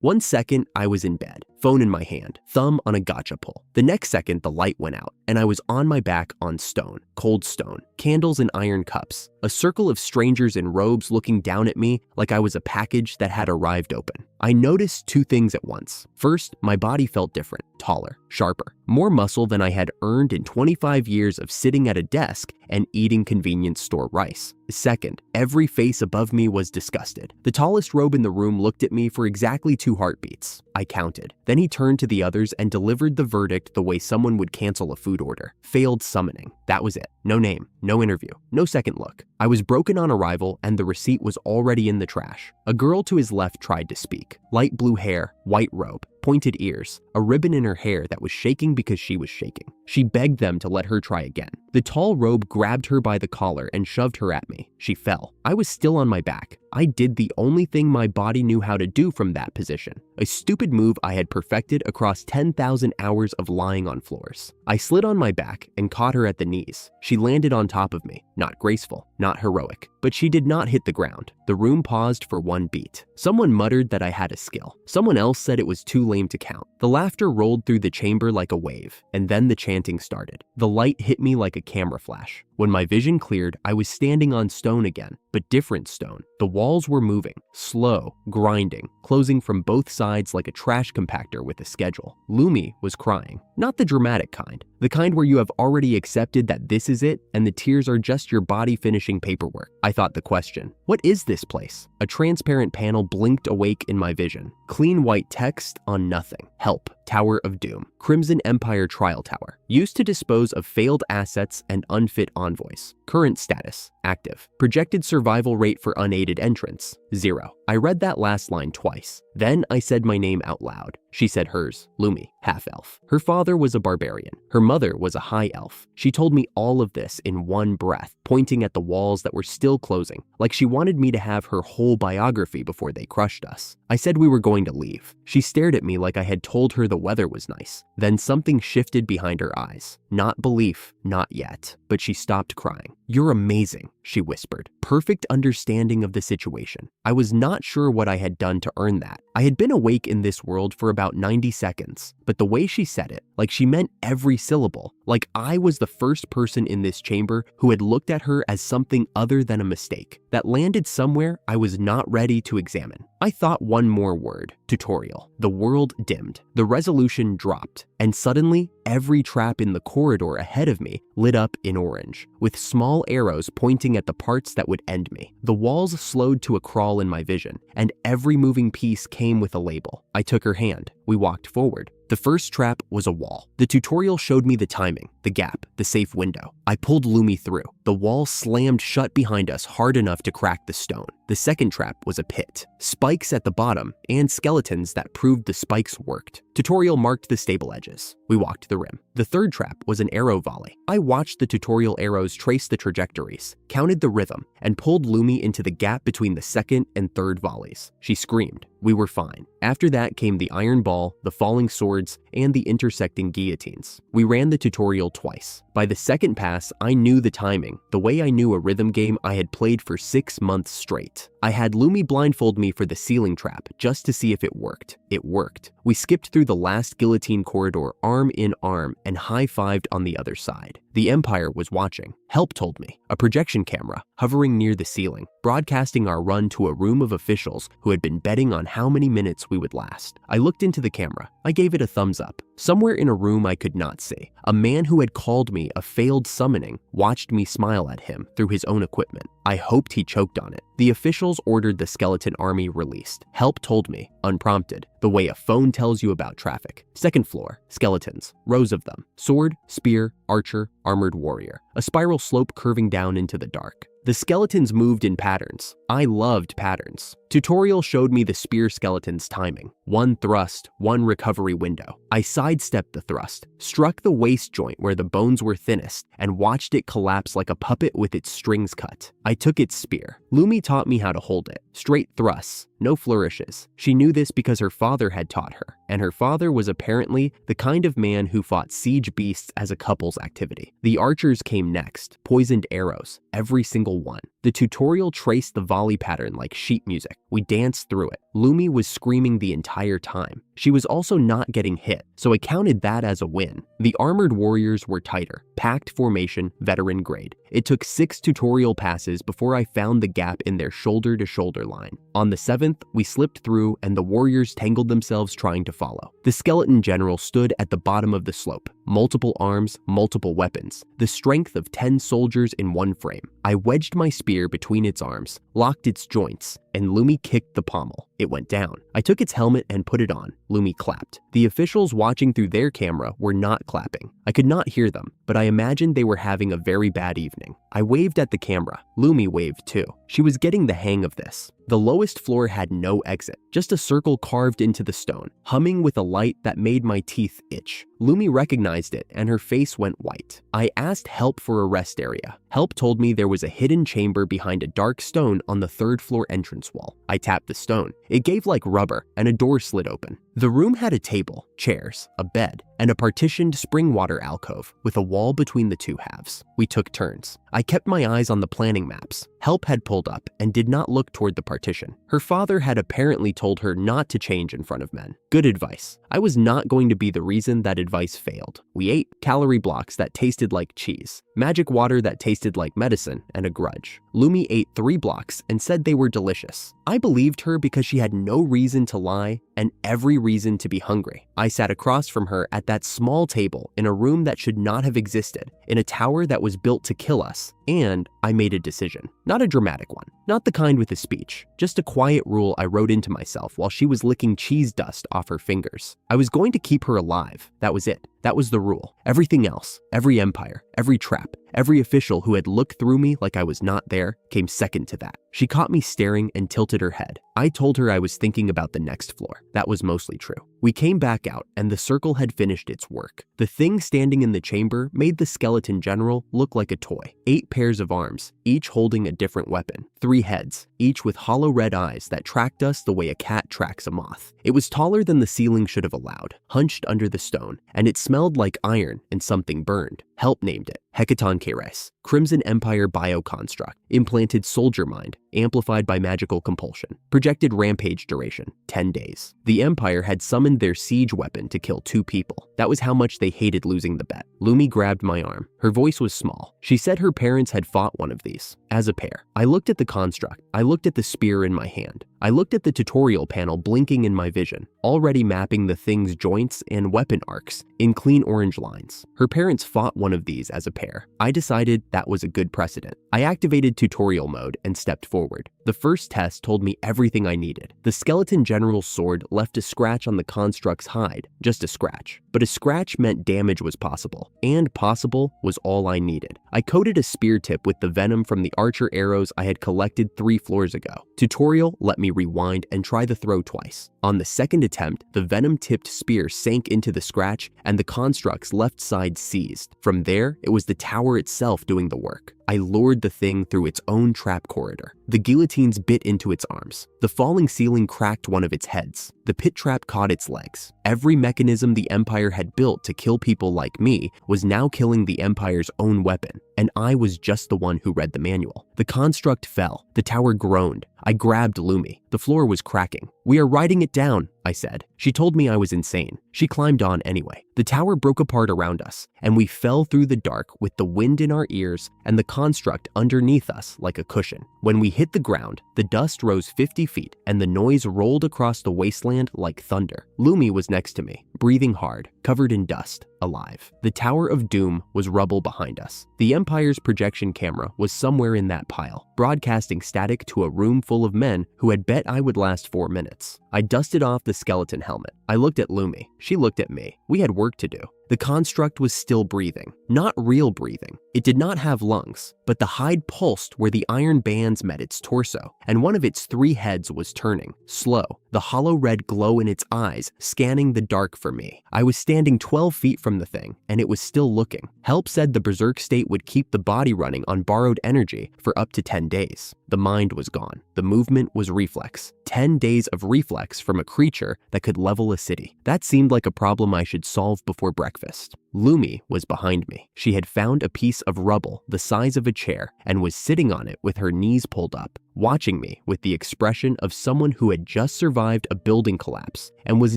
One second, I was in bed, phone in my hand, thumb on a gotcha pull. The next second, the light went out, and I was on my back on stone, cold stone, candles and iron cups, a circle of strangers in robes looking down at me like I was a package that had arrived open. I noticed two things at once. First, my body felt different, taller, sharper, more muscle than I had earned in 25 years of sitting at a desk and eating convenience store rice. Second, every face above me was disgusted. The tallest robe in the room looked at me for exactly 2 heartbeats. I counted. Then he turned to the others and delivered the verdict the way someone would cancel a food order. Failed summoning. That was it. No name, no interview, no second look. I was broken on arrival and the receipt was already in the trash. A girl to his left tried to speak. Light blue hair, white robe, pointed ears, a ribbon in her hair that was shaking because she was shaking. She begged them to let her try again. The tall robe grabbed her by the collar and shoved her at me. She fell. I was still on my back. I did the only thing my body knew how to do from that position, a stupid move I had perfected across 10,000 hours of lying on floors. I slid on my back and caught her at the knees. She landed on top of me, not graceful, not heroic, but she did not hit the ground. The room paused for one beat. Someone muttered that I had a skill. Someone else said it was too lame to count. The laughter rolled through the chamber like a wave, and then the chanting started. The light hit me like a camera flash. When my vision cleared, I was standing on stone again, but different stone. The walls were moving, slow, grinding, closing from both sides like a trash compactor with a schedule. Lumi was crying. Not the dramatic kind, the kind where you have already accepted that this is it and the tears are just your body finishing paperwork. I thought the question, what is this place? A transparent panel blinked awake in my vision. Clean white text on nothing. Help. Tower of Doom. Crimson Empire Trial Tower. Used to dispose of failed assets and unfit envoys. Current status. Active. Projected survival rate for unaided entrants. 0. I read that last line twice. Then I said my name out loud. She said hers, Lumi, half-elf. Her father was a barbarian. Her mother was a high elf. She told me all of this in one breath, pointing at the walls that were still closing, like she wanted me to have her whole biography before they crushed us. I said we were going to leave. She stared at me like I had told her the weather was nice. Then something shifted behind her eyes. Not belief, not yet. But she stopped crying. You're amazing, she whispered. Perfect understanding of the situation. I was not sure what I had done to earn that. I had been awake in this world for about 90 seconds, but the way she said it, like she meant every syllable, like I was the first person in this chamber who had looked at her as something other than a mistake, that landed somewhere I was not ready to examine. I thought one more word, tutorial. The world dimmed, the resolution dropped, and suddenly every trap in the corridor ahead of me lit up in orange, with small arrows pointing at the parts that would end me. The walls slowed to a crawl in my vision, and every moving piece came with a label. I took her hand. We walked forward. The first trap was a wall. The tutorial showed me the timing, the gap, the safe window. I pulled Lumi through. The wall slammed shut behind us hard enough to crack the stone. The second trap was a pit. Spikes at the bottom and skeletons that proved the spikes worked. Tutorial marked the stable edges. We walked the rim. The third trap was an arrow volley. I watched the tutorial arrows trace the trajectories, counted the rhythm, and pulled Lumi into the gap between the second and third volleys. She screamed. We were fine. After that came the iron ball, the falling swords, and the intersecting guillotines. We ran the tutorial twice. By the second pass, I knew the timing, the way I knew a rhythm game I had played for 6 months straight. I had Lumi blindfold me for the ceiling trap just to see if it worked. It worked. We skipped through the last guillotine corridor arm in arm and high-fived on the other side. The Empire was watching. Help told me. A projection camera hovering near the ceiling, broadcasting our run to a room of officials who had been betting on how many minutes we would last. I looked into the camera. I gave it a thumbs up. Somewhere in a room I could not see, a man who had called me a failed summoning watched me smile at him through his own equipment. I hoped he choked on it. The officials ordered the skeleton army released. Help told me, unprompted, the way a phone tells you about traffic. Second floor, skeletons, rows of them. Sword, spear, archer, armored warrior. A spiral slope curving down into the dark. The skeletons moved in patterns. I loved patterns. Tutorial showed me the spear skeleton's timing. One thrust, one recovery window. I sidestepped the thrust, struck the waist joint where the bones were thinnest, and watched it collapse like a puppet with its strings cut. I took its spear. Lumi taught me how to hold it. Straight thrusts, no flourishes. She knew this because her father had taught her, and her father was apparently the kind of man who fought siege beasts as a couple's activity. The archers came next, poisoned arrows, every single one. The tutorial traced the volley pattern like sheet music. We danced through it. Lumi was screaming the entire time. She was also not getting hit, so I counted that as a win. The armored warriors were tighter, packed formation, veteran grade. It took 6 tutorial passes before I found the gap in their shoulder-to-shoulder line. On the 7th, we slipped through and the warriors tangled themselves trying to follow. The skeleton general stood at the bottom of the slope. Multiple arms, multiple weapons. The strength of 10 soldiers in one frame. I wedged my spear between its arms, locked its joints, and Lumi kicked the pommel. It went down. I took its helmet and put it on. Lumi clapped. The officials watching through their camera were not clapping. I could not hear them, but I imagined they were having a very bad evening. I waved at the camera. Lumi waved too. She was getting the hang of this. The lowest floor had no exit, just a circle carved into the stone, humming with a light that made my teeth itch. Lumi recognized it and her face went white. I asked help for a rest area. Help told me there was a hidden chamber behind a dark stone on the 3rd floor entrance wall. I tapped the stone. It gave like rubber and a door slid open. The room had a table, chairs, a bed, and a partitioned spring water alcove with a wall between the two halves. We took turns. I kept my eyes on the planning maps. Help had pulled up and did not look toward the partition. Her father had apparently told her not to change in front of men. Good advice. I was not going to be the reason that advice failed. We ate calorie blocks that tasted like cheese, magic water that tasted like medicine, and a grudge. Lumi ate 3 blocks and said they were delicious. I believed her because she had no reason to lie and every reason to be hungry. I sat across from her at that small table in a room that should not have existed, in a tower that was built to kill us, and I made a decision. Not a dramatic one, not the kind with a speech, just a quiet rule I wrote into myself while she was licking cheese dust off her fingers. I was going to keep her alive. That was it. That was the rule. Everything else, every empire, every trap, every official who had looked through me like I was not there came second to that. She caught me staring and tilted her head. I told her I was thinking about the next floor. That was mostly true. We came back out and the circle had finished its work. The thing standing in the chamber made the skeleton general look like a toy. 8 pairs of arms, each holding a different weapon. 3 heads, each with hollow red eyes that tracked us the way a cat tracks a moth. It was taller than the ceiling should have allowed, hunched under the stone, and it smelled like iron and something burned. Help named it Hecaton Keres, Crimson Empire bioconstruct, implanted soldier mind, amplified by magical compulsion, projected rampage duration, 10 days. The Empire had summoned their siege weapon to kill 2 people. That was how much they hated losing the bet. Lumi grabbed my arm. Her voice was small. She said her parents had fought one of these, as a pair. I looked at the construct. I looked at the spear in my hand. I looked at the tutorial panel blinking in my vision, already mapping the thing's joints and weapon arcs in clean orange lines. Her parents fought one of these as a pair. I decided that was a good precedent. I activated tutorial mode and stepped forward. The first test told me everything I needed. The skeleton general's sword left a scratch on the construct's hide, just a scratch. But a scratch meant damage was possible, and possible was all I needed. I coated a spear tip with the venom from the archer arrows I had collected 3 floors ago. Tutorial let me rewind and try the throw twice. On the second attempt, the venom-tipped spear sank into the scratch and the construct's left side seized. From there, it was the tower itself doing the work. I lured the thing through its own trap corridor. The guillotines bit into its arms. The falling ceiling cracked one of its heads. The pit trap caught its legs. Every mechanism the Empire had built to kill people like me was now killing the Empire's own weapon, and I was just the one who read the manual. The construct fell. The tower groaned. I grabbed Lumi. The floor was cracking. "We are riding it down," I said. She told me I was insane. She climbed on anyway. The tower broke apart around us, and we fell through the dark with the wind in our ears and the construct underneath us like a cushion. When we hit the ground, the dust rose 50 feet, and the noise rolled across the wasteland like thunder. Lumi was next to me, breathing hard, covered in dust, alive. The Tower of Doom was rubble behind us. The Empire's projection camera was somewhere in that pile, broadcasting static to a room full of men who had bet I would last 4 minutes. I dusted off the skeleton helmet. I looked at Lumi. She looked at me. We had work to do. The construct was still breathing. Not real breathing. It did not have lungs, but the hide pulsed where the iron bands met its torso, and one of its 3 heads was turning, slow, the hollow red glow in its eyes scanning the dark for me. I was standing 12 feet from the thing, and it was still looking. Help said the berserk state would keep the body running on borrowed energy for up to 10 days. The mind was gone. The movement was reflex. 10 days of reflex from a creature that could level a city. That seemed like a problem I should solve before breakfast. Lumi was behind me. She had found a piece of rubble the size of a chair and was sitting on it with her knees pulled up, watching me with the expression of someone who had just survived a building collapse and was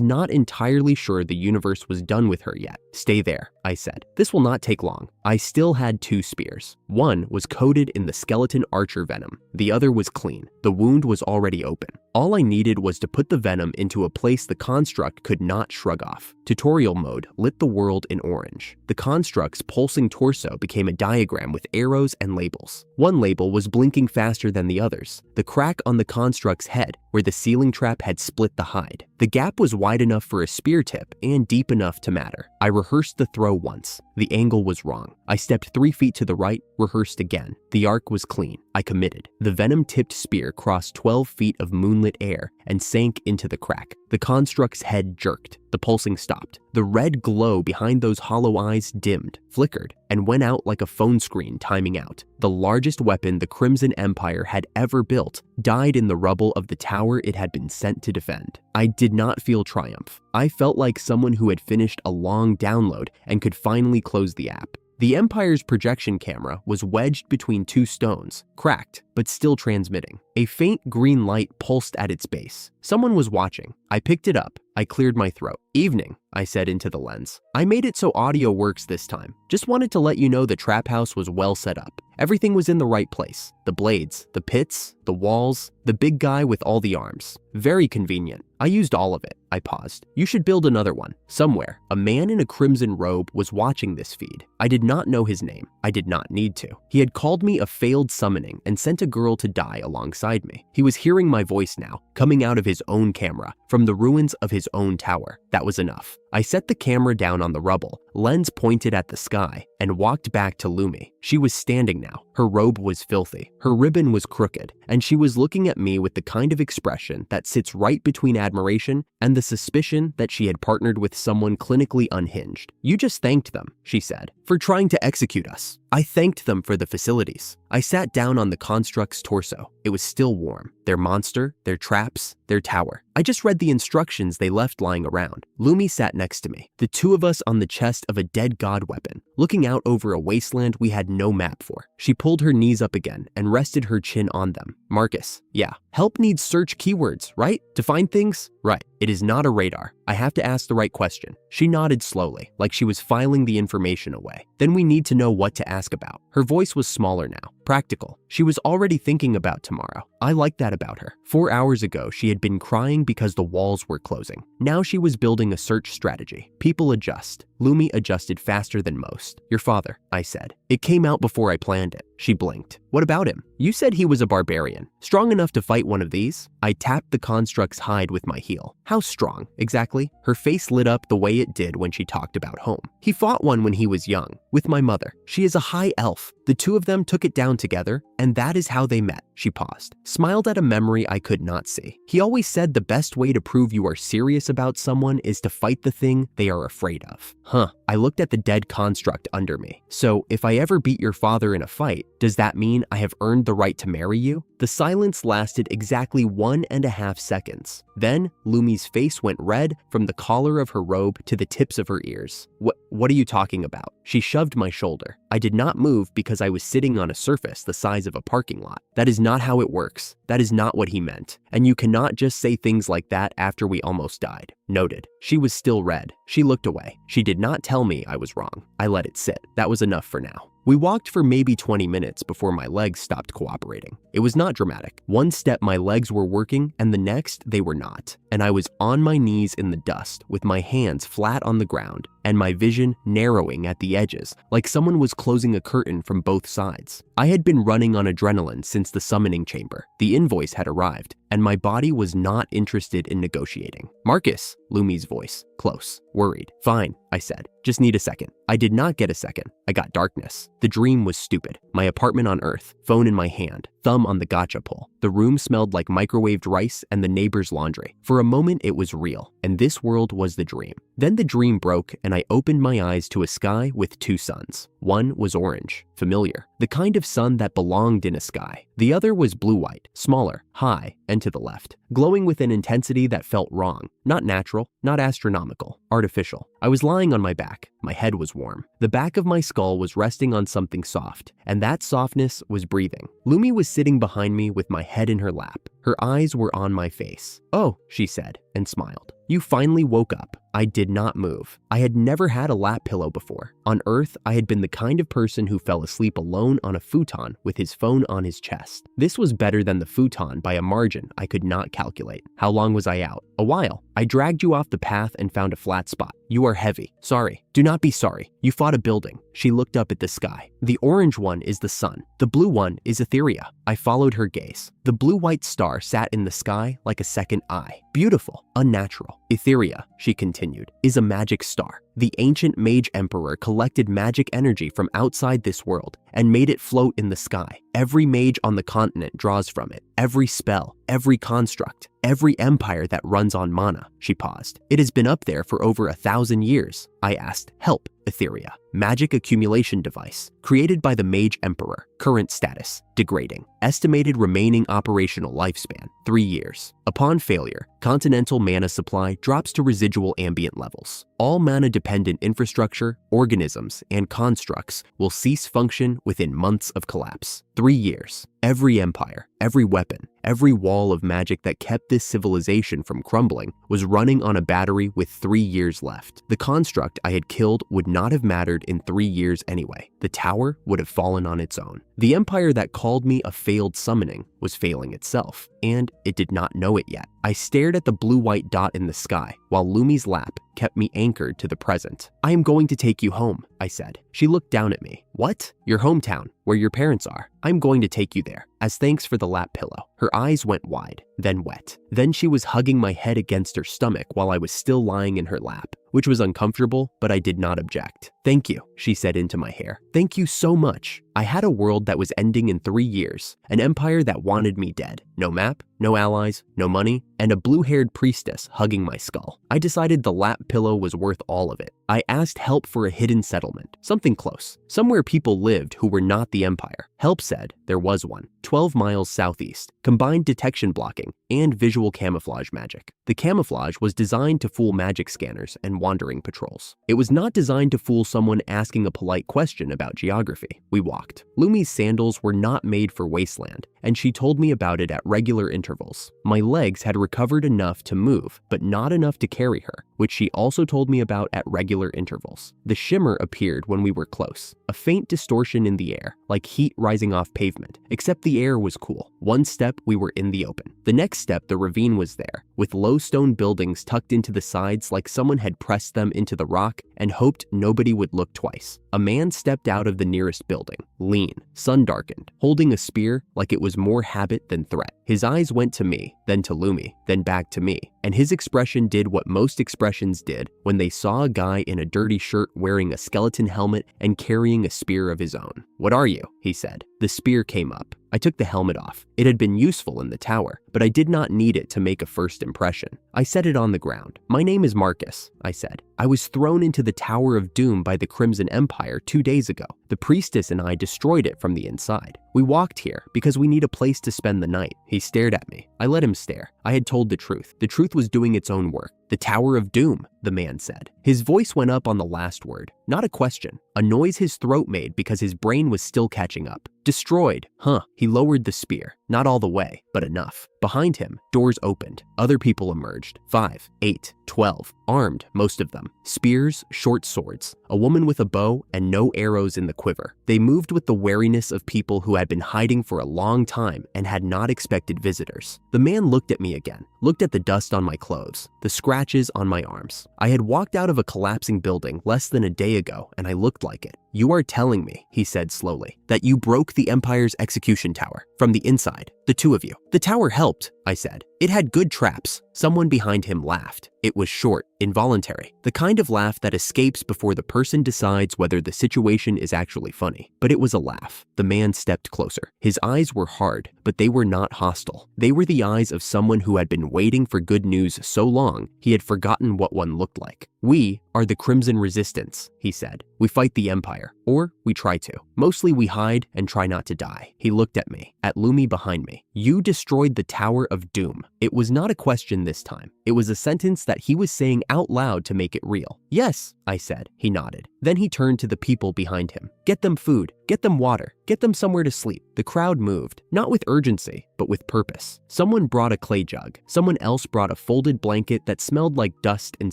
not entirely sure the universe was done with her yet. "Stay there," I said. "This will not take long." I still had 2 spears. One was coated in the skeleton archer venom. The other was clean. The wound was already open. All I needed was to put the venom into a place the construct could not shrug off. Tutorial mode lit the world in orange. The construct's pulsing torso became a diagram with arrows and labels. One label was blinking faster than the others. The crack on the construct's head, where the ceiling trap had split the hide. The gap was wide enough for a spear tip and deep enough to matter. I rehearsed the throw once. The angle was wrong. I stepped 3 feet to the right, rehearsed again. The arc was clean. I committed. The venom-tipped spear crossed 12 feet of moonlit air and sank into the crack. The construct's head jerked. The pulsing stopped. The red glow behind those hollow eyes dimmed, flickered, and went out like a phone screen timing out. The largest weapon the Crimson Empire had ever built died in the rubble of the tower it had been sent to defend. I did not feel triumph. I felt like someone who had finished a long download and could finally close the app. The Empire's projection camera was wedged between 2 stones, cracked, but still transmitting. A faint green light pulsed at its base. Someone was watching. I picked it up. I cleared my throat. "Evening," I said into the lens. "I made it so audio works this time. Just wanted to let you know the trap house was well set up. Everything was in the right place. The blades, the pits, the walls, the big guy with all the arms. Very convenient. I used all of it." I paused. "You should build another one. Somewhere, a man in a crimson robe was watching this feed. I did not know his name. I did not need to. He had called me a failed summoning and sent a girl to die alongside me. He was hearing my voice now, coming out of his own camera, from the ruins of his own tower. That was enough. I set the camera down on the rubble, lens pointed at the sky, and walked back to Lumi. She was standing now. Her robe was filthy. Her ribbon was crooked, and she was looking at me with the kind of expression that sits right between admiration and the suspicion that she had partnered with someone clinically unhinged. "You just thanked them," she said, "for trying to execute us." I thanked them for the facilities. I sat down on the construct's torso. It was still warm. Their monster, their traps, their tower. I just read the instructions they left lying around. Lumi sat next to me, the 2 of us on the chest of a dead god weapon, looking out over a wasteland we had no map for. She pulled her knees up again and rested her chin on them. "Marcus, yeah, help needs search keywords, right? To find things? Right. It is not a radar. I have to ask the right question." She nodded slowly, like she was filing the information away. "Then we need to know what to ask about." Her voice was smaller now, practical. She was already thinking about tomorrow. I liked that about her. 4 hours ago, she had been crying because the walls were closing. Now she was building a search strategy. People adjust. Lumi adjusted faster than most. "Your father," I said. "It came out before I planned it." She blinked. "What about him? You said he was a barbarian. Strong enough to fight one of these?" I tapped the construct's hide with my heel. "How strong, exactly?" Her face lit up the way it did when she talked about home. "He fought one when he was young, with my mother. She is a high elf. The 2 of them took it down together, and that is how they met." She paused, smiled at a memory I could not see. "He always said the best way to prove you are serious about someone is to fight the thing they are afraid of." Huh. I looked at the dead construct under me. "So, if I ever beat your father in a fight, does that mean I have earned the right to marry you?" The silence lasted exactly 1.5 seconds. Then, Lumi's face went red from the collar of her robe to the tips of her ears. What are you talking about?" She shoved my shoulder. I did not move because I was sitting on a surface the size of a parking lot. "That is not how it works. That is not what he meant. And you cannot just say things like that after we almost died." Noted. She was still red. She looked away. She did not tell me I was wrong. I let it sit. That was enough for now. We walked for maybe 20 minutes before my legs stopped cooperating. It was not dramatic. One step my legs were working and the next they were not. And I was on my knees in the dust with my hands flat on the ground and my vision narrowing at the edges like someone was closing a curtain from both sides. I had been running on adrenaline since the summoning chamber. The invoice had arrived and my body was not interested in negotiating. "Marcus," Lumi's voice, close, worried. "Fine," I said. "Just need a second." I did not get a second. I got darkness. The dream was stupid. My apartment on Earth, phone in my hand, thumb on the gacha pull. The room smelled like microwaved rice and the neighbor's laundry. For a moment, it was real, and this world was the dream. Then the dream broke, and I opened my eyes to a sky with 2 suns. One was orange, familiar, the kind of sun that belonged in a sky. The other was blue-white, smaller, high, and to the left. glowing with an intensity that felt wrong, not natural, not astronomical, artificial. I was lying on my back. My head was warm. The back of my skull was resting on something soft, and that softness was breathing. Lumi was sitting behind me with my head in her lap. Her eyes were on my face. "Oh," she said, and smiled. "You finally woke up." I did not move. I had never had a lap pillow before. On Earth, I had been the kind of person who fell asleep alone on a futon with his phone on his chest. This was better than the futon by a margin I could not calculate. How long was I out? A while. I dragged you off the path and found a flat spot. You are heavy. Sorry. Do not be sorry. You fought a building. She looked up at the sky. The orange one is the sun. The blue one is Etheria. I followed her gaze. The blue-white star sat in the sky like a second eye. Beautiful. Unnatural. Etheria, she continued, is a magic star. The ancient mage emperor collected magic energy from outside this world and made it float in the sky. Every mage on the continent draws from it. Every spell, every construct, every empire that runs on mana. She paused. It has been up there for over 1,000 years. I asked, help, Etheria. Magic accumulation device, created by the mage emperor. Current status, degrading. Estimated remaining operational lifespan, 3 years. Upon failure, continental mana supply drops to residual ambient levels. All mana-dependent infrastructure, organisms, and constructs will cease function within months of collapse. 3 years. Every empire, every weapon, every wall of magic that kept this civilization from crumbling was running on a battery with 3 years left. The construct I had killed would not have mattered in 3 years anyway. The tower would have fallen on its own. The empire that called me a failed summoning was failing itself, and it did not know it yet. I stared at the blue-white dot in the sky while Lumi's lap kept me anchored to the present. I am going to take you home, I said. She looked down at me. What? Your hometown, where your parents are. I'm going to take you there, as thanks for the lap pillow. Her eyes went wide, then wet. Then she was hugging my head against her stomach while I was still lying in her lap, which was uncomfortable, but I did not object. Thank you, she said into my hair. Thank you so much. I had a world that was ending in 3 years, an empire that wanted me dead. No map, no allies, no money, and a blue-haired priestess hugging my skull. I decided the lap pillow was worth all of it. I asked help for a hidden settlement, something close, somewhere people lived who were not the empire. Help said there was one, 12 miles southeast, combined detection blocking and visual camouflage magic. The camouflage was designed to fool magic scanners and wandering patrols. It was not designed to fool someone asking a polite question about geography. We walked. Lumi's sandals were not made for wasteland, and she told me about it at regular intervals. My legs had recovered enough to move, but not enough to carry her, which she also told me about at regular intervals. The shimmer appeared when we were close, a faint distortion in the air, like heat rising off pavement, except the air was cool. One step, we were in the open. The next step, the ravine was there, with low stone buildings tucked into the sides like someone had pressed them into the rock and hoped nobody would look twice. A man stepped out of the nearest building, lean, sun-darkened, holding a spear like it was more habit than threat. His eyes went to me, then to Lumi, then back to me, and his expression did what most expressions did when they saw a guy in a dirty shirt wearing a skeleton helmet and carrying a spear of his own. "What are you?" he said. The spear came up. I took the helmet off. It had been useful in the tower, but I did not need it to make a first impression. I set it on the ground. "My name is Marcus," I said. "I was thrown into the Tower of Doom by the Crimson Empire 2 days ago. The priestess and I destroyed it from the inside. We walked here because we need a place to spend the night." He stared at me. I let him stare. I had told the truth. The truth was doing its own work. "The Tower of Doom," the man said. His voice went up on the last word, not a question, a noise his throat made because his brain was still catching up. "Destroyed, huh?" He lowered the spear, not all the way, but enough. Behind him, doors opened. Other people emerged. 5, 8, 12, armed, most of them. Spears, short swords, a woman with a bow, and no arrows in the quiver. They moved with the wariness of people who had been hiding for a long time and had not expected visitors. The man looked at me again, looked at the dust on my clothes, the scratches on my arms. I had walked out of a collapsing building less than a day ago, and I looked like it. "You are telling me," he said slowly, "that you broke the Empire's execution tower from the inside, the two of you." "The tower helped," I said. "It had good traps." Someone behind him laughed. It was short, involuntary, the kind of laugh that escapes before the person decides whether the situation is actually funny. But it was a laugh. The man stepped closer. His eyes were hard, but they were not hostile. They were the eyes of someone who had been waiting for good news so long he had forgotten what one looked like. "We are the Crimson Resistance," he said. We fight the Empire, or we try to. Mostly we hide and try not to die. He looked at me, at Lumi behind me. You destroyed the Tower of Doom. It was not a question this time. It was a sentence that he was saying out loud to make it real. Yes, I said. He nodded. Then he turned to the people behind him. Get them food. Get them water. Get them somewhere to sleep. The crowd moved, not with urgency, but with purpose. Someone brought a clay jug. Someone else brought a folded blanket that smelled like dust and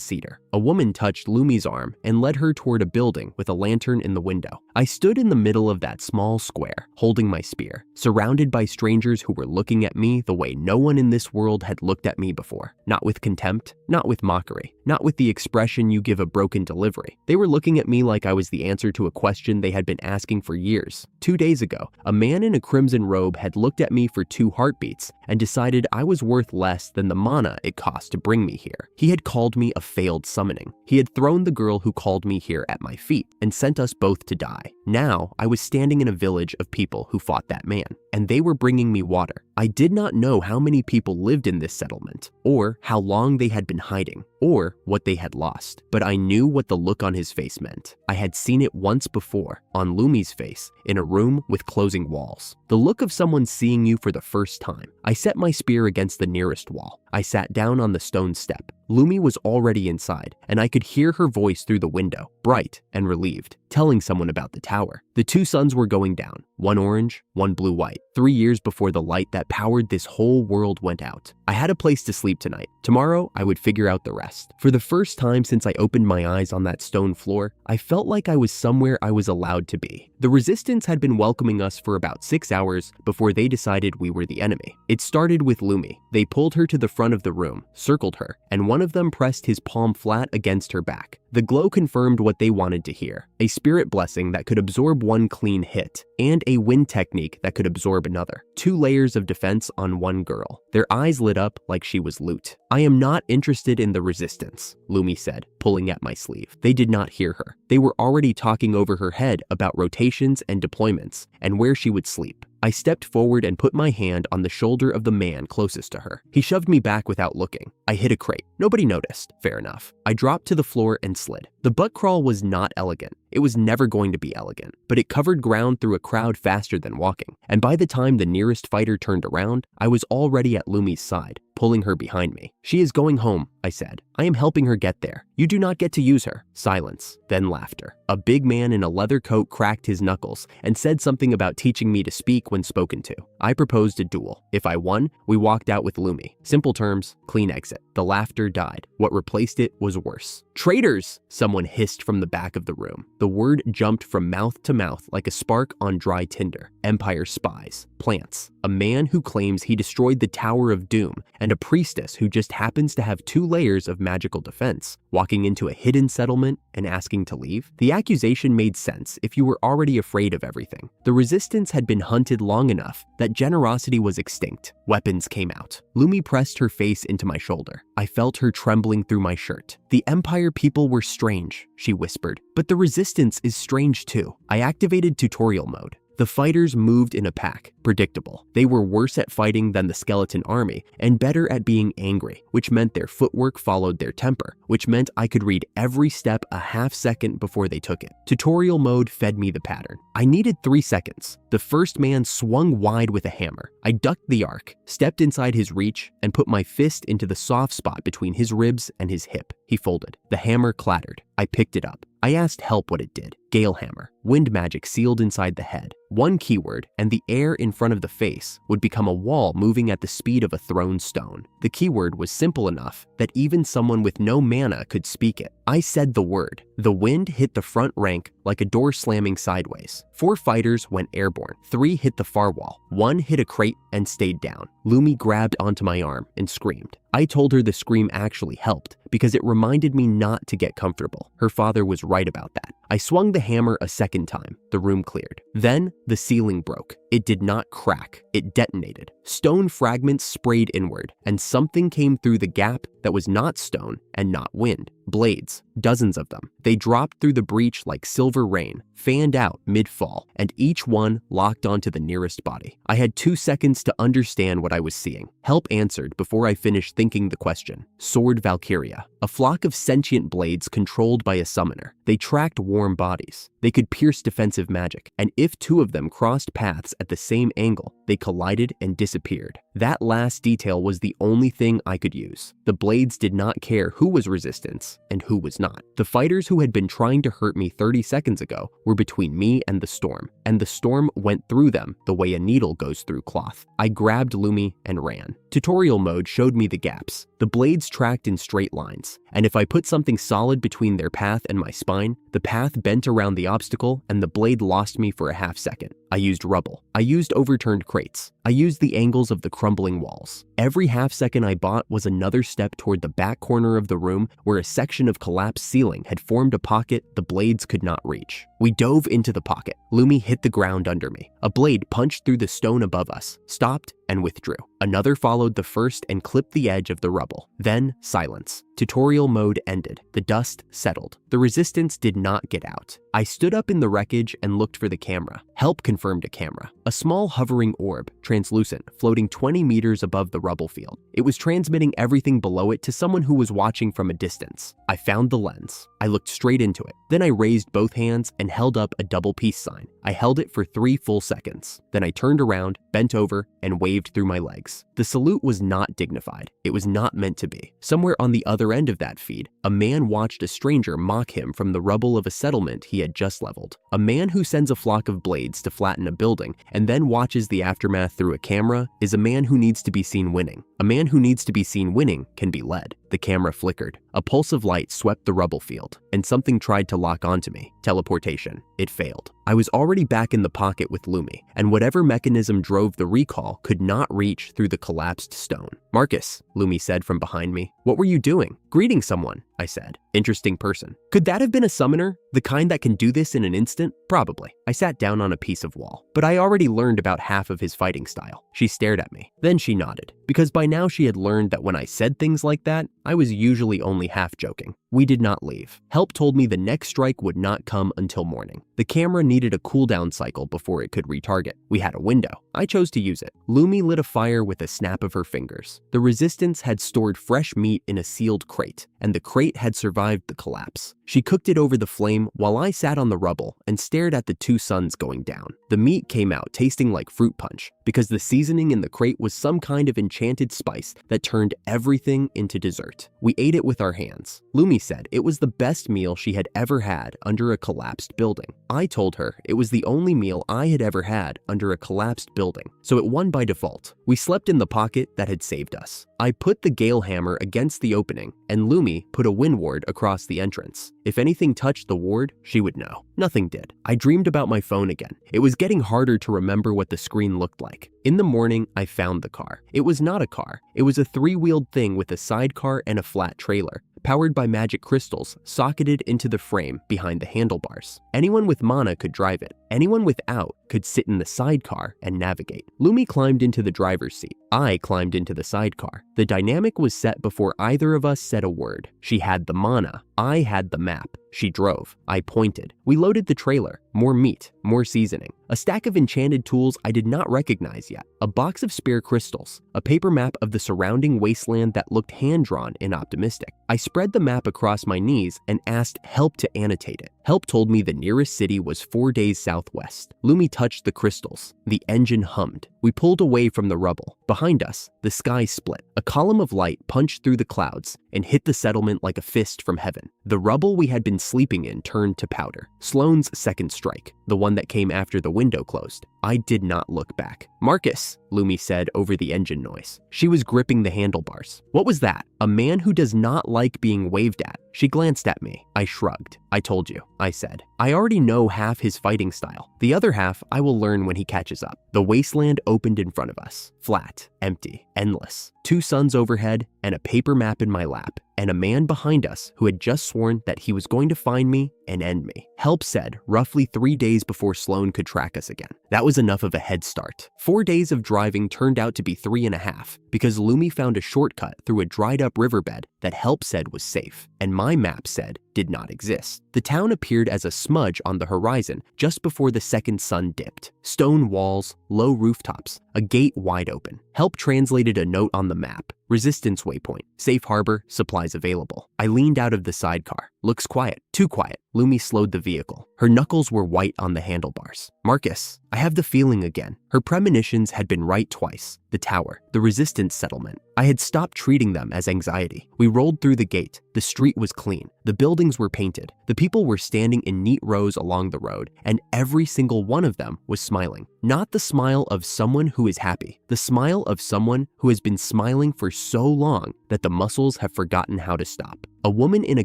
cedar. A woman touched Lumi's arm and led her toward a building with a lantern in the window. I stood in the middle of that small square, holding my spear, surrounded by strangers who were looking at me the way no one in this world had looked at me before. Not with contempt, not with mockery, not with the expression you give a broken delivery. They were looking at me like I was the answer to a question they had been asking for years. 2 days ago, a man in a crimson robe had looked at me for 2 heartbeats and decided I was worth less than the mana it cost to bring me here. He had called me a failed summoning. He had thrown the girl who called me here at my feet and sent us both to die. Now, I was standing in a village of people who fought that man, and they were bringing me water. I did not know how many people lived in this settlement, or how long they had been hiding, or what they had lost, but I knew what the look on his face meant. I had seen it once before, on Lumi's face, in a room with closing walls. The look of someone seeing you for the first time. I set my spear against the nearest wall. I sat down on the stone step. Lumi was already inside, and I could hear her voice through the window, bright and relieved, telling someone about the tower. The 2 suns were going down, one orange, one blue-white, 3 years before the light that powered this whole world went out. I had a place to sleep tonight. Tomorrow, I would figure out the rest. For the first time since I opened my eyes on that stone floor, I felt like I was somewhere I was allowed to be. The resistance had been welcoming us for about 6 hours before they decided we were the enemy. It started with Lumi. They pulled her to the front of the room, circled her, and one of them pressed his palm flat against her back. The glow confirmed what they wanted to hear, a spirit blessing that could absorb one clean hit, and a wind technique that could absorb another. 2 layers of defense on one girl. Their eyes lit up like she was loot. I am not interested in the resistance, Lumi said, pulling at my sleeve. They did not hear her. They were already talking over her head about rotations and deployments, and where she would sleep. I stepped forward and put my hand on the shoulder of the man closest to her. He shoved me back without looking. I hit a crate. Nobody noticed. Fair enough. I dropped to the floor and slid. The butt crawl was not elegant. It was never going to be elegant, but it covered ground through a crowd faster than walking. And by the time the nearest fighter turned around, I was already at Lumi's side, pulling her behind me. She is going home, I said. I am helping her get there. You do not get to use her. Silence, then laughter. A big man in a leather coat cracked his knuckles and said something about teaching me to speak when spoken to. I proposed a duel. If I won, we walked out with Lumi. Simple terms, clean exit. The laughter died. What replaced it was worse. Traitors! Someone hissed from the back of the room. The word jumped from mouth to mouth like a spark on dry tinder. Empire spies. Plants. A man who claims he destroyed the Tower of Doom, and a priestess who just happens to have 2 layers of magical defense, walking into a hidden settlement and asking to leave? The accusation made sense if you were already afraid of everything. The resistance had been hunted long enough that generosity was extinct. Weapons came out. Lumi pressed her face into my shoulder. I felt her trembling through my shirt. The Empire people were strange, she whispered, but the resistance is strange too. I activated tutorial mode. The fighters moved in a pack, predictable. They were worse at fighting than the skeleton army and better at being angry, which meant their footwork followed their temper, which meant I could read every step a half second before they took it. Tutorial mode fed me the pattern. I needed 3 seconds. The first man swung wide with a hammer. I ducked the arc, stepped inside his reach, and put my fist into the soft spot between his ribs and his hip. He folded. The hammer clattered. I picked it up. I asked help what it did. Gale hammer. Wind magic sealed inside the head. One keyword, and the air in front of the face would become a wall moving at the speed of a thrown stone. The keyword was simple enough that even someone with no mana could speak it. I said the word. The wind hit the front rank like a door slamming sideways. 4 fighters went airborne. 3 hit the far wall. 1 hit a crate and stayed down. Lumi grabbed onto my arm and screamed. I told her the scream actually helped because it reminded me not to get comfortable. Her father was right about that. I swung the hammer a second time. The room cleared. Then the ceiling broke. It did not crack. It detonated. Stone fragments sprayed inward, and something came through the gap that was not stone and not wind. Blades, dozens of them. They dropped through the breach like silver rain, fanned out mid-fall, and each one locked onto the nearest body. I had 2 seconds to understand what I was seeing. Help answered before I finished thinking the question. Sword Valkyria. A flock of sentient blades controlled by a summoner. They tracked warm bodies. They could pierce defensive magic, and if 2 of them crossed paths at the same angle, they collided and disappeared. That last detail was the only thing I could use. The blades did not care who was resistance and who was not. The fighters who had been trying to hurt me 30 seconds ago were between me and the storm went through them the way a needle goes through cloth. I grabbed Lumi and ran. Tutorial mode showed me the gaps. The blades tracked in straight lines, and if I put something solid between their path and my spine, the path bent around the obstacle and the blade lost me for a half second. I used rubble. I used overturned crates. I used the angles of the crumbling walls. Every half second I bought was another step toward the back corner of the room where a section of collapsed ceiling had formed a pocket the blades could not reach. We dove into the pocket. Lumi hit the ground under me. A blade punched through the stone above us, stopped, and withdrew. Another followed the first and clipped the edge of the rubble. Then silence. Tutorial mode ended. The dust settled. The resistance did not get out. I stood up in the wreckage and looked for the camera. Help confirmed a camera. A small hovering orb, translucent, floating 20 meters above the rubble field. It was transmitting everything below it to someone who was watching from a distance. I found the lens. I looked straight into it. Then I raised both hands and held up a double peace sign. I held it for 3 full seconds. Then I turned around, bent over, and waved through my legs. The salute was not dignified. It was not meant to be. Somewhere on the other end of that feed, a man watched a stranger mock him from the rubble of a settlement he had just leveled. A man who sends a flock of blades to flatten a building and then watches the aftermath through a camera is a man who needs to be seen winning. A man who needs to be seen winning can be led. The camera flickered. A pulse of light swept the rubble field, and something tried to lock onto me. Teleportation. It failed. I was already back in the pocket with Lumi, and whatever mechanism drove the recall could not reach through the collapsed stone. Marcus, Lumi said from behind me. What were you doing? Greeting someone, I said. Interesting person. Could that have been a summoner? The kind that can do this in an instant? Probably. I sat down on a piece of wall, but I already learned about half of his fighting style. She stared at me. Then she nodded, because by now she had learned that when I said things like that, I was usually only half joking. We did not leave. Help told me the next strike would not come until morning. The camera needed a cooldown cycle before it could retarget. We had a window. I chose to use it. Lumi lit a fire with a snap of her fingers. The resistance had stored fresh meat in a sealed crate, and the crate had survived the collapse. She cooked it over the flame while I sat on the rubble and stared at the 2 suns going down. The meat came out tasting like fruit punch because the seasoning in the crate was some kind of enchanted spice that turned everything into dessert. We ate it with our hands. Lumi said it was the best meal she had ever had under a collapsed building. I told her it was the only meal I had ever had under a collapsed building, so it won by default. We slept in the pocket that had saved us. I put the gale hammer against the opening, and Lumi put a wind ward across the entrance. If anything touched the ward, she would know. Nothing did. I dreamed about my phone again. It was getting harder to remember what the screen looked like. In the morning, I found the car. It was not a car. It was a 3-wheeled thing with a sidecar and a flat trailer, powered by magic crystals socketed into the frame behind the handlebars. Anyone with mana could drive it. Anyone without could sit in the sidecar and navigate. Lumi climbed into the driver's seat. I climbed into the sidecar. The dynamic was set before either of us said a word. She had the mana. I had the map. She drove. I pointed. We loaded the trailer. More meat, more seasoning. A stack of enchanted tools I did not recognize yet. A box of spare crystals. A paper map of the surrounding wasteland that looked hand-drawn and optimistic. I spread the map across my knees and asked Help to annotate it. Help told me the nearest city was 4 days southwest. Lumi touched the crystals. The engine hummed. We pulled away from the rubble. Behind us, the sky split. A column of light punched through the clouds and hit the settlement like a fist from heaven. The rubble we had been sleeping in turned to powder. Sloane's second strike, the one that came after the window closed. I did not look back. Marcus, Lumi said over the engine noise. She was gripping the handlebars. What was that? A man who does not like being waved at. She glanced at me. I shrugged. I told you, I said. I already know half his fighting style. The other half I will learn when he catches up. The wasteland opened in front of us. Flat, empty, endless. 2 suns overhead, and a paper map in my lap, and a man behind us who had just sworn that he was going to find me and end me. Help said roughly 3 days before Sloan could track us again. That was enough of a head start. 4 days of driving turned out to be 3.5 because Lumi found a shortcut through a dried-up riverbed that Help said was safe, and my map said did not exist. The town appeared as a smudge on the horizon just before the second sun dipped. Stone walls, low rooftops, a gate wide open. Help translated a note on the map. Resistance waypoint, safe harbor, supplies available. I leaned out of the sidecar. Looks quiet, too quiet. Lumi slowed the vehicle. Her knuckles were white on the handlebars. Marcus, I have the feeling again. Her premonitions had been right twice. The tower, the resistance settlement. I had stopped treating them as anxiety. We rolled through the gate. The street was clean. The buildings were painted. The people were standing in neat rows along the road, and every single one of them was smiling. Not the smile of someone who is happy. The smile of someone who has been smiling for so long that the muscles have forgotten how to stop. A woman in a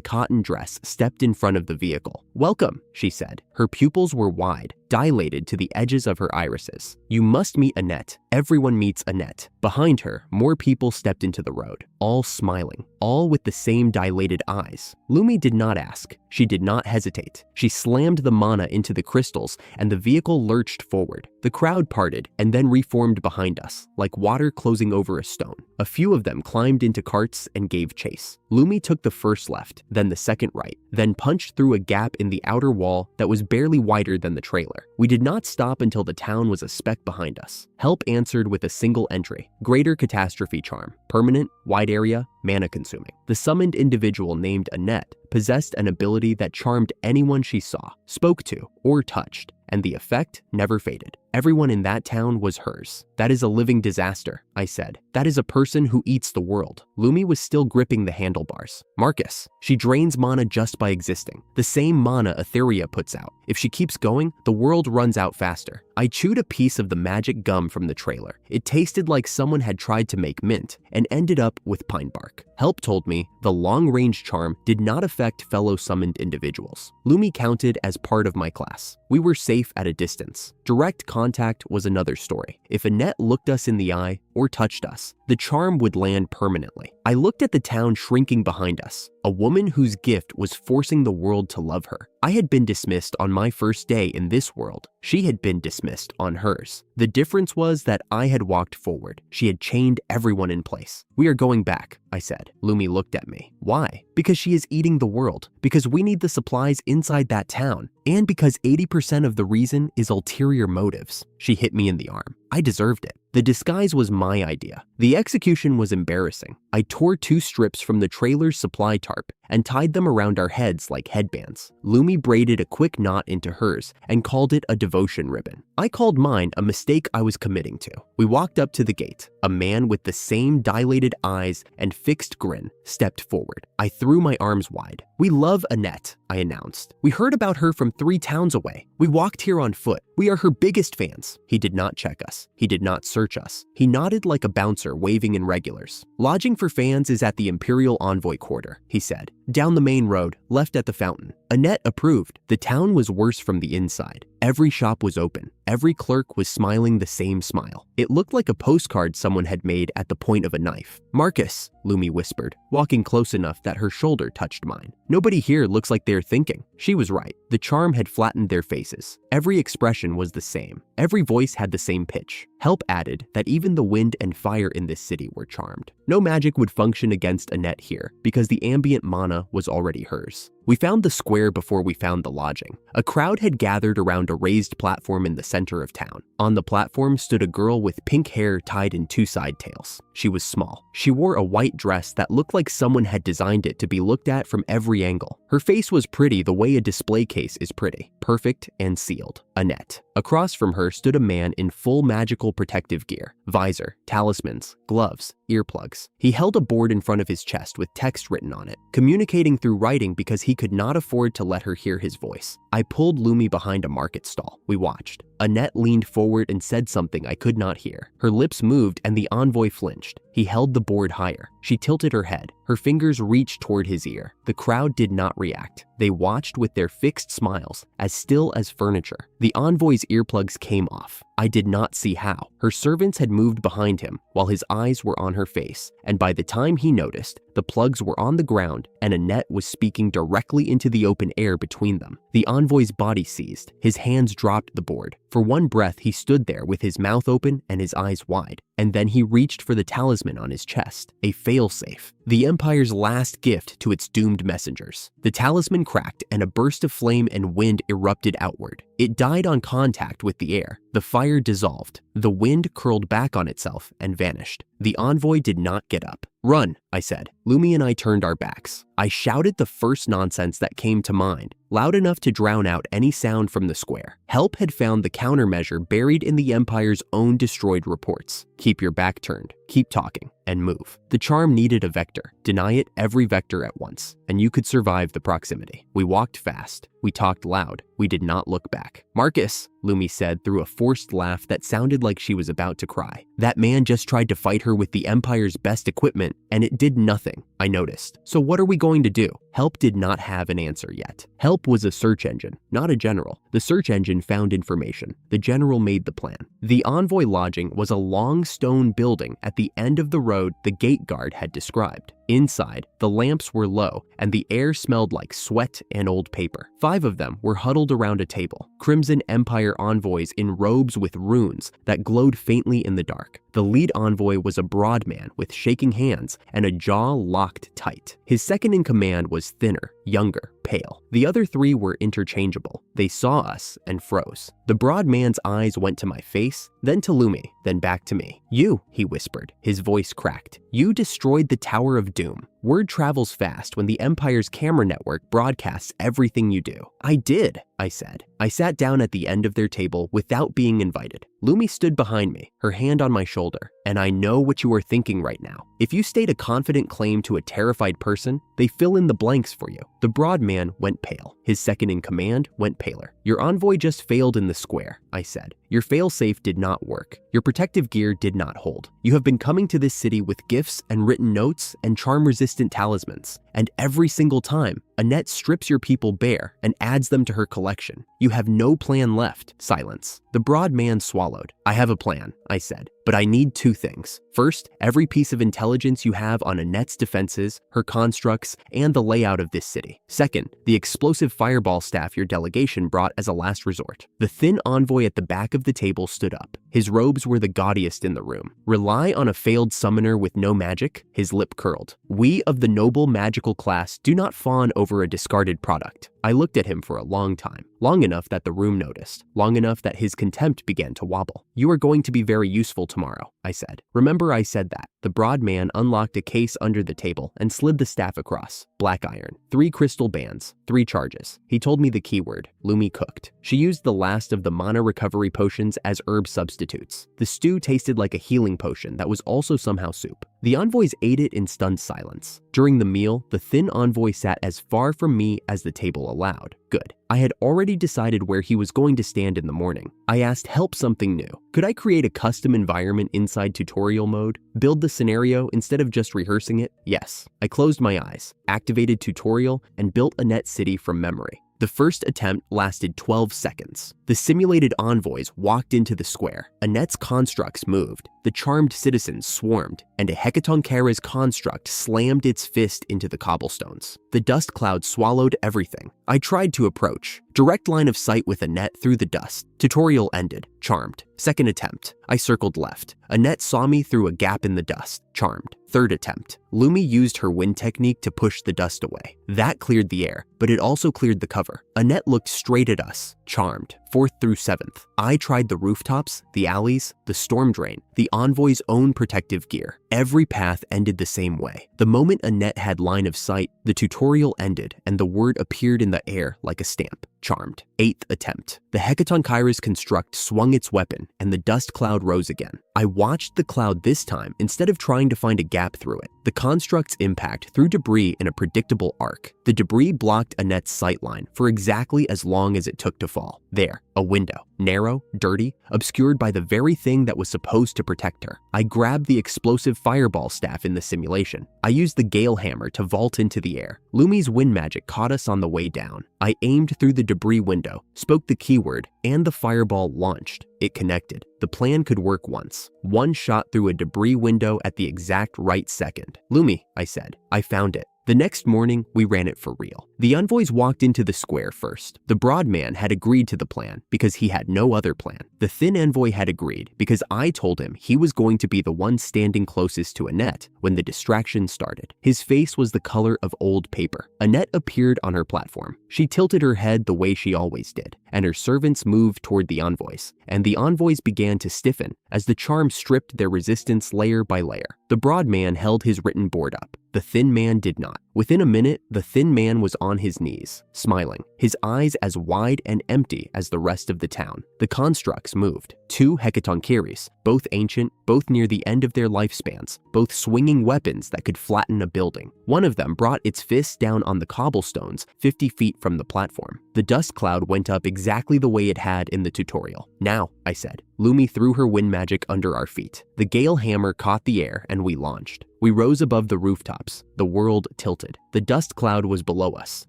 cotton dress stepped in front of the vehicle. "Welcome," she said. Her pupils were wide, dilated to the edges of her irises. "You must meet Annette. Everyone meets Annette." Behind her, more people stepped into the road, all smiling, all with the same dilated eyes. Lumi did not ask. She did not hesitate. She slammed the mana into the crystals, and the vehicle lurched forward. The crowd parted and then reformed behind us, like water closing over a stone. A few of them climbed into carts and gave chase. Lumi took the first left, then the second right, then punched through a gap in the outer wall that was barely wider than the trailer. We did not stop until the town was a speck behind us. Help answered with a single entry: Greater Catastrophe Charm, permanent, wide area, mana consuming. The summoned individual named Annette possessed an ability that charmed anyone she saw, spoke to, or touched, and the effect never faded. Everyone in that town was hers. "That is a living disaster," I said. "That is a person who eats the world." Lumi was still gripping the handlebars. "Marcus, she drains mana just by existing. The same mana Etheria puts out. If she keeps going, the world runs out faster." I chewed a piece of the magic gum from the trailer. It tasted like someone had tried to make mint and ended up with pine bark. Help told me the long-range charm did not affect fellow summoned individuals. Lumi counted as part of my class. We were safe at a distance. Direct contact was another story. If Annette looked us in the eye or touched us, the charm would land permanently. I looked at the town shrinking behind us, a woman whose gift was forcing the world to love her. I had been dismissed on my first day in this world. She had been dismissed on hers. The difference was that I had walked forward. She had chained everyone in place. "We are going back," I said. Lumi looked at me. "Why?" "Because she is eating the world. Because we need the supplies inside that town. And because 80% of the reason is ulterior motives." She hit me in the arm. I deserved it. The disguise was my idea. The execution was embarrassing. I tore 2 strips from the trailer's supply tarp and tied them around our heads like headbands. Lumi braided a quick knot into hers and called it a devotion ribbon. I called mine a mistake I was committing to. We walked up to the gate. A man with the same dilated eyes and fixed grin stepped forward. I threw my arms wide. "We love Annette," I announced. "We heard about her from 3 towns away. We walked here on foot. We are her biggest fans." He did not check us. He did not search us. He nodded like a bouncer waving in regulars. "Lodging for fans is at the Imperial Envoy Quarter," he said. "Down the main road, left at the fountain." Annette approved. The town was worse from the inside. Every shop was open. Every clerk was smiling the same smile. It looked like a postcard someone had made at the point of a knife. "Marcus," Lumi whispered, walking close enough that her shoulder touched mine. "Nobody here looks like they're thinking." She was right. The charm had flattened their faces. Every expression was the same. Every voice had the same pitch. Help added that even the wind and fire in this city were charmed. No magic would function against Annette here because the ambient mana was already hers. We found the square before we found the lodging. A crowd had gathered around a raised platform in the center of town. On the platform stood a girl with pink hair tied in 2 side tails. She was small. She wore a white dress that looked like someone had designed it to be looked at from every angle. Her face was pretty the way a display case is pretty, perfect and sealed. Annette. Across from her stood a man in full magical protective gear, visor, talismans, gloves, earplugs. He held a board in front of his chest with text written on it, communicating through writing because he could not afford to let her hear his voice. I pulled Lumi behind a market stall. We watched. Annette leaned forward and said something I could not hear. Her lips moved and the envoy flinched. He held the board higher. She tilted her head. Her fingers reached toward his ear. The crowd did not react. They watched with their fixed smiles, as still as furniture. The envoy's earplugs came off. I did not see how. Her servants had moved behind him while his eyes were on her face, and by the time he noticed, the plugs were on the ground and Annette was speaking directly into the open air between them. The envoy's body seized. His hands dropped the board. For one breath, he stood there with his mouth open and his eyes wide, and then he reached for the talisman on his chest, a failsafe, the Empire's last gift to its doomed messengers. The talisman cracked and a burst of flame and wind erupted outward. It died on contact with the air. The fire dissolved. The wind curled back on itself and vanished. The envoy did not get up. "Run," I said. Lumi and I turned our backs. I shouted the first nonsense that came to mind, loud enough to drown out any sound from the square. Help had found the countermeasure buried in the Empire's own destroyed reports. Keep your back turned, keep talking, and move. The charm needed a vector. Deny it every vector at once, and you could survive the proximity. We walked fast. We talked loud. We did not look back. "Marcus," Lumi said through a forced laugh that sounded like she was about to cry. "That man just tried to fight her with the Empire's best equipment, and it did nothing," I noticed. "So what are we going to do?" Help did not have an answer yet. Help was a search engine, not a general. The search engine found information. The general made the plan. The envoy lodging was a long stone building at the end of the road the gate guard had described. Inside, the lamps were low and the air smelled like sweat and old paper. 5 of them were huddled around a table, Crimson Empire envoys in robes with runes that glowed faintly in the dark. The lead envoy was a broad man with shaking hands and a jaw locked tight. His second in command was thinner, younger, pale. The other 3 were interchangeable. They saw us and froze. The broad man's eyes went to my face, then to Lumi, then back to me. "You," he whispered. His voice cracked. "You destroyed the Tower of Doom. Word travels fast when the Empire's camera network broadcasts everything you do." "I did," I said. I sat down at the end of their table without being invited. Lumi stood behind me, her hand on my shoulder. "And I know what you are thinking right now. If you state a confident claim to a terrified person, they fill in the blanks for you." The broad man went pale. His second in command went paler. "Your envoy just failed in the square," I said. "Your failsafe did not work. Your protective gear did not hold. You have been coming to this city with gifts and written notes and charm-resistant talismans. And every single time, Annette strips your people bare and adds them to her collection. You have no plan left." Silence. The broad man swallowed. "I have a plan," I said, "but I need 2 things. First, every piece of intelligence you have on Annette's defenses, her constructs, and the layout of this city. Second, the explosive fireball staff your delegation brought as a last resort." The thin envoy at the back of the table stood up. His robes were the gaudiest in the room. "Rely on a failed summoner with no magic?" His lip curled. "We of the noble magical class do not fawn over a discarded product." I looked at him for a long time, long enough that the room noticed, long enough that his contempt began to wobble. "You are going to be very useful tomorrow," I said. "Remember I said that." The broad man unlocked a case under the table and slid the staff across. Black iron, 3 crystal bands, 3 charges. He told me the keyword, Lumi cooked. She used the last of the mana recovery potions as herb substitutes. The stew tasted like a healing potion that was also somehow soup. The envoys ate it in stunned silence. During the meal, the thin envoy sat as far from me as the table allowed. Good. I had already decided where he was going to stand in the morning. I asked help something new. Could I create a custom environment inside tutorial mode? Build the scenario instead of just rehearsing it? Yes. I closed my eyes, activated tutorial, and built Annette City from memory. The first attempt lasted 12 seconds. The simulated envoys walked into the square. Annette's constructs moved. The charmed citizens swarmed, and a Hecatonkara's construct slammed its fist into the cobblestones. The dust cloud swallowed everything. I tried to approach. Direct line of sight with Annette through the dust. Tutorial ended. Charmed. Second attempt. I circled left. Annette saw me through a gap in the dust. Charmed. Third attempt. Lumi used her wind technique to push the dust away. That cleared the air, but it also cleared the cover. Annette looked straight at us. Charmed. 4th through 7th. I tried the rooftops, the alleys, the storm drain, the envoy's own protective gear. Every path ended the same way. The moment Annette had line of sight, the tutorial ended and the word appeared in the air like a stamp. Charmed. 8th attempt. The Hecatonkara's construct swung its weapon and the dust cloud rose again. I watched the cloud this time instead of trying to find a gap through it. The construct's impact threw debris in a predictable arc. The debris blocked Annette's sightline for exactly as long as it took to fall. There. there. A window, narrow, dirty, obscured by the very thing that was supposed to protect her. I grabbed the explosive fireball staff in the simulation. I used the gale hammer to vault into the air. Lumi's wind magic caught us on the way down. I aimed through the debris window, spoke the keyword, and the fireball launched. It connected. The plan could work once. One shot through a debris window at the exact right second. Lumi, I said, I found it. The next morning, we ran it for real. The envoys walked into the square first. The broad man had agreed to the plan because he had no other plan. The thin envoy had agreed because I told him he was going to be the one standing closest to Annette when the distraction started. His face was the color of old paper. Annette appeared on her platform. She tilted her head the way she always did, and her servants moved toward the envoys, and the envoys began to stiffen as the charm stripped their resistance layer by layer. The broad man held his written board up. The thin man did not. Within a minute, the thin man was on his knees, smiling, his eyes as wide and empty as the rest of the town. The constructs moved. 2 hecatoncheires, both ancient, both near the end of their lifespans, both swinging weapons that could flatten a building. One of them brought its fist down on the cobblestones 50 feet from the platform. The dust cloud went up exactly the way it had in the tutorial. Now, I said. Lumi threw her wind magic under our feet. The gale hammer caught the air and we launched. We rose above the rooftops. The world tilted. The dust cloud was below us,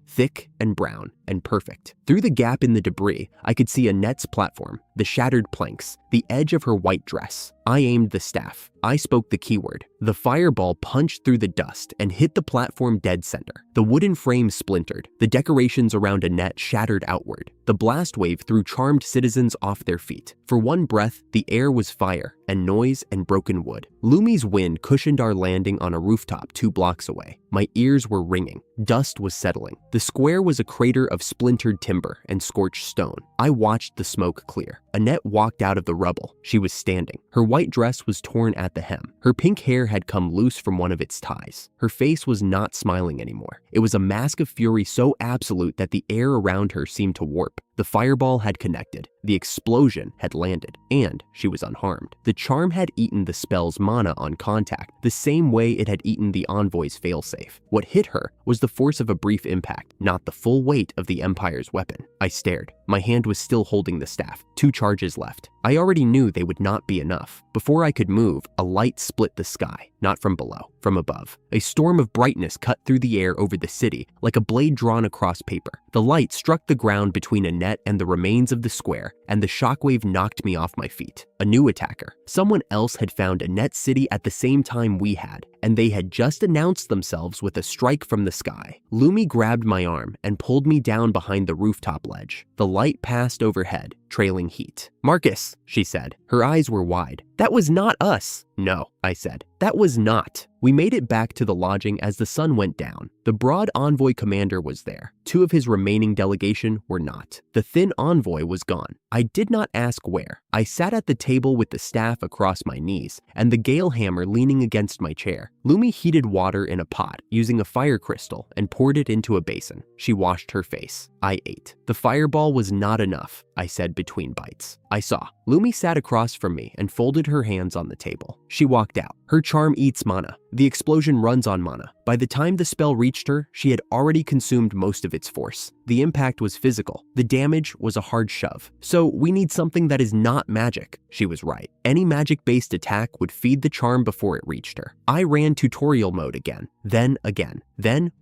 thick and brown and perfect. Through the gap in the debris, I could see Annette's platform, the shattered planks, the edge of her white dress. I aimed the staff. I spoke the keyword. The fireball punched through the dust and hit the platform dead center. The wooden frame splintered. The decorations around Annette shattered outward. The blast wave threw charmed citizens off their feet. For one breath, the air was fire and noise and broken wood. Lumi's wind cushioned our landing on a rooftop 2 blocks away. My ears were ringing. Dust was settling. The square was a crater of splintered timber and scorched stone. I watched the smoke clear. Annette walked out of the rubble. She was standing. Her white dress was torn at the hem. Her pink hair had come loose from one of its ties. Her face was not smiling anymore. It was a mask of fury so absolute that the air around her seemed to warp. The fireball had connected. The explosion had landed, and she was unharmed. The charm had eaten the spell's mana on contact, the same way it had eaten the envoy's failsafe. What hit her was the force of a brief impact, not the full weight of the Empire's weapon. I stared. My hand was still holding the staff. 2 charges left. I already knew they would not be enough. Before I could move, a light split the sky, not from below, from above. A storm of brightness cut through the air over the city like a blade drawn across paper. The light struck the ground between Annette and the remains of the square, and the shockwave knocked me off my feet. A new attacker. Someone else had found Annette City at the same time we had, and they had just announced themselves with a strike from the sky. Lumi grabbed my arm and pulled me down behind the rooftop ledge. The light passed overhead, trailing heat. "Marcus," she said. Her eyes were wide. "That was not us." "No," I said. "That was not." We made it back to the lodging as the sun went down. The broad envoy commander was there. 2 of his remaining delegation were not. The thin envoy was gone. I did not ask where. I sat at the table with the staff across my knees and the gale hammer leaning against my chair. Lumi heated water in a pot using a fire crystal and poured it into a basin. She washed her face. I ate. The fireball was not enough, I said between bites. I saw. Lumi sat across from me and folded her hands on the table. She walked out. Her charm eats mana. The explosion runs on mana. By the time the spell reached her, she had already consumed most of its force. The impact was physical. The damage was a hard shove. "So we need something that is not magic." She was right. Any magic-based attack would feed the charm before it reached her. I ran tutorial mode again, then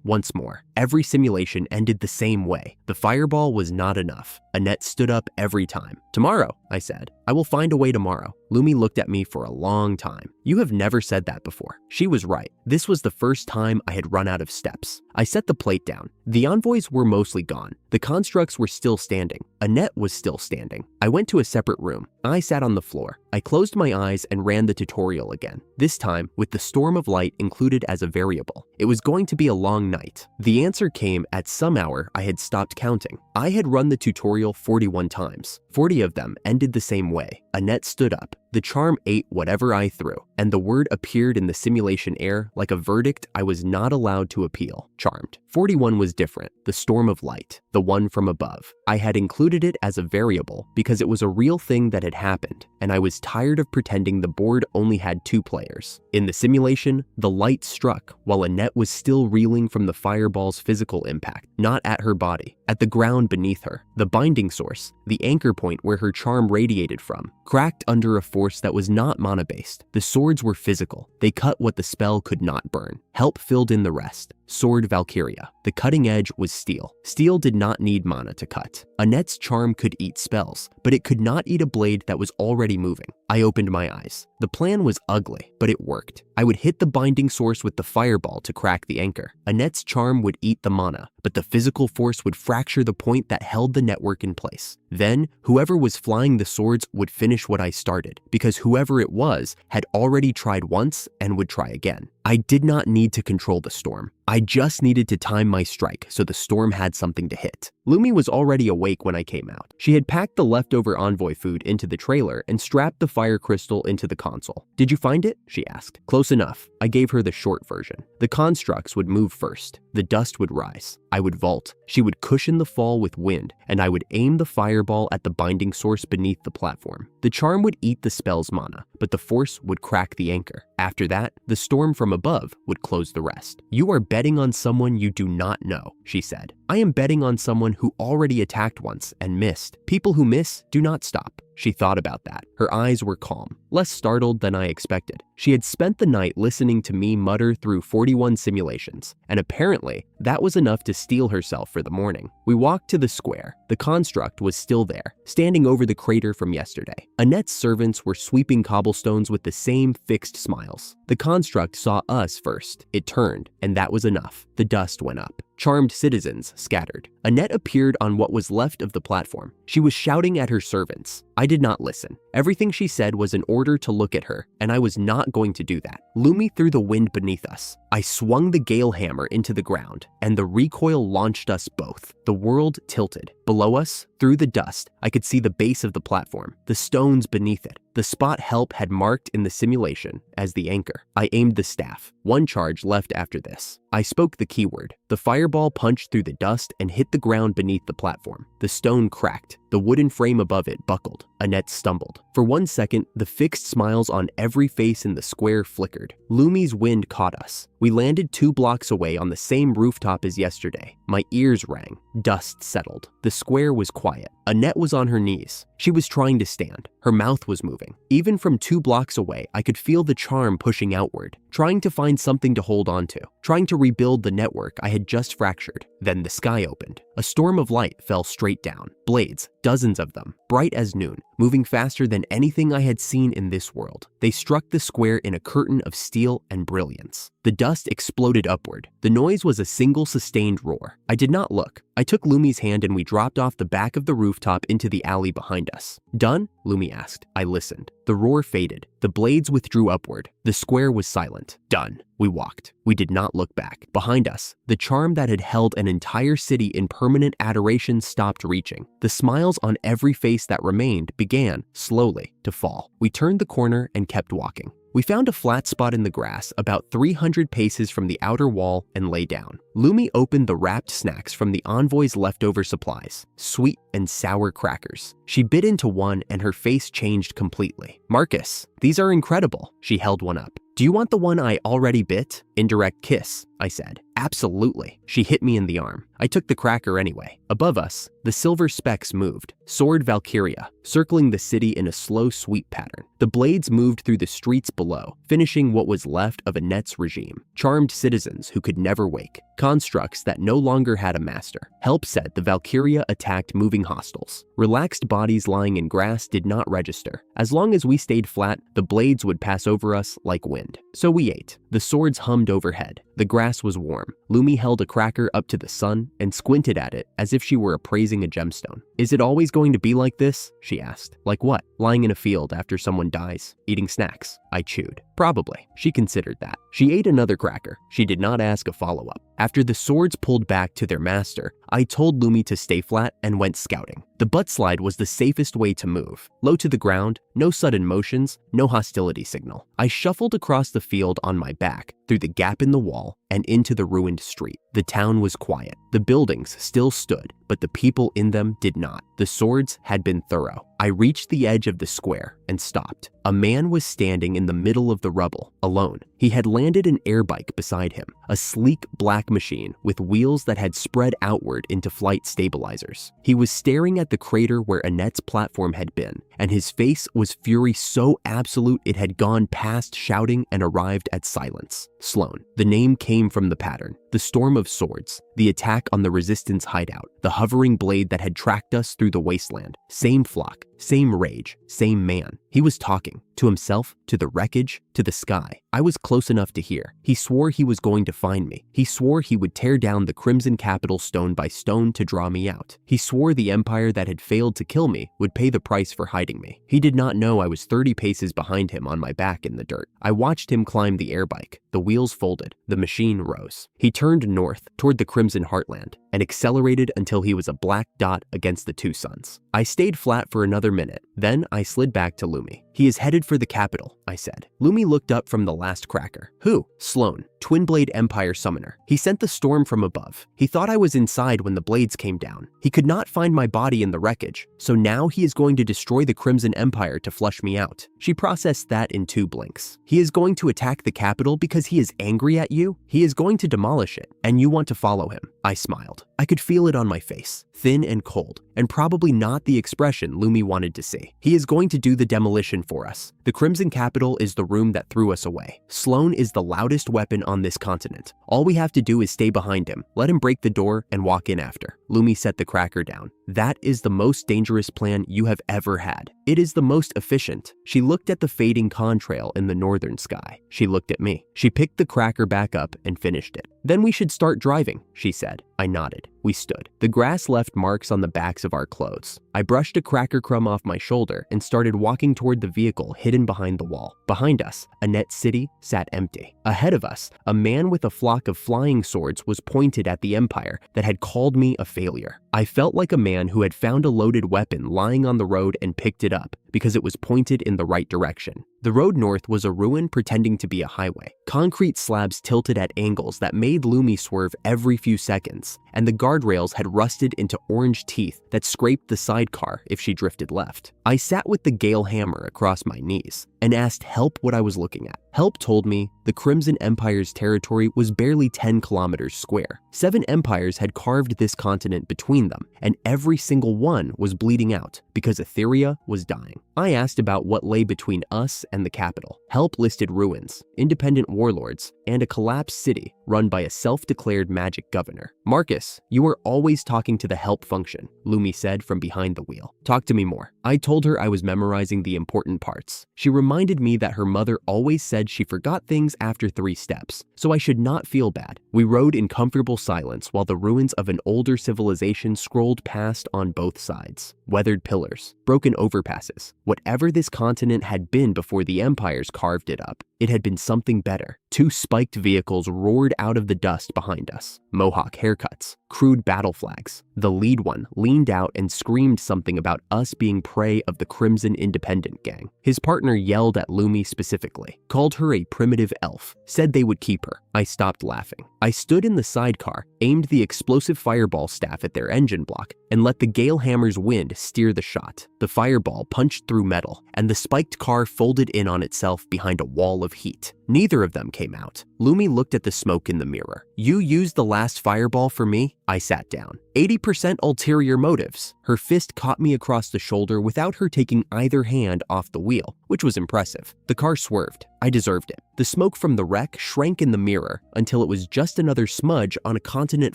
once more. Every simulation ended the same way. The fireball was not enough. Annette stood up every time. "Tomorrow," I said. "I will find a way tomorrow." Lumi looked at me for a long time. "You have never said that before." She was right. This was the first time I had run out of steps. I set the plate down. The envoys were mostly gone. The constructs were still standing. Annette was still standing. I went to a separate room. I sat on the floor. I closed my eyes and ran the tutorial again. This time, with the storm of light included as a variable. It was going to be a long night. The answer came at some hour I had stopped counting. I had run the tutorial 41 times. 40 of them ended the same way. Annette stood up. The charm ate whatever I threw, and the word appeared in the simulation air like a verdict I was not allowed to appeal. Charmed. 41 was different. The storm of light. The one from above. I had included it as a variable because it was a real thing that had happened. and I was tired of pretending the board only had 2 players. In the simulation, the light struck while Annette was still reeling from the fireball's physical impact, not at her body, at the ground beneath her. The binding source, the anchor point where her charm radiated from, cracked under a force that was not mana-based. The swords were physical. They cut what the spell could not burn. Help filled in the rest. Sword Valkyria. The cutting edge was steel. Steel did not need mana to cut. Annette's charm could eat spells, but it could not eat a blade that was already moving. I opened my eyes. The plan was ugly, but it worked. I would hit the binding source with the fireball to crack the anchor. Annette's charm would eat the mana, but the physical force would fracture the point that held the network in place. Then, whoever was flying the swords would finish what I started, because whoever it was had already tried once and would try again. I did not need to control the storm. I just needed to time my strike so the storm had something to hit. Lumi was already awake when I came out. She had packed the leftover envoy food into the trailer and strapped the fire crystal into the console. "Did you find it?" she asked. "Close enough." I gave her the short version. The constructs would move first. The dust would rise. I would vault. She would cushion the fall with wind, and I would aim the fireball at the binding source beneath the platform. The charm would eat the spell's mana, but the force would crack the anchor. After that, the storm from above would close the rest. "You are betting on someone you do not know," she said. "I am betting on someone who already attacked once and missed. People who miss do not stop." She thought about that. Her eyes were calm, less startled than I expected. She had spent the night listening to me mutter through 41 simulations, and apparently that was enough to steel herself for the morning. We walked to the square. The construct was still there, standing over the crater from yesterday. Annette's servants were sweeping cobblestones with the same fixed smiles. The construct saw us first. It turned, and that was enough. The dust went up. Charmed citizens scattered. Annette appeared on what was left of the platform. She was shouting at her servants. I did not listen. Everything she said was an order to look at her, and I was not going to do that. Lumi threw the wind beneath us. I swung the gale hammer into the ground, and the recoil launched us both. The world tilted. Below us, through the dust, I could see the base of the platform, the stones beneath it, the spot Help had marked in the simulation as the anchor. I aimed the staff. 1 charge left after this. I spoke the keyword. The fireball punched through the dust and hit the ground beneath the platform. The stone cracked. The wooden frame above it buckled. Annette stumbled. For 1 second, the fixed smiles on every face in the square flickered. Lumi's wind caught us. We landed 2 blocks away on the same rooftop as yesterday. My ears rang. Dust settled. The square was quiet. Annette was on her knees. She was trying to stand. Her mouth was moving. Even from 2 blocks away, I could feel the charm pushing outward, trying to find something to hold on to, trying to rebuild the network I had just fractured. Then the sky opened. A storm of light fell straight down. Blades, dozens of them, bright as noon, moving faster than anything I had seen in this world. They struck the square in a curtain of steel and brilliance. The dust exploded upward. The noise was a single sustained roar. I did not look. I took Lumi's hand and we dropped off the back of the rooftop into the alley behind us. "Done?" Lumi asked. I listened. The roar faded. The blades withdrew upward. The square was silent. Done. We walked. We did not look back. Behind us, the charm that had held an entire city in permanent adoration stopped reaching. The smiles on every face that remained began, slowly, to fall. We turned the corner and kept walking. We found a flat spot in the grass about 300 paces from the outer wall and lay down. Lumi opened the wrapped snacks from the envoy's leftover supplies, sweet and sour crackers. She bit into one and her face changed completely. "Marcus, these are incredible." She held one up. "Do you want the one I already bit?" "Indirect kiss," I said. "Absolutely." She hit me in the arm. I took the cracker anyway. Above us, the silver specks moved. Sword Valkyria, circling the city in a slow sweep pattern. The blades moved through the streets below, finishing what was left of Annette's regime. Charmed citizens who could never wake. Constructs that no longer had a master. Help said the Valkyria attacked moving hostiles. Relaxed bodies lying in grass did not register. As long as we stayed flat, the blades would pass over us like wind. So we ate. The swords hummed overhead. The grass was warm. Lumi held a cracker up to the sun and squinted at it as if she were appraising a gemstone. "Is it always going to be like this?" she asked. "Like what? Lying in a field after someone dies? Eating snacks?" I chewed. "Probably." She considered that. She ate another cracker. She did not ask a follow-up. After the swords pulled back to their master, I told Lumi to stay flat and went scouting. The butt slide was the safest way to move. Low to the ground, no sudden motions, no hostility signal. I shuffled across the field on my back, through the gap in the wall, and into the ruined street. The town was quiet. The buildings still stood, but the people in them did not. The swords had been thorough. I reached the edge of the square and stopped. A man was standing in the middle of the rubble, alone. He had landed an air bike beside him, a sleek black machine with wheels that had spread outward into flight stabilizers. He was staring at the crater where Annette's platform had been, and his face was fury so absolute it had gone past shouting and arrived at silence. Sloan. The name came from the pattern, the storm of swords, the attack on the resistance hideout, the hovering blade that had tracked us through the wasteland. Same flock, same rage, same man. He was talking, to himself, to the wreckage, to the sky. I was close enough to hear. He swore he was going to find me. He swore he would tear down the Crimson Capital stone by stone to draw me out. He swore the empire that had failed to kill me would pay the price for hiding me. He did not know I was 30 paces behind him on my back in the dirt. I watched him climb the air bike. The wheels folded. The machine rose. He turned north toward the Crimson Heartland and accelerated until he was a black dot against the two suns. I stayed flat for another minute. Then I slid back to Lumi. He is headed for the capital, I said. Lumi looked up from the last cracker. Who? Sloan, Twin Blade Empire Summoner. He sent the storm from above. He thought I was inside when the blades came down. He could not find my body in the wreckage, so now he is going to destroy the Crimson Empire to flush me out. She processed that in 2 blinks. He is going to attack the capital because he is angry at you? He is going to demolish it, and you want to follow him. I smiled. I could feel it on my face, thin and cold, and probably not the expression Lumi wanted to see. He is going to do the demolition for us. The Crimson Capital is the room that threw us away. Sloan is the loudest weapon on this continent. All we have to do is stay behind him, let him break the door, and walk in after. Lumi set the cracker down. That is the most dangerous plan you have ever had. It is the most efficient. She looked at the fading contrail in the northern sky. She looked at me. She picked the cracker back up and finished it. Then we should start driving, she said. I nodded. We stood. The grass left marks on the backs of our clothes. I brushed a cracker crumb off my shoulder and started walking toward the vehicle hidden behind the wall. Behind us, Annette's city sat empty. Ahead of us, a man with a flock of flying swords was pointed at the empire that had called me a failure. I felt like a man who had found a loaded weapon lying on the road and picked it up because it was pointed in the right direction. The road north was a ruin pretending to be a highway. Concrete slabs tilted at angles that made Lumi swerve every few seconds, and the guardrails had rusted into orange teeth that scraped the sidecar if she drifted left. I sat with the Gale hammer across my knees and asked Help what I was looking at. Help told me the Crimson Empire's territory was barely 10 kilometers square. 7 empires had carved this continent between them, and every single one was bleeding out because Etheria was dying. I asked about what lay between us and the capital. Help listed ruins, independent warlords, and a collapsed city run by a self-declared magic governor. Marcus, you are always talking to the help function, Lumi said from behind the wheel. Talk to me more. I told her I was memorizing the important parts. She reminded me that her mother always said she forgot things after 3 steps, so I should not feel bad. We rode in comfortable silence while the ruins of an older civilization scrolled past on both sides. Weathered pillars, broken overpasses. Whatever this continent had been before the empires carved it up, it had been something better. 2 spiked vehicles roared out of the dust behind us. Mohawk haircuts, crude battle flags. The lead one leaned out and screamed something about us being prey of the Crimson Independent Gang. His partner yelled at Lumi specifically, called her a primitive elf, said they would keep her. I stopped laughing. I stood in the sidecar, aimed the explosive fireball staff at their engine block, and let the Gale hammer's wind steer the shot. The fireball punched through metal, and the spiked car folded in on itself behind a wall of heat. Neither of them came out. Lumi looked at the smoke in the mirror. You used the last fireball for me? I sat down. 80% ulterior motives. Her fist caught me across the shoulder without her taking either hand off the wheel, which was impressive. The car swerved. I deserved it. The smoke from the wreck shrank in the mirror until it was just another smudge on a continent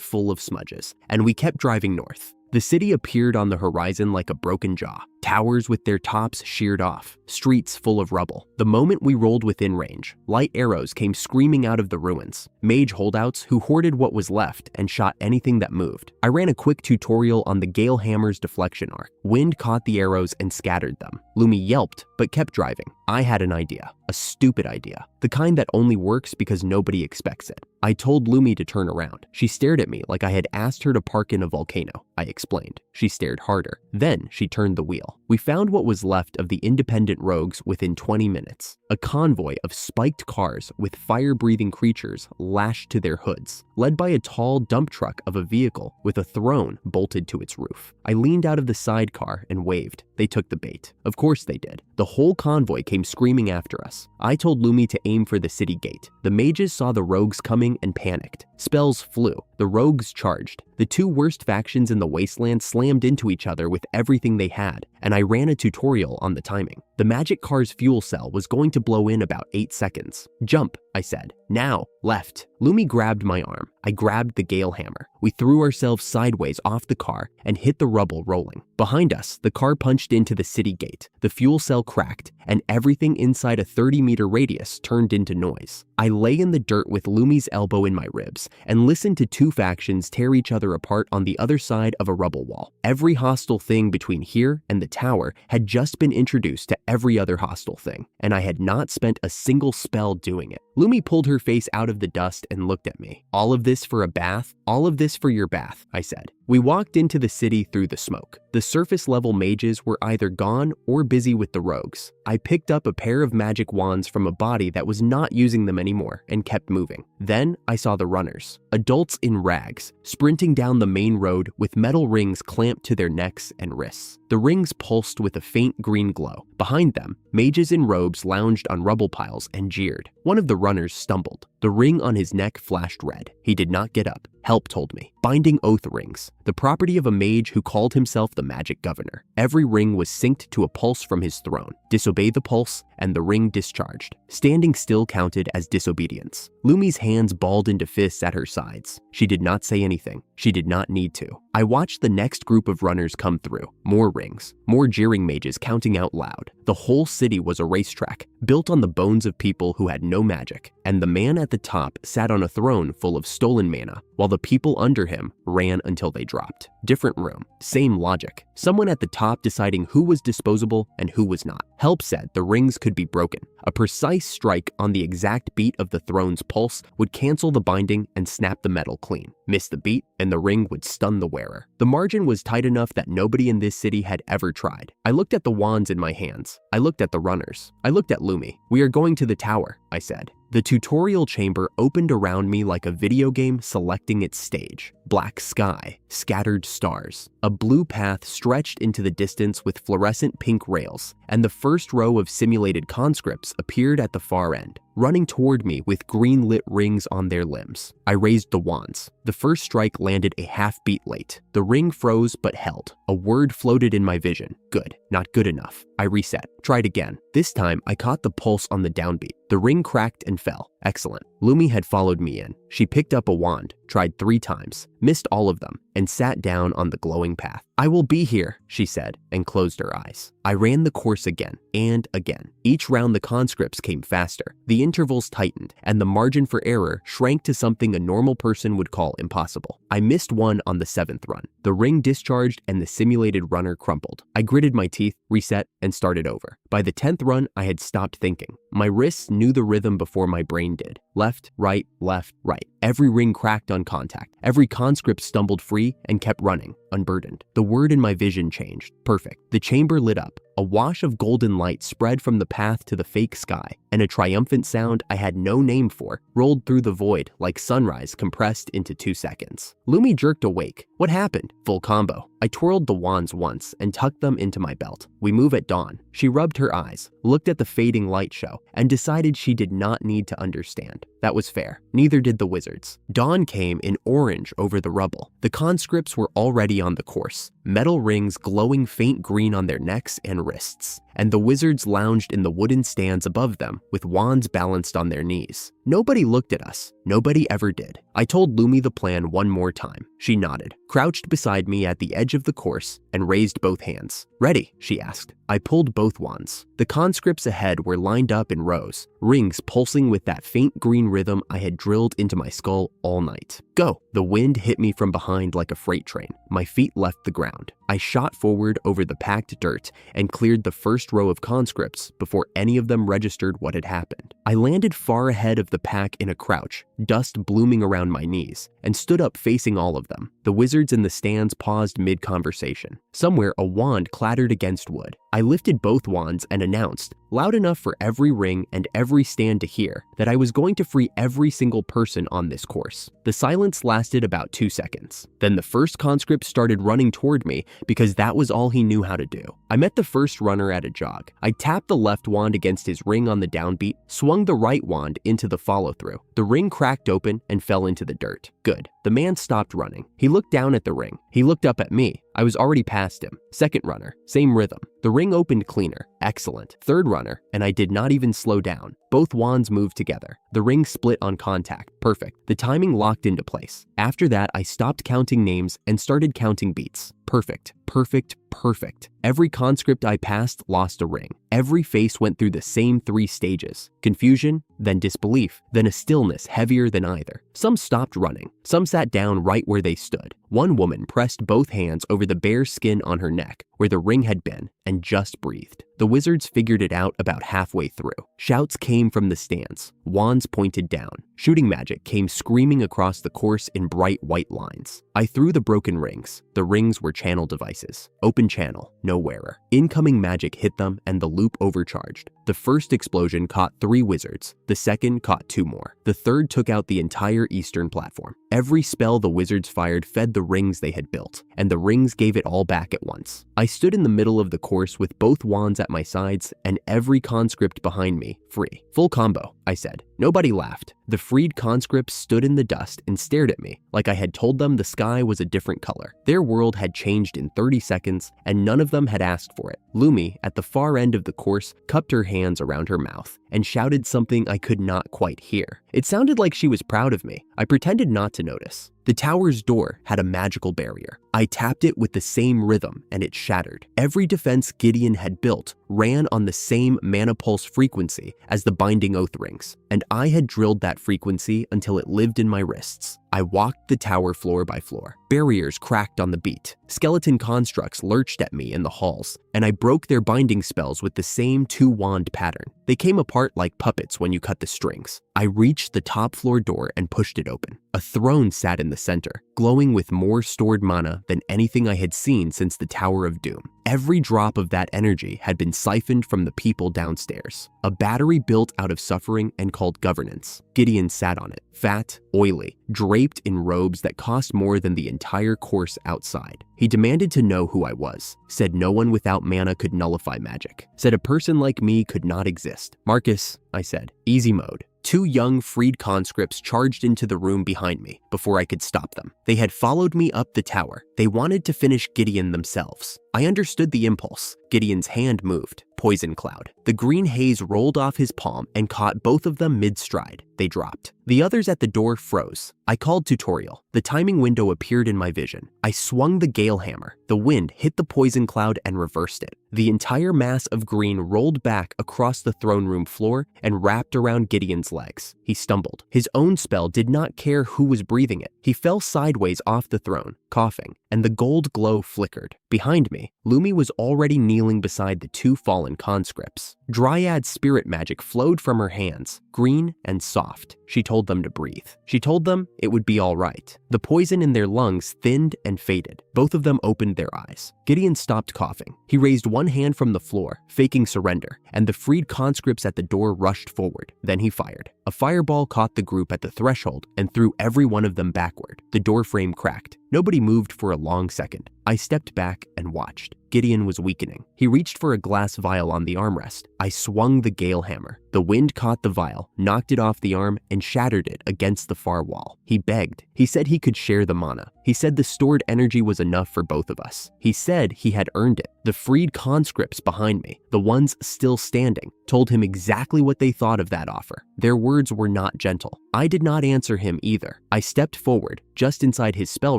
full of smudges, and we kept driving north. The city appeared on the horizon like a broken jaw. Towers with their tops sheared off, streets full of rubble. The moment we rolled within range, light arrows came screaming out of the ruins. Mage holdouts who hoarded what was left and shot anything that moved. I ran a quick tutorial on the Gale hammer's deflection arc. Wind caught the arrows and scattered them. Lumi yelped, but kept driving. I had an idea, a stupid idea, the kind that only works because nobody expects it. I told Lumi to turn around. She stared at me like I had asked her to park in a volcano. I explained. She stared harder. Then she turned the wheel. well. We found what was left of the independent rogues within 20 minutes. A convoy of spiked cars with fire-breathing creatures lashed to their hoods, led by a tall dump truck of a vehicle with a throne bolted to its roof. I leaned out of the sidecar and waved. They took the bait. Of course they did. The whole convoy came screaming after us. I told Lumi to aim for the city gate. The mages saw the rogues coming and panicked. Spells flew. The rogues charged. The two worst factions in the wasteland slammed into each other with everything they had, and I ran a tutorial on the timing. The magic car's fuel cell was going to blow in about 8 seconds. Jump, I said. Now, left. Lumi grabbed my arm. I grabbed the gale hammer. We threw ourselves sideways off the car and hit the rubble rolling. Behind us, the car punched into the city gate. The fuel cell cracked, and everything inside a 30-meter radius turned into noise. I lay in the dirt with Lumi's elbow in my ribs and listened to two factions tear each other apart on the other side of a rubble wall. Every hostile thing between here and the tower had just been introduced to every other hostile thing, and I had not spent a single spell doing it. Lumi pulled her face out of the dust and looked at me. All of this for a bath? All of this for your bath, I said. We walked into the city through the smoke. The surface-level mages were either gone or busy with the rogues. I picked up a pair of magic wands from a body that was not using them anymore and kept moving. Then I saw the runners, adults in rags, sprinting down the main road with metal rings clamped to their necks and wrists. The rings pulsed with a faint green glow. Behind them, mages in robes lounged on rubble piles and jeered. One of the runners stumbled. The ring on his neck flashed red. He did not get up. Help told me. Binding oath rings, the property of a mage who called himself the Magic Governor. Every ring was synced to a pulse from his throne. Disobey the pulse, and the ring discharged. Standing still counted as disobedience. Lumi's hands balled into fists at her sides. She did not say anything. She did not need to. I watched the next group of runners come through. More rings, more jeering mages counting out loud. The whole city was a racetrack, built on the bones of people who had no magic, and the man at the top sat on a throne full of stolen mana, while the people under him ran until they dropped. Different room, same logic. Someone at the top deciding who was disposable and who was not. Help said the rings could be broken. A precise strike on the exact beat of the throne's pulse would cancel the binding and snap the metal clean. Miss the beat, and the ring would stun the wearer. The margin was tight enough that nobody in this city had ever tried. I looked at the wands in my hands. I looked at the runners. I looked at Lumi. We are going to the tower, I said. The tutorial chamber opened around me like a video game selecting its stage. Black sky, scattered stars. A blue path stretched into the distance with fluorescent pink rails, and the first row of simulated conscripts appeared at the far end, running toward me with green-lit rings on their limbs. I raised the wands. The first strike landed a half-beat late. The ring froze but held. A word floated in my vision. Good, not good enough. I reset. Tried again. This time, I caught the pulse on the downbeat. The ring cracked and fell. Excellent. Lumi had followed me in. She picked up a wand, tried 3 times, missed all of them, and sat down on the glowing path. I will be here, she said, and closed her eyes. I ran the course again and again. Each round the conscripts came faster. The intervals tightened, and the margin for error shrank to something a normal person would call impossible. I missed one on the 7th run. The ring discharged and the simulated runner crumpled. I gritted my teeth, reset, and started over. By the 10th run, I had stopped thinking. My wrists knew the rhythm before my brain did. Left, right, left, right. Every ring cracked on contact. Every conscript stumbled free and kept running, unburdened. The word in my vision changed. Perfect. The chamber lit up. A wash of golden light spread from the path to the fake sky, and a triumphant sound I had no name for rolled through the void like sunrise compressed into 2 seconds. Lumi jerked awake. What happened? Full combo. I twirled the wands once and tucked them into my belt. We move at dawn. She rubbed her eyes, looked at the fading light show, and decided she did not need to understand. That was fair. Neither did the wizards. Dawn came in orange over the rubble. The conscripts were already on the course, metal rings glowing faint green on their necks and wrists, and the wizards lounged in the wooden stands above them with wands balanced on their knees. Nobody looked at us. Nobody ever did. I told Lumi the plan one more time. She nodded, crouched beside me at the edge of the course, and raised both hands. Ready? She asked. I pulled both wands. The conscripts ahead were lined up in rows, rings pulsing with that faint green rhythm I had drilled into my skull all night. Go! The wind hit me from behind like a freight train. My feet left the ground. I shot forward over the packed dirt and cleared the first row of conscripts before any of them registered what had happened. I landed far ahead of the pack in a crouch, dust blooming around my knees, and stood up facing all of them. The wizards in the stands paused mid-conversation. Somewhere a wand clattered against wood. I lifted both wands and announced, loud enough for every ring and every stand to hear, that I was going to free every single person on this course. The silence lasted about 2 seconds. Then the first conscript started running toward me because that was all he knew how to do. I met the first runner at a jog. I tapped the left wand against his ring on the downbeat, swung the right wand into the follow-through. The ring cracked open and fell into the dirt. Good. The man stopped running. He looked down at the ring. He looked up at me. I was already past him. Second runner, same rhythm. The ring opened cleaner. Excellent. Third runner, and I did not even slow down. Both wands moved together. The ring split on contact. Perfect. The timing locked into place. After that, I stopped counting names and started counting beats. Perfect. Perfect. Perfect. Every conscript I passed lost a ring. Every face went through the same 3 stages. Confusion, then disbelief, then a stillness heavier than either. Some stopped running. Some sat down right where they stood. One woman pressed both hands over the bare skin on her neck, where the ring had been, and just breathed. The wizards figured it out about halfway through. Shouts came from the stands. Wands pointed down. Shooting magic came screaming across the course in bright white lines. I threw the broken rings. The rings were channel devices. Open channel, no wearer. Incoming magic hit them and the loop overcharged. The first explosion caught 3 wizards. The second caught 2 more. The third took out the entire eastern platform. Every spell the wizards fired fed the rings they had built, and the rings gave it all back at once. I stood in the middle of the course with both wands at my sides and every conscript behind me, free. Full combo, I said. Nobody laughed. The freed conscripts stood in the dust and stared at me like I had told them the sky was a different color. Their world had changed in 30 seconds, and none of them had asked for it. Lumi, at the far end of the course, cupped her hands around her mouth and shouted something I could not quite hear. It sounded like she was proud of me. I pretended not to notice. The tower's door had a magical barrier. I tapped it with the same rhythm and it shattered. Every defense Gideon had built ran on the same mana pulse frequency as the binding oath rings, and I had drilled that frequency until it lived in my wrists. I walked the tower floor by floor. Barriers cracked on the beat. Skeleton constructs lurched at me in the halls, and I broke their binding spells with the same 2-wand pattern. They came apart like puppets when you cut the strings. I reached the top floor door and pushed it open. A throne sat in the center, glowing with more stored mana than anything I had seen since the Tower of Doom. Every drop of that energy had been siphoned from the people downstairs. A battery built out of suffering and called governance. Gideon sat on it, fat, oily, draped in robes that cost more than the entire course outside. He demanded to know who I was, said no one without mana could nullify magic, said a person like me could not exist. Marcus, I said, easy mode. 2 young freed conscripts charged into the room behind me before I could stop them. They had followed me up the tower. They wanted to finish Gideon themselves. I understood the impulse. Gideon's hand moved. Poison cloud. The green haze rolled off his palm and caught both of them mid-stride. They dropped. The others at the door froze. I called tutorial. The timing window appeared in my vision. I swung the gale hammer. The wind hit the poison cloud and reversed it. The entire mass of green rolled back across the throne room floor and wrapped around Gideon's legs. He stumbled. His own spell did not care who was breathing it. He fell sideways off the throne, coughing, and the gold glow flickered. Behind me, Lumi was already kneeling beside the 2 fallen conscripts. Dryad spirit magic flowed from her hands, green and soft. She told them to breathe. She told them it would be all right. The poison in their lungs thinned and faded. Both of them opened their eyes. Gideon stopped coughing. He raised one hand from the floor, faking surrender, and the freed conscripts at the door rushed forward. Then he fired. A fireball caught the group at the threshold and threw every one of them backward. The doorframe cracked. Nobody moved for a long second. I stepped back and watched. Gideon was weakening. He reached for a glass vial on the armrest. I swung the gale hammer. The wind caught the vial, knocked it off the arm, and shattered it against the far wall. He begged. He said he could share the mana. He said the stored energy was enough for both of us. He said he had earned it. The freed conscripts behind me, the ones still standing, told him exactly what they thought of that offer. Their words were not gentle. I did not answer him either. I stepped forward, just inside his spell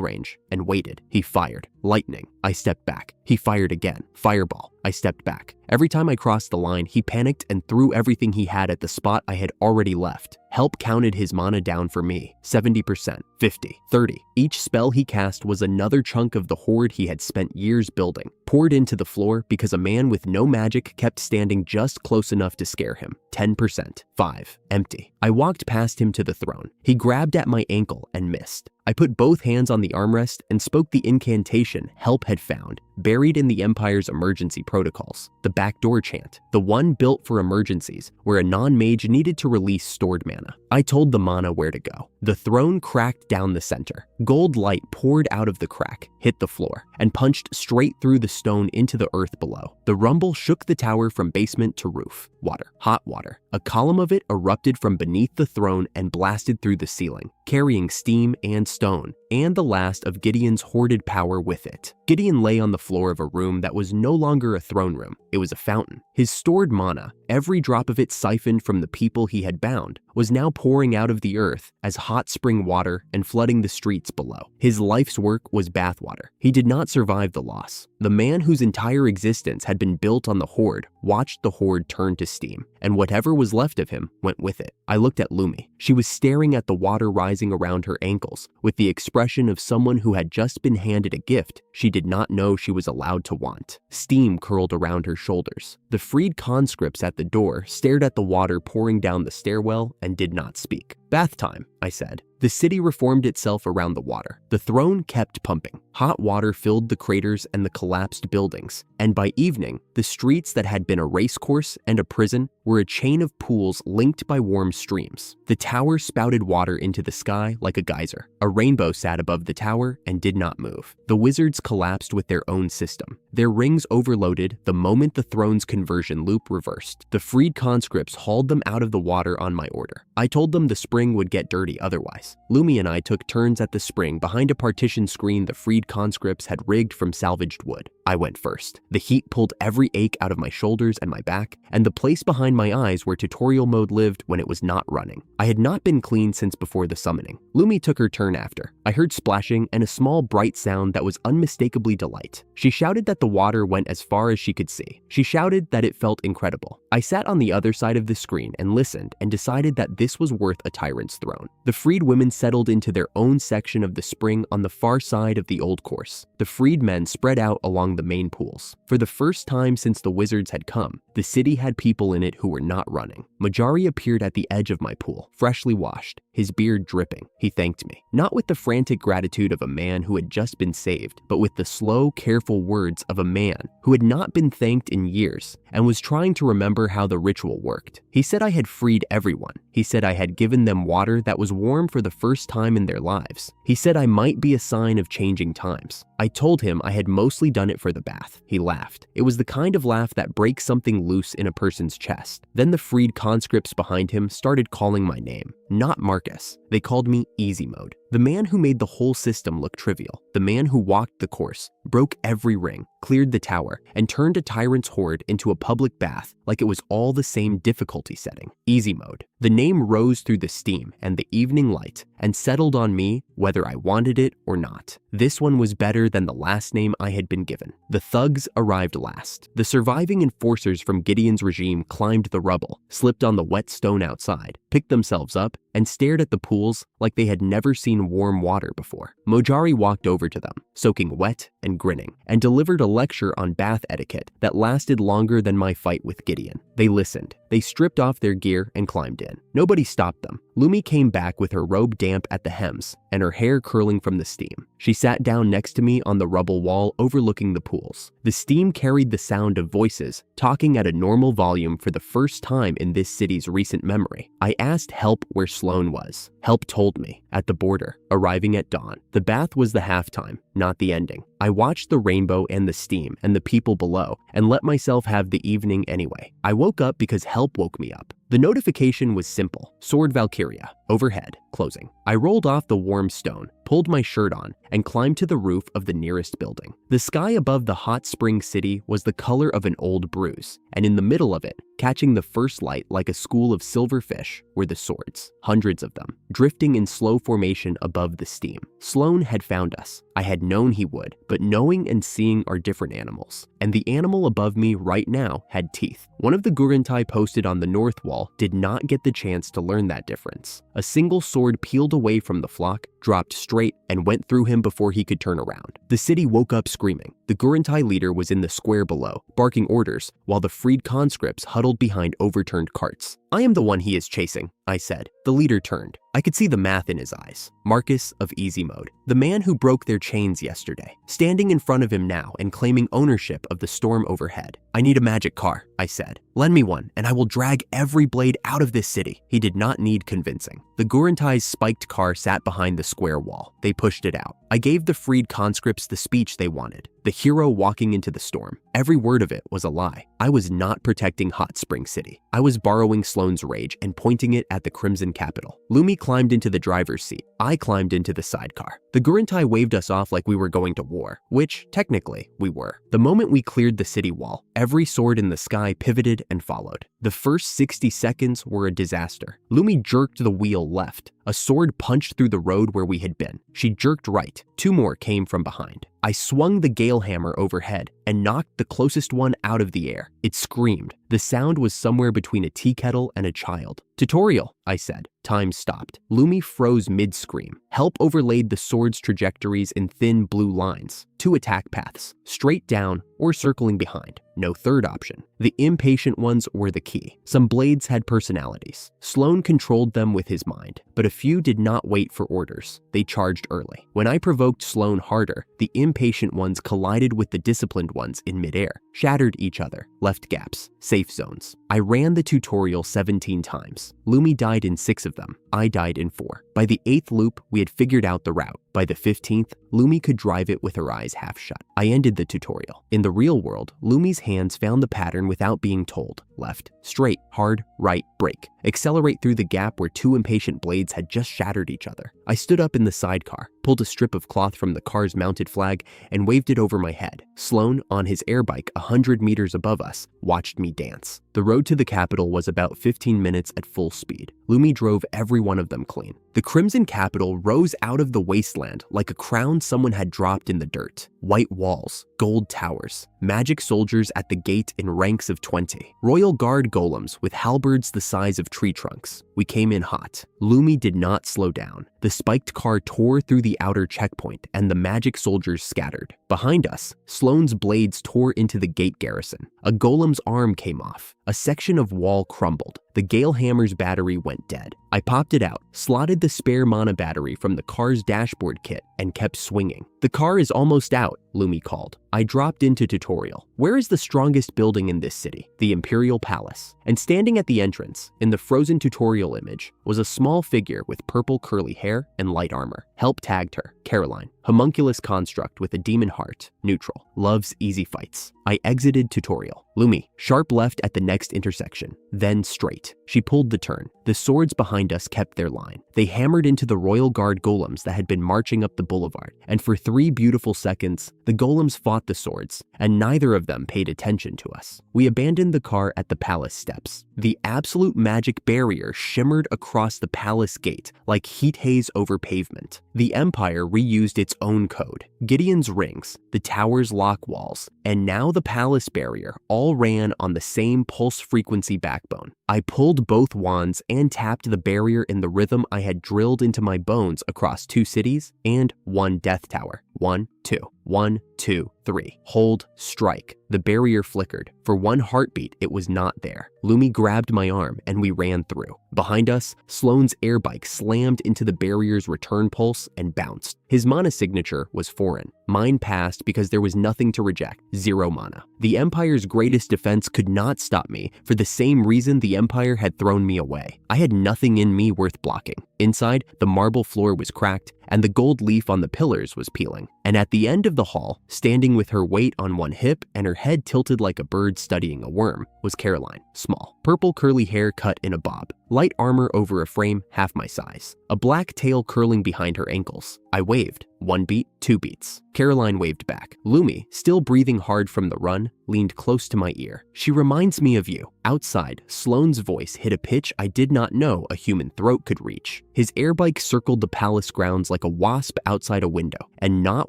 range, and waited. He fired. Lightning. I stepped back. He fired again. Fireball. I stepped back. Every time I crossed the line, he panicked and threw everything he had at the spot I had already left. Help counted his mana down for me. 70%, 50, 30. Each spell he cast was another chunk of the hoard he had spent years building, poured into the floor because a man with no magic kept standing just close enough to scare him. 10%, 5, empty. I walked past him to the throne. He grabbed at my ankle and missed. I put both hands on the armrest and spoke the incantation Help had found, buried in the Empire's emergency protocols. The backdoor chant, the one built for emergencies, where a non-mage needed to release stored mana. I told the mana where to go. The throne cracked down the center. Gold light poured out of the crack, hit the floor, and punched straight through the stone into the earth below. The rumble shook the tower from basement to roof. Water, hot water. A column of it erupted from beneath the throne and blasted through the ceiling, carrying steam and stone, and the last of Gideon's hoarded power with it. Gideon lay on the floor of a room that was no longer a throne room. It was a fountain. His stored mana, every drop of it siphoned from the people he had bound, was now pouring out of the earth as hot spring water and flooding the streets below. His life's work was bathwater. He did not survive the loss. The man whose entire existence had been built on the hoard watched the hoard turn to steam, and whatever was left of him went with it. I looked at Lumi. She was staring at the water rising around her ankles with the expression of someone who had just been handed a gift she did not know she was allowed to want. Steam curled around her shoulders. The freed conscripts at the door stared at the water pouring down the stairwell and did not speak. Bath time, I said. The city reformed itself around the water. The throne kept pumping. Hot water filled the craters and the collapsed buildings, and by evening, the streets that had been a racecourse and a prison were a chain of pools linked by warm streams. The tower spouted water into the sky like a geyser. A rainbow sat above the tower and did not move. The wizards collapsed with their own system. Their rings overloaded the moment the throne's conversion loop reversed. The freed conscripts hauled them out of the water on my order. I told them the spring would get dirty otherwise. Lumi and I took turns at the spring behind a partition screen the freed conscripts had rigged from salvaged wood. I went first. The heat pulled every ache out of my shoulders and my back, and the place behind my eyes where tutorial mode lived when it was not running. I had not been clean since before the summoning. Lumi took her turn after. I heard splashing and a small bright sound that was unmistakably delight. She shouted that the water went as far as she could see. She shouted that it felt incredible. I sat on the other side of the screen and listened and decided that this was worth a tyrant's throne. The freed women settled into their own section of the spring on the far side of the old course. The freed men spread out along the main pools. For the first time since the wizards had come, the city had people in it who were not running. Majari appeared at the edge of my pool, freshly washed, his beard dripping. He thanked me, not with the frantic gratitude of a man who had just been saved, but with the slow, careful words of a man who had not been thanked in years and was trying to remember how the ritual worked. He said I had freed everyone. He said I had given them water that was warm for the first time in their lives. He said I might be a sign of changing times. I told him I had mostly done it for the bath. He laughed. It was the kind of laugh that breaks something loose in a person's chest. Then the freed conscripts behind him started calling my name. Not Marcus. They called me Easy Mode. The man who made the whole system look trivial. The man who walked the course, broke every ring, cleared the tower, and turned a tyrant's hoard into a public bath like it was all the same difficulty setting. Easy Mode. The name rose through the steam and the evening light and settled on me whether I wanted it or not. This one was better than the last name I had been given. The thugs arrived last. The surviving enforcers from Gideon's regime climbed the rubble, slipped on the wet stone outside, picked themselves up, and stared at the pools like they had never seen warm water before. Mojari walked over to them, soaking wet and grinning, and delivered a lecture on bath etiquette that lasted longer than my fight with Gideon. They listened. They stripped off their gear and climbed in. Nobody stopped them. Lumi came back with her robe damp at the hems and her hair curling from the steam. She sat down next to me on the rubble wall overlooking the pools. The steam carried the sound of voices talking at a normal volume for the first time in this city's recent memory. I asked Help where Sloan was. Help told me, at the border, arriving at dawn. The bath was the halftime, not the ending. I watched the rainbow and the steam and the people below and let myself have the evening anyway. I woke up because Help woke me up. The notification was simple. Sword Valkyria. Overhead. Closing. I rolled off the warm stone, pulled my shirt on, and climbed to the roof of the nearest building. The sky above the hot spring city was the color of an old bruise, and in the middle of it, catching the first light like a school of silver fish, were the swords, hundreds of them, drifting in slow formation above the steam. Sloan had found us. I had known he would, but knowing and seeing are different animals, and the animal above me right now had teeth. One of the Gurentai posted on the north wall did not get the chance to learn that difference. A single sword peeled away from the flock, dropped straight, and went through him before he could turn around. The city woke up screaming. The Gurentai leader was in the square below, barking orders, while the freed conscripts huddled behind overturned carts. "I am the one he is chasing," I said. The leader turned. I could see the math in his eyes. Marcus of Easy Mode, the man who broke their chains yesterday, standing in front of him now and claiming ownership of the storm overhead. "I need a magic car," I said. "Lend me one, and I will drag every blade out of this city." He did not need convincing. The Gurentai's spiked car sat behind the square wall. They pushed it out. I gave the freed conscripts the speech they wanted. The hero walking into the storm. Every word of it was a lie. I was not protecting Hot Spring City. I was borrowing Sloane's rage and pointing it at the Crimson Capital. Lumi climbed into the driver's seat. I climbed into the sidecar. The Gurentai waved us off like we were going to war, which, technically, we were. The moment we cleared the city wall, every sword in the sky pivoted and followed. The first 60 seconds were a disaster. Lumi jerked the wheel left. A sword punched through the road where we had been. She jerked right. Two more came from behind. I swung the gale hammer overhead and knocked the closest one out of the air. It screamed. The sound was somewhere between a tea kettle and a child. "Tutorial," I said. Time stopped. Lumi froze mid-scream. Help overlaid the sword's trajectories in thin blue lines. 2 attack paths, straight down or circling behind. No third option. The impatient ones were the key. Some blades had personalities. Sloan controlled them with his mind, but a few did not wait for orders. They charged early. When I provoked Sloan harder, the impatient ones collided with the disciplined ones in midair, shattered each other, left gaps, safe zones. I ran the tutorial 17 times. Lumi died in 6 of them. I died in 4. By the 8th loop, we had figured out the route. By the 15th, Lumi could drive it with her eyes half shut. I ended the tutorial. In the real world, Lumi's hands found the pattern without being told. Left, straight, hard, right, brake. Accelerate through the gap where 2 impatient blades had just shattered each other. I stood up in the sidecar, pulled a strip of cloth from the car's mounted flag, and waved it over my head. Sloan, on his airbike 100 meters above us, watched me dance. The road to the capital was about 15 minutes at full speed. Lumi drove every one of them clean. The Crimson Capital rose out of the wasteland like a crown someone had dropped in the dirt. White walls, gold towers, magic soldiers at the gate in ranks of 20, royal guard golems with halberds the size of tree trunks. We came in hot. Lumi did not slow down. The spiked car tore through the outer checkpoint and the magic soldiers scattered. Behind us, Sloane's blades tore into the gate garrison. A golem's arm came off. A section of wall crumbled. The Gale Hammer's battery went dead. I popped it out, slotted the spare mana battery from the car's dashboard kit, and kept swinging. "The car is almost out," Lumi called. I dropped into tutorial. Where is the strongest building in this city? The Imperial Palace. And standing at the entrance, in the frozen tutorial image, was a small figure with purple curly hair and light armor. Help tagged her, Caroline. Homunculus construct with a demon heart, neutral. Loves easy fights. I exited tutorial. Lumi, sharp left at the next intersection, then straight. She pulled the turn. The swords behind us kept their line. They hammered into the Royal Guard golems that had been marching up the boulevard, and for 3 beautiful seconds, the golems fought the swords, and neither of them paid attention to us. We abandoned the car at the palace steps. The absolute magic barrier shimmered across the palace gate like heat haze over pavement. The Empire reused its own code. Gideon's rings, the tower's lock walls, and now the palace barrier all ran on the same pulse frequency backbone. I pulled both wands and tapped the barrier in the rhythm I had drilled into my bones across 2 cities and 1 death tower. 1, 2. 1, 2, 3. Hold, strike. The barrier flickered. For 1 heartbeat, it was not there. Lumi grabbed my arm and we ran through. Behind us, Sloane's airbike slammed into the barrier's return pulse and bounced. His mana signature was foreign. Mine passed because there was nothing to reject. 0 mana. The Empire's greatest defense could not stop me for the same reason the Empire had thrown me away. I had nothing in me worth blocking. Inside, the marble floor was cracked and the gold leaf on the pillars was peeling. And at the end of the hall, standing with her weight on 1 hip and her head tilted like a bird studying a worm, was Caroline, small. Purple curly hair cut in a bob. Light armor over a frame half my size. A black tail curling behind her ankles. I waved. 1 beat, 2 beats. Caroline waved back. Lumi, still breathing hard from the run, leaned close to my ear. She reminds me of you. Outside, Sloane's voice hit a pitch I did not know a human throat could reach. His airbike circled the palace grounds like a wasp outside a window, and not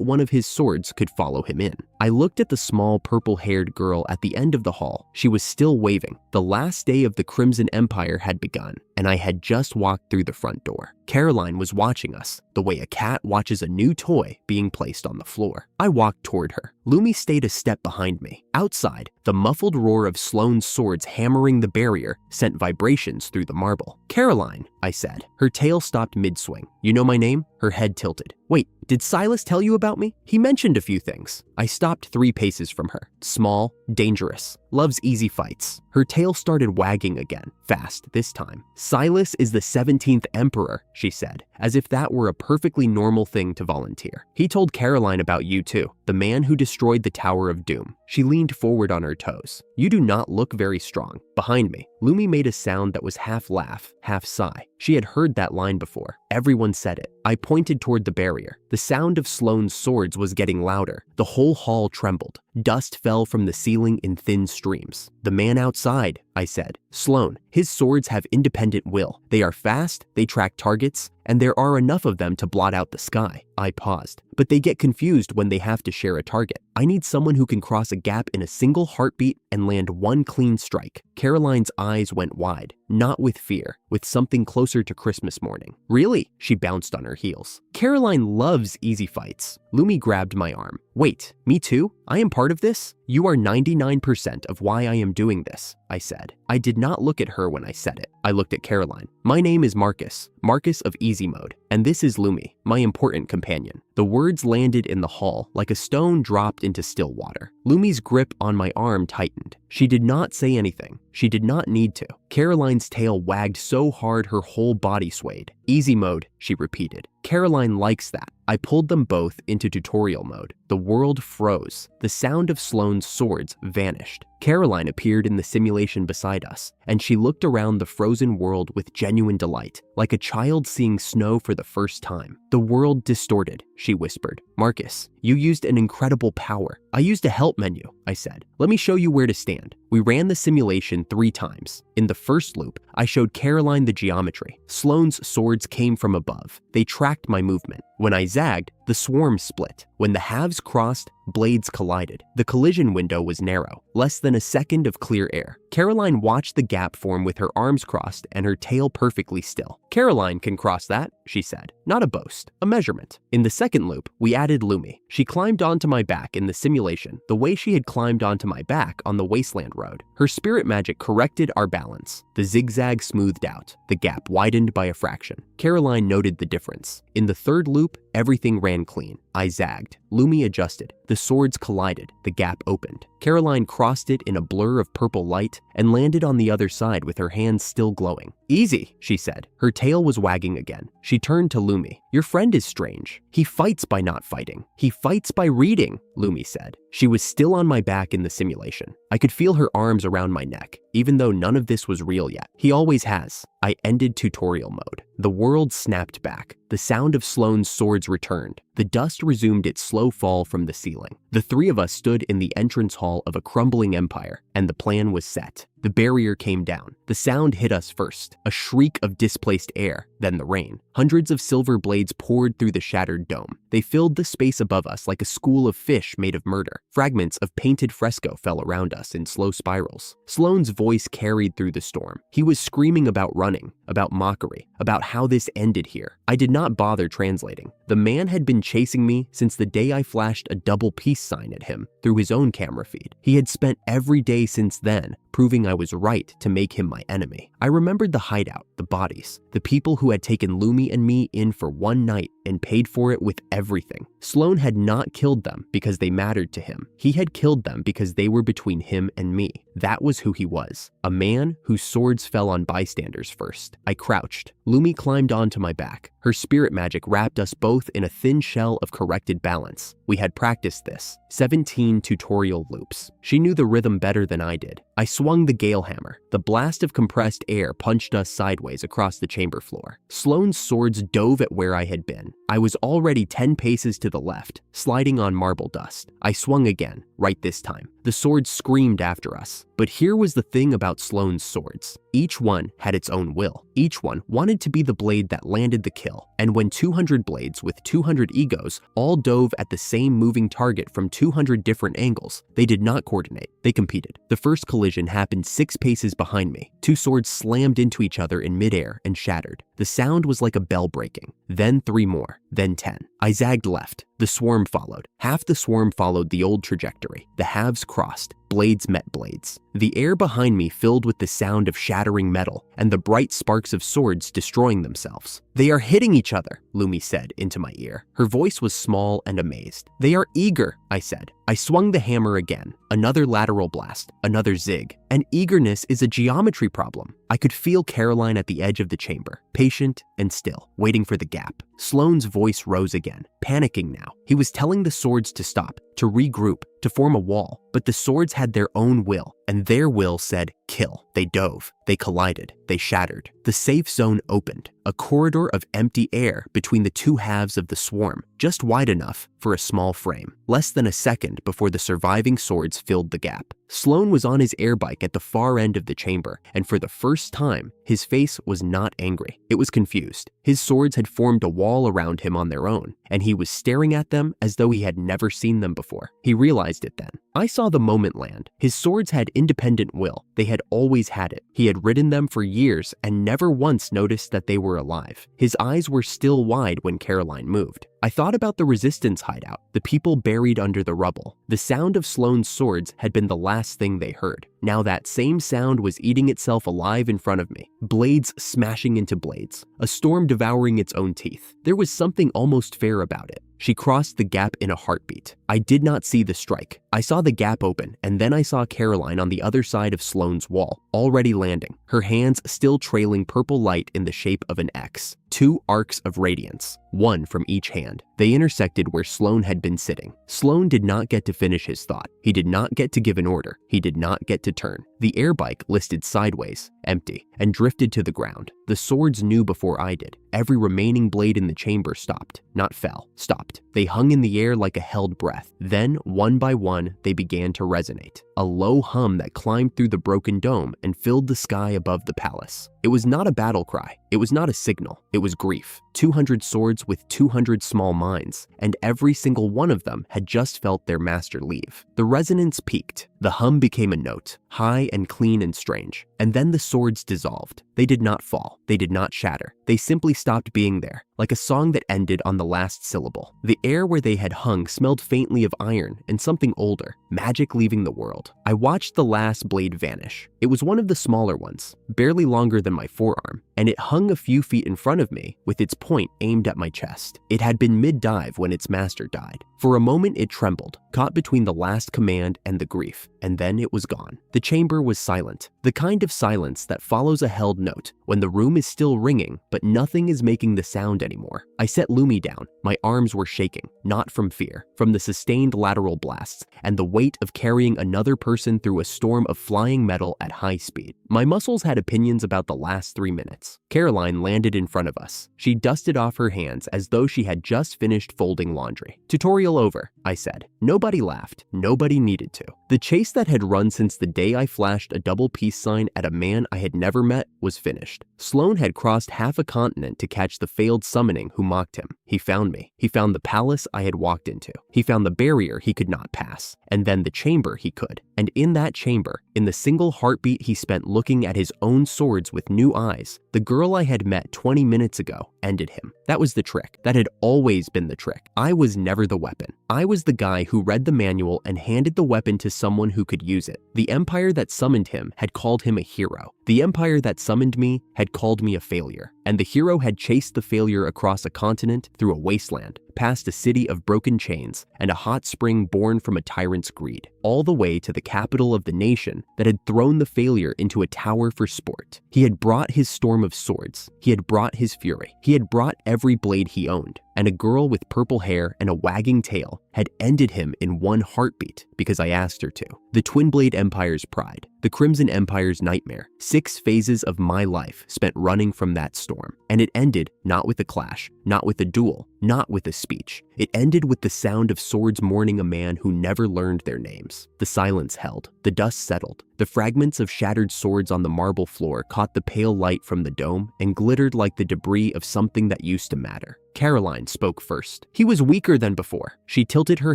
one of his swords could follow him in. I looked at the small purple-haired girl at the end of the hall. She was still waving. The last day of the Crimson Empire had begun, and I had just walked through the front door. Caroline was watching us, the way a cat watches a new toy being placed on the floor. I walked toward her. Lumi stayed a step behind me. Outside, the muffled roar of Sloane's swords hammering the barrier sent vibrations through the marble. Caroline, I said. Her tail stopped mid-swing. You know my name? Her head tilted. Wait, did Silas tell you about me? He mentioned a few things. I stopped 3 paces from her. Small, dangerous, loves easy fights. Her tail started wagging again, fast this time. Silas is the 17th emperor, she said, as if that were a perfectly normal thing to volunteer. He told Caroline about you too, the man who destroyed the Tower of Doom. She leaned forward on her toes. You do not look very strong. Behind me, Lumi made a sound that was half laugh, half sigh. She had heard that line before. Everyone said it. I pointed toward the barrier. The sound of Sloane's swords was getting louder. The whole hall trembled. Dust fell from the ceiling in thin streams. The man outside, I said. Sloane, his swords have independent will. They are fast, they track targets, and there are enough of them to blot out the sky. I paused. But they get confused when they have to share a target. I need someone who can cross a gap in a single heartbeat and land one clean strike. Caroline's eyes went wide, not with fear, with something closer to Christmas morning. Really? She bounced on her heels. Caroline loves easy fights. Lumi grabbed my arm. Wait, me too? I am part of this? You are 99% of why I am doing this, I said. I did not look at her when I said it. I looked at Caroline. My name is Marcus, Marcus of Easy Mode, and this is Lumi, my important companion. The words landed in the hall like a stone dropped into still water. Lumi's grip on my arm tightened. She did not say anything. She did not need to. Caroline's tail wagged so hard her whole body swayed. Easy mode, she repeated. Caroline likes that. I pulled them both into tutorial mode. The world froze. The sound of Sloane's swords vanished. Caroline appeared in the simulation beside us, and she looked around the frozen world with genuine delight, like a child seeing snow for the first time. The world distorted, she whispered. Marcus, you used an incredible power. I used a help menu, I said. Let me show you where to stand. We ran the simulation 3 times. In the first loop, I showed Caroline the geometry. Sloane's swords came from above. They tracked my movement. When I zagged, the swarm split. When the halves crossed, blades collided. The collision window was narrow, less than a second of clear air. Caroline watched the gap form with her arms crossed and her tail perfectly still. Caroline can cross that, she said. Not a boast, a measurement. In the second loop, we added Lumi. She climbed onto my back in the simulation the way she had climbed onto my back on the Wasteland Road. Her spirit magic corrected our balance. The zigzag smoothed out. The gap widened by a fraction. Caroline noted the difference. In the third loop, everything ran clean. I zagged. Lumi adjusted. The swords collided. The gap opened. Caroline crossed it in a blur of purple light and landed on the other side with her hands still glowing. Easy, she said. Her tail was wagging again. She turned to Lumi. Your friend is strange. He fights by not fighting. He fights by reading, Lumi said. She was still on my back in the simulation. I could feel her arms around my neck, even though none of this was real yet. He always has. I ended tutorial mode. The world snapped back. The sound of Sloane's swords returned. The dust resumed its slow fall from the ceiling. The 3 of us stood in the entrance hall of a crumbling empire, and the plan was set. The barrier came down. The sound hit us first, a shriek of displaced air, then the rain. Hundreds of silver blades poured through the shattered dome. They filled the space above us like a school of fish made of murder. Fragments of painted fresco fell around us in slow spirals. Sloane's voice carried through the storm. He was screaming about running, about mockery, about how this ended here. I did not bother translating. The man had been chasing me since the day I flashed a double peace sign at him through his own camera feed. He had spent every day since then proving I was right to make him my enemy. I remembered the hideout, the bodies, the people who had taken Lumi and me in for one night and paid for it with everything. Sloane had not killed them because they mattered to him. He had killed them because they were between him and me. That was who he was, a man whose swords fell on bystanders first. I crouched. Lumi climbed onto my back. Her spirit magic wrapped us both in a thin shell of corrected balance. We had practiced this, 17 tutorial loops. She knew the rhythm better than I did. I swung the gale hammer. The blast of compressed air punched us sideways across the chamber floor. Sloane's swords dove at where I had been. I was already 10 paces to the left, sliding on marble dust. I swung again, right this time. The swords screamed after us. But here was the thing about Sloane's swords. Each one had its own will. Each one wanted to be the blade that landed the kill. And when 200 blades with 200 egos all dove at the same moving target from 200 different angles, they did not coordinate. They competed. The first collision happened 6 paces behind me. 2 swords slammed into each other in midair and shattered. The sound was like a bell breaking. Then 3 more. Then 10. I zagged left. The swarm followed. Half the swarm followed the old trajectory. The halves crossed. Blades met blades. The air behind me filled with the sound of shattering metal and the bright sparks of swords destroying themselves. "They are hitting each other," Lumi said into my ear. Her voice was small and amazed. "They are eager," I said. I swung the hammer again. Another lateral blast, another zig. And eagerness is a geometry problem. I could feel Caroline at the edge of the chamber, patient and still, waiting for the gap. Sloane's voice rose again, panicking now. He was telling the swords to stop, to regroup, to form a wall. But the swords had their own will, and their will said, kill. They dove. They collided. They shattered. The safe zone opened, a corridor of empty air between the 2 halves of the swarm, just wide enough for a small frame. Less than a second before the surviving swords filled the gap. Sloane was on his air bike at the far end of the chamber, and for the first time, his face was not angry. It was confused. His swords had formed a wall around him on their own, and he was staring at them as though he had never seen them before. He realized it then. I saw the moment land. His swords had independent will. They had always had it. He had ridden them for years and never once noticed that they were alive. His eyes were still wide when Caroline moved. I thought about the resistance hideout, the people buried under the rubble. The sound of Sloane's swords had been the last thing they heard. Now that same sound was eating itself alive in front of me, blades smashing into blades, a storm devouring its own teeth. There was something almost fair about it. She crossed the gap in a heartbeat. I did not see the strike. I saw the gap open, and then I saw Caroline on the other side of Sloane's wall, already landing, her hands still trailing purple light in the shape of an X. 2 arcs of radiance, 1 from each hand. They intersected where Sloane had been sitting. Sloane did not get to finish his thought. He did not get to give an order. He did not get to turn. The air bike listed sideways, empty, and drifted to the ground. The swords knew before I did. Every remaining blade in the chamber stopped, not fell, stopped. They hung in the air like a held breath. Then, one by one, they began to resonate. A low hum that climbed through the broken dome and filled the sky above the palace. It was not a battle cry. It was not a signal. It was grief. 200 swords with 200 small minds, and every single one of them had just felt their master leave. The resonance peaked. The hum became a note, high and clean and strange. And then the swords dissolved. They did not fall. They did not shatter. They simply stopped being there, like a song that ended on the last syllable. The air where they had hung smelled faintly of iron and something older, magic leaving the world. I watched the last blade vanish. It was one of the smaller ones, barely longer than my forearm, and it hung a few feet in front of me with its point aimed at my chest. It had been mid-dive when its master died. For a moment it trembled, caught between the last command and the grief, and then it was gone. The chamber was silent, the kind of silence that follows a held note when the room is still ringing but nothing is making the sound anymore. I set Lumi down. My arms were shaking, not from fear, from the sustained lateral blasts and the weight of carrying another person through a storm of flying metal at high speed. My muscles had opinions about the last 3 minutes. Caroline landed in front of us. She dusted off her hands as though she had just finished folding laundry. "Tutorial over," I said. Nobody laughed. Nobody needed to. The chase that had run since the day I flashed a double peace sign at a man I had never met was finished. Sloane had crossed half a continent to catch the failed summoning who mocked him. He found me. He found the palace I had walked into. He found the barrier he could not pass, and then the chamber he could. And in that chamber, in the single heartbeat he spent looking at his own swords with new eyes, the girl I had met 20 minutes ago ended him. That was the trick. That had always been the trick. I was never the weapon. I was the guy who read the manual and handed the weapon to someone who could use it. The empire that summoned him had called him a hero. The empire that summoned me had called me a failure. And the hero had chased the failure across a continent, through a wasteland, past a city of broken chains, and a hot spring born from a tyrant's greed, all the way to the capital of the nation that had thrown the failure into a tower for sport. He had brought his storm of swords. He had brought his fury. He had brought every blade he owned. And a girl with purple hair and a wagging tail had ended him in one heartbeat because I asked her to. The Twin Blade Empire's pride. the Crimson Empire's nightmare. 6 phases of my life spent running from that storm. And it ended not with a clash, not with a duel, not with a speech. It ended with the sound of swords mourning a man who never learned their names. The silence held. The dust settled. The fragments of shattered swords on the marble floor caught the pale light from the dome and glittered like the debris of something that used to matter. Caroline spoke first. He was weaker than before. She tilted her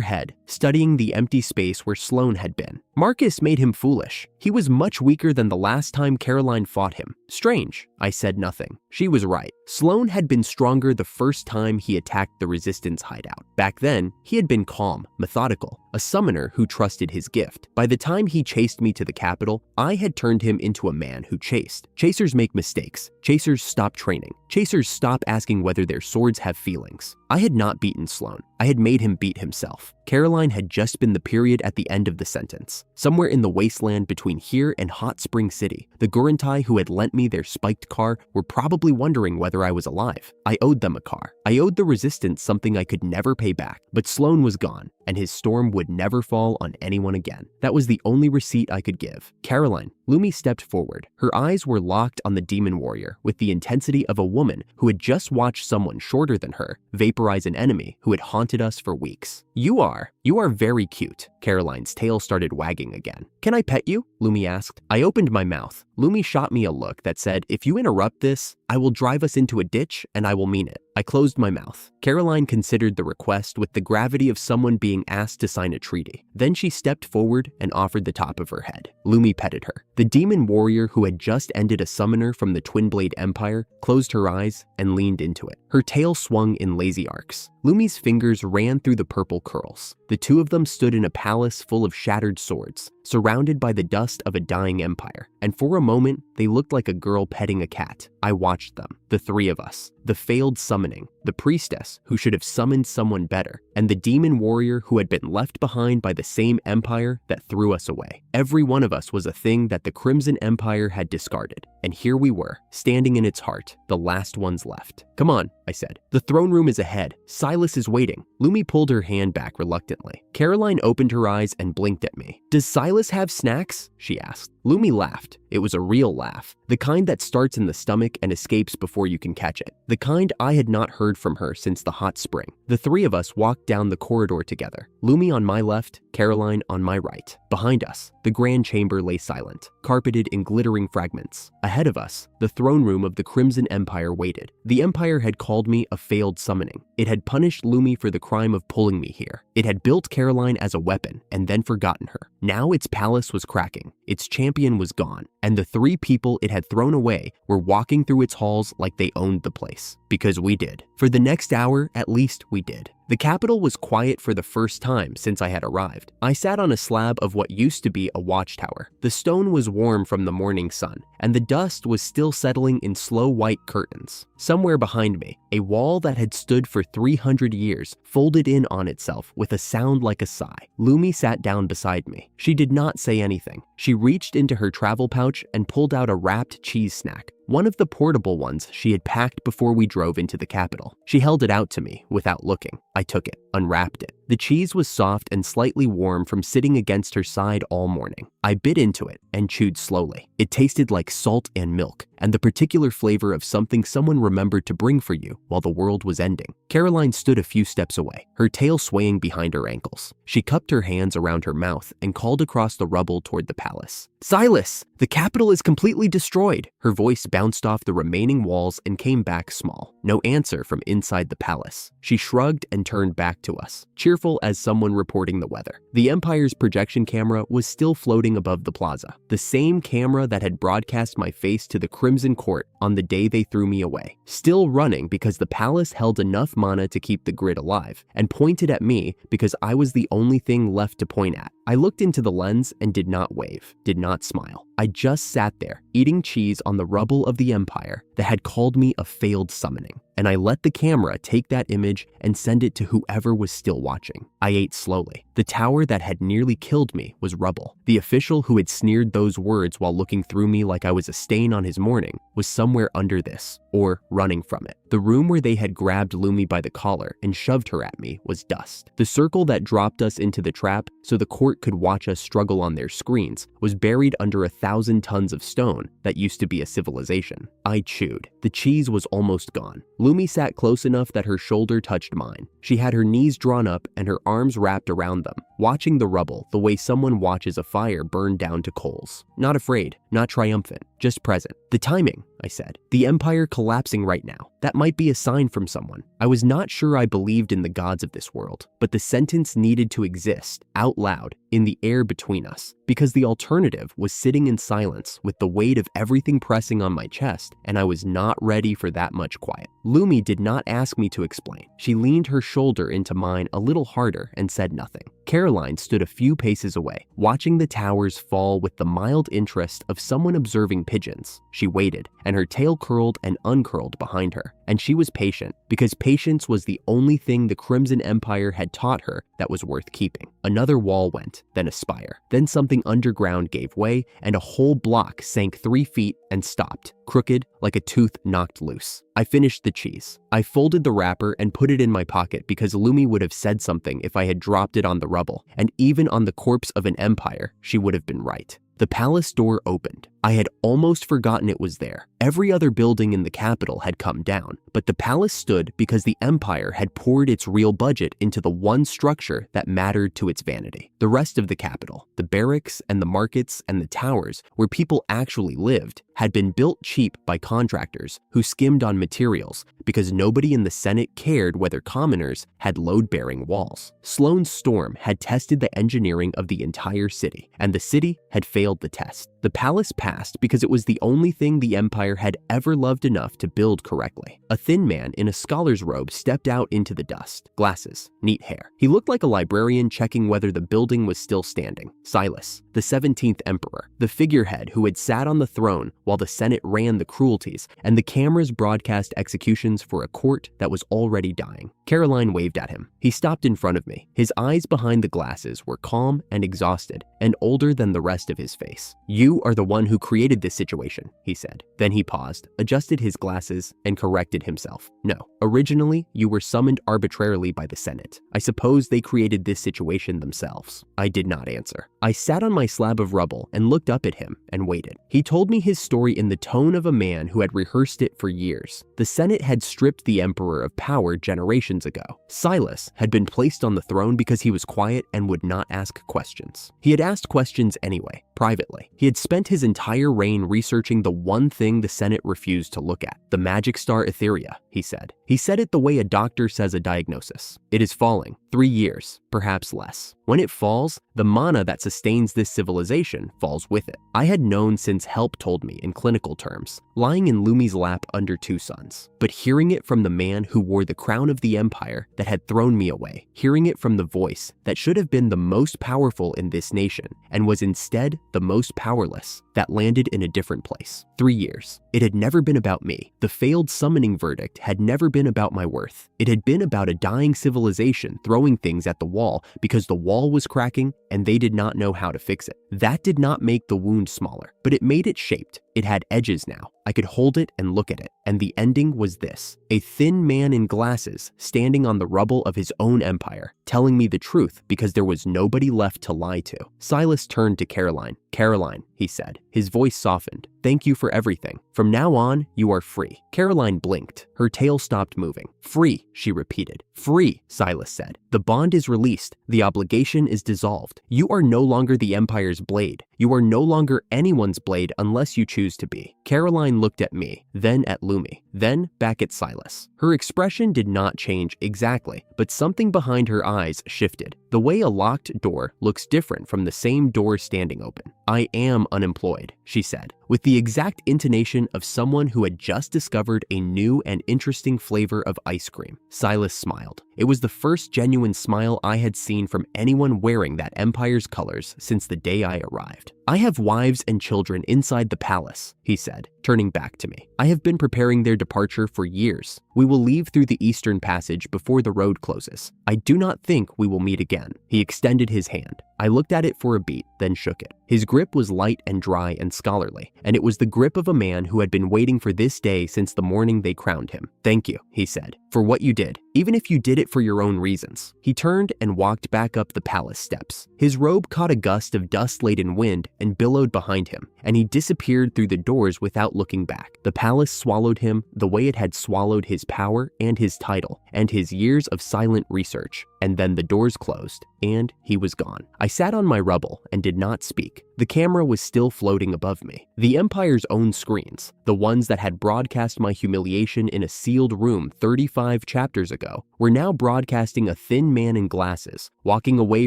head, studying the empty space where Sloane had been. Marcus made him foolish. He was much weaker than the last time Caroline fought him. Strange. I said nothing. She was right. Sloane had been stronger the first time he attacked the Resistance hideout. Back then, he had been calm, methodical, a summoner who trusted his gift. By the time he chased me to the capital, I had turned him into a man who chased. Chasers make mistakes. Chasers stop training. Chasers stop asking whether their swords have feelings. I had not beaten Sloane. I had made him beat himself. Caroline had just been the period at the end of the sentence. Somewhere in the wasteland between here and Hot Spring City, the Gurentai who had lent me their spiked car were probably wondering whether I was alive. I owed them a car. I owed the Resistance something I could never pay back. But Sloane was gone, and his storm would never fall on anyone again. That was the only receipt I could give. Caroline. Lumi stepped forward. Her eyes were locked on the demon warrior with the intensity of a woman who had just watched someone shorter than her vaporize an enemy who had haunted us for weeks. You are very cute. Caroline's tail started wagging again. Can I pet you? Lumi asked. I opened my mouth. Lumi shot me a look that said, if you interrupt this, I will drive us into a ditch and I will mean it. I closed my mouth. Caroline considered the request with the gravity of someone being asked to sign a treaty. Then she stepped forward and offered the top of her head. Lumi petted her. The demon warrior who had just ended a summoner from the Twin Blade Empire closed her eyes and leaned into it. Her tail swung in lazy arcs. Lumi's fingers ran through the purple curls. The two of them stood in a palace full of shattered swords, surrounded by the dust of a dying empire. And for a moment, they looked like a girl petting a cat. I watched them, the three of us, the failed summoning, the priestess who should have summoned someone better, and the demon warrior who had been left behind by the same empire that threw us away. Every one of us was a thing that the Crimson Empire had discarded. And here we were, standing in its heart, the last ones left. Come on, I said. The throne room is ahead. Silas is waiting. Lumi pulled her hand back reluctantly. Caroline opened her eyes and blinked at me. Does Silas have snacks? She asked. Lumi laughed. It was a real laugh. The kind that starts in the stomach and escapes before you can catch it. The kind I had not heard from her since the hot spring. The three of us walked down the corridor together. Lumi on my left, Caroline on my right. Behind us, the grand chamber lay silent, carpeted in glittering fragments. Ahead of us, the throne room of the Crimson Empire waited. The Empire had called me a failed summoning. It had punished Lumi for the crime of pulling me here. It had built Caroline as a weapon and then forgotten her. Now its palace was cracking. Its champion was gone, and the three people it had thrown away were walking through its halls like they owned the place. Because we did. For the next hour, at least we did. The capital was quiet for the first time since I had arrived. I sat on a slab of what used to be a watchtower. The stone was warm from the morning sun, and the dust was still settling in slow white curtains. Somewhere behind me, a wall that had stood for 300 years folded in on itself with a sound like a sigh. Lumi sat down beside me. She did not say anything. She reached into her travel pouch and pulled out a wrapped cheese snack. One of the portable ones she had packed before we drove into the capital. She held it out to me without looking. I took it, unwrapped it. The cheese was soft and slightly warm from sitting against her side all morning. I bit into it and chewed slowly. It tasted like salt and milk, and the particular flavor of something someone remembered to bring for you while the world was ending. Caroline stood a few steps away, her tail swaying behind her ankles. She cupped her hands around her mouth and called across the rubble toward the palace. Silas! The capital is completely destroyed! Her voice bounced off the remaining walls and came back small. No answer from inside the palace. She shrugged and turned back to us, cheerful as someone reporting the weather. The Empire's projection camera was still floating above the plaza, the same camera that had broadcast my face to the Crimson Court on the day they threw me away. Still running because the palace held enough mana to keep the grid alive, and pointed at me because I was the only thing left to point at. I looked into the lens and did not wave, did not smile. I just sat there, eating cheese on the rubble of the Empire that had called me a failed summoning. And I let the camera take that image and send it to whoever was still watching. I ate slowly. The tower that had nearly killed me was rubble. The official who had sneered those words while looking through me like I was a stain on his morning was somewhere under this, or running from it. The room where they had grabbed Lumi by the collar and shoved her at me was dust. The circle that dropped us into the trap so the court could watch us struggle on their screens was buried under 1,000 tons of stone that used to be a civilization. I chewed. The cheese was almost gone. Lumi sat close enough that her shoulder touched mine. She had her knees drawn up and her arms wrapped around them, watching the rubble the way someone watches a fire burn down to coals. Not afraid, not triumphant, just present. The timing, I said. The empire collapsing right now. That might be a sign from someone. I was not sure I believed in the gods of this world, but the sentence needed to exist, out loud, in the air between us, because the alternative was sitting in silence with the weight of everything pressing on my chest, and I was not ready for that much quiet. Lumi did not ask me to explain. She leaned her shoulder into mine a little harder and said nothing. Caroline stood a few paces away, watching the towers fall with the mild interest of someone observing pigeons. She waited, and her tail curled and uncurled behind her. And she was patient, because patience was the only thing the Crimson Empire had taught her that was worth keeping. Another wall went, then a spire. Then something underground gave way, and a whole block sank 3 feet and stopped, crooked like a tooth knocked loose. I finished the cheese. I folded the wrapper and put it in my pocket because Lumi would have said something if I had dropped it on the rubble, and even on the corpse of an empire, she would have been right. The palace door opened. I had almost forgotten it was there. Every other building in the capital had come down, but the palace stood because the empire had poured its real budget into the one structure that mattered to its vanity. The rest of the capital, the barracks and the markets and the towers where people actually lived, had been built cheap by contractors who skimmed on materials because nobody in the Senate cared whether commoners had load-bearing walls. Sloane's storm had tested the engineering of the entire city, and the city had failed the test. The palace passed because it was the only thing the empire had ever loved enough to build correctly. A thin man in a scholar's robe stepped out into the dust. Glasses, neat hair. He looked like a librarian checking whether the building was still standing. Silas, the 17th emperor, the figurehead who had sat on the throne while the Senate ran the cruelties and the cameras broadcast executions for a court that was already dying. Caroline waved at him. He stopped in front of me. His eyes behind the glasses were calm and exhausted and older than the rest of his face. "You are the one who created this situation," he said. Then he paused, adjusted his glasses, and corrected himself. "No, originally you were summoned arbitrarily by the Senate. I suppose they created this situation themselves." I did not answer. I sat on my slab of rubble and looked up at him and waited. He told me his story in the tone of a man who had rehearsed it for years. The Senate had stripped the emperor of power generations ago. Silas had been placed on the throne because he was quiet and would not ask questions. He had asked questions anyway, privately. He had spent his entire reign researching the one thing the Senate refused to look at, the magic star Etheria, he said. He said it the way a doctor says a diagnosis. It is falling. 3 years, perhaps less. When it falls, the mana that sustains this civilization falls with it. I had known since help told me in clinical terms, lying in Lumi's lap under 2 suns. But hearing it from the man who wore the crown of the empire that had thrown me away, hearing it from the voice that should have been the most powerful in this nation and was instead the most powerless, that landed in a different place. 3 years. It had never been about me. The failed summoning verdict had never been about my worth. It had been about a dying civilization throwing things at the wall because the wall was cracking and they did not know how to fix it. That did not make the wound smaller, but it made it shaped. It had edges now. I could hold it and look at it, and the ending was this: a thin man in glasses standing on the rubble of his own empire, telling me the truth because there was nobody left to lie to. Silas turned to Caroline. "Caroline," he said. His voice softened. "Thank you for everything. From now on, you are free." Caroline blinked. Her tail stopped moving. "Free," she repeated. "Free," Silas said. "The bond is released. The obligation is dissolved. You are no longer the Empire's blade. You are no longer anyone's blade unless you choose to be." Caroline looked at me, then at Lumi, then back at Silas. Her expression did not change exactly, but something behind her eyes shifted. The way a locked door looks different from the same door standing open. "I am unemployed," she said, with the exact intonation of someone who had just discovered a new and interesting flavor of ice cream. Silas smiled. It was the first genuine smile I had seen from anyone wearing that empire's colors since the day I arrived. "I have wives and children inside the palace," he said. turning back to me. I have been preparing their departure for years. We will leave through the eastern passage before the road closes. I do not think we will meet again. He extended his hand. I looked at it for a beat, then shook it. His grip was light and dry and scholarly, and it was the grip of a man who had been waiting for this day since the morning they crowned him. Thank you, he said, for what you did, even if you did it for your own reasons. He turned and walked back up the palace steps. His robe caught a gust of dust-laden wind and billowed behind him, and he disappeared through the doors without looking back. The palace swallowed him the way it had swallowed his power and his title and his years of silent research. And then the doors closed, and he was gone. I sat on my rubble and did not speak. The camera was still floating above me. The Empire's own screens, the ones that had broadcast my humiliation in a sealed room 35 chapters ago, were now broadcasting a thin man in glasses, walking away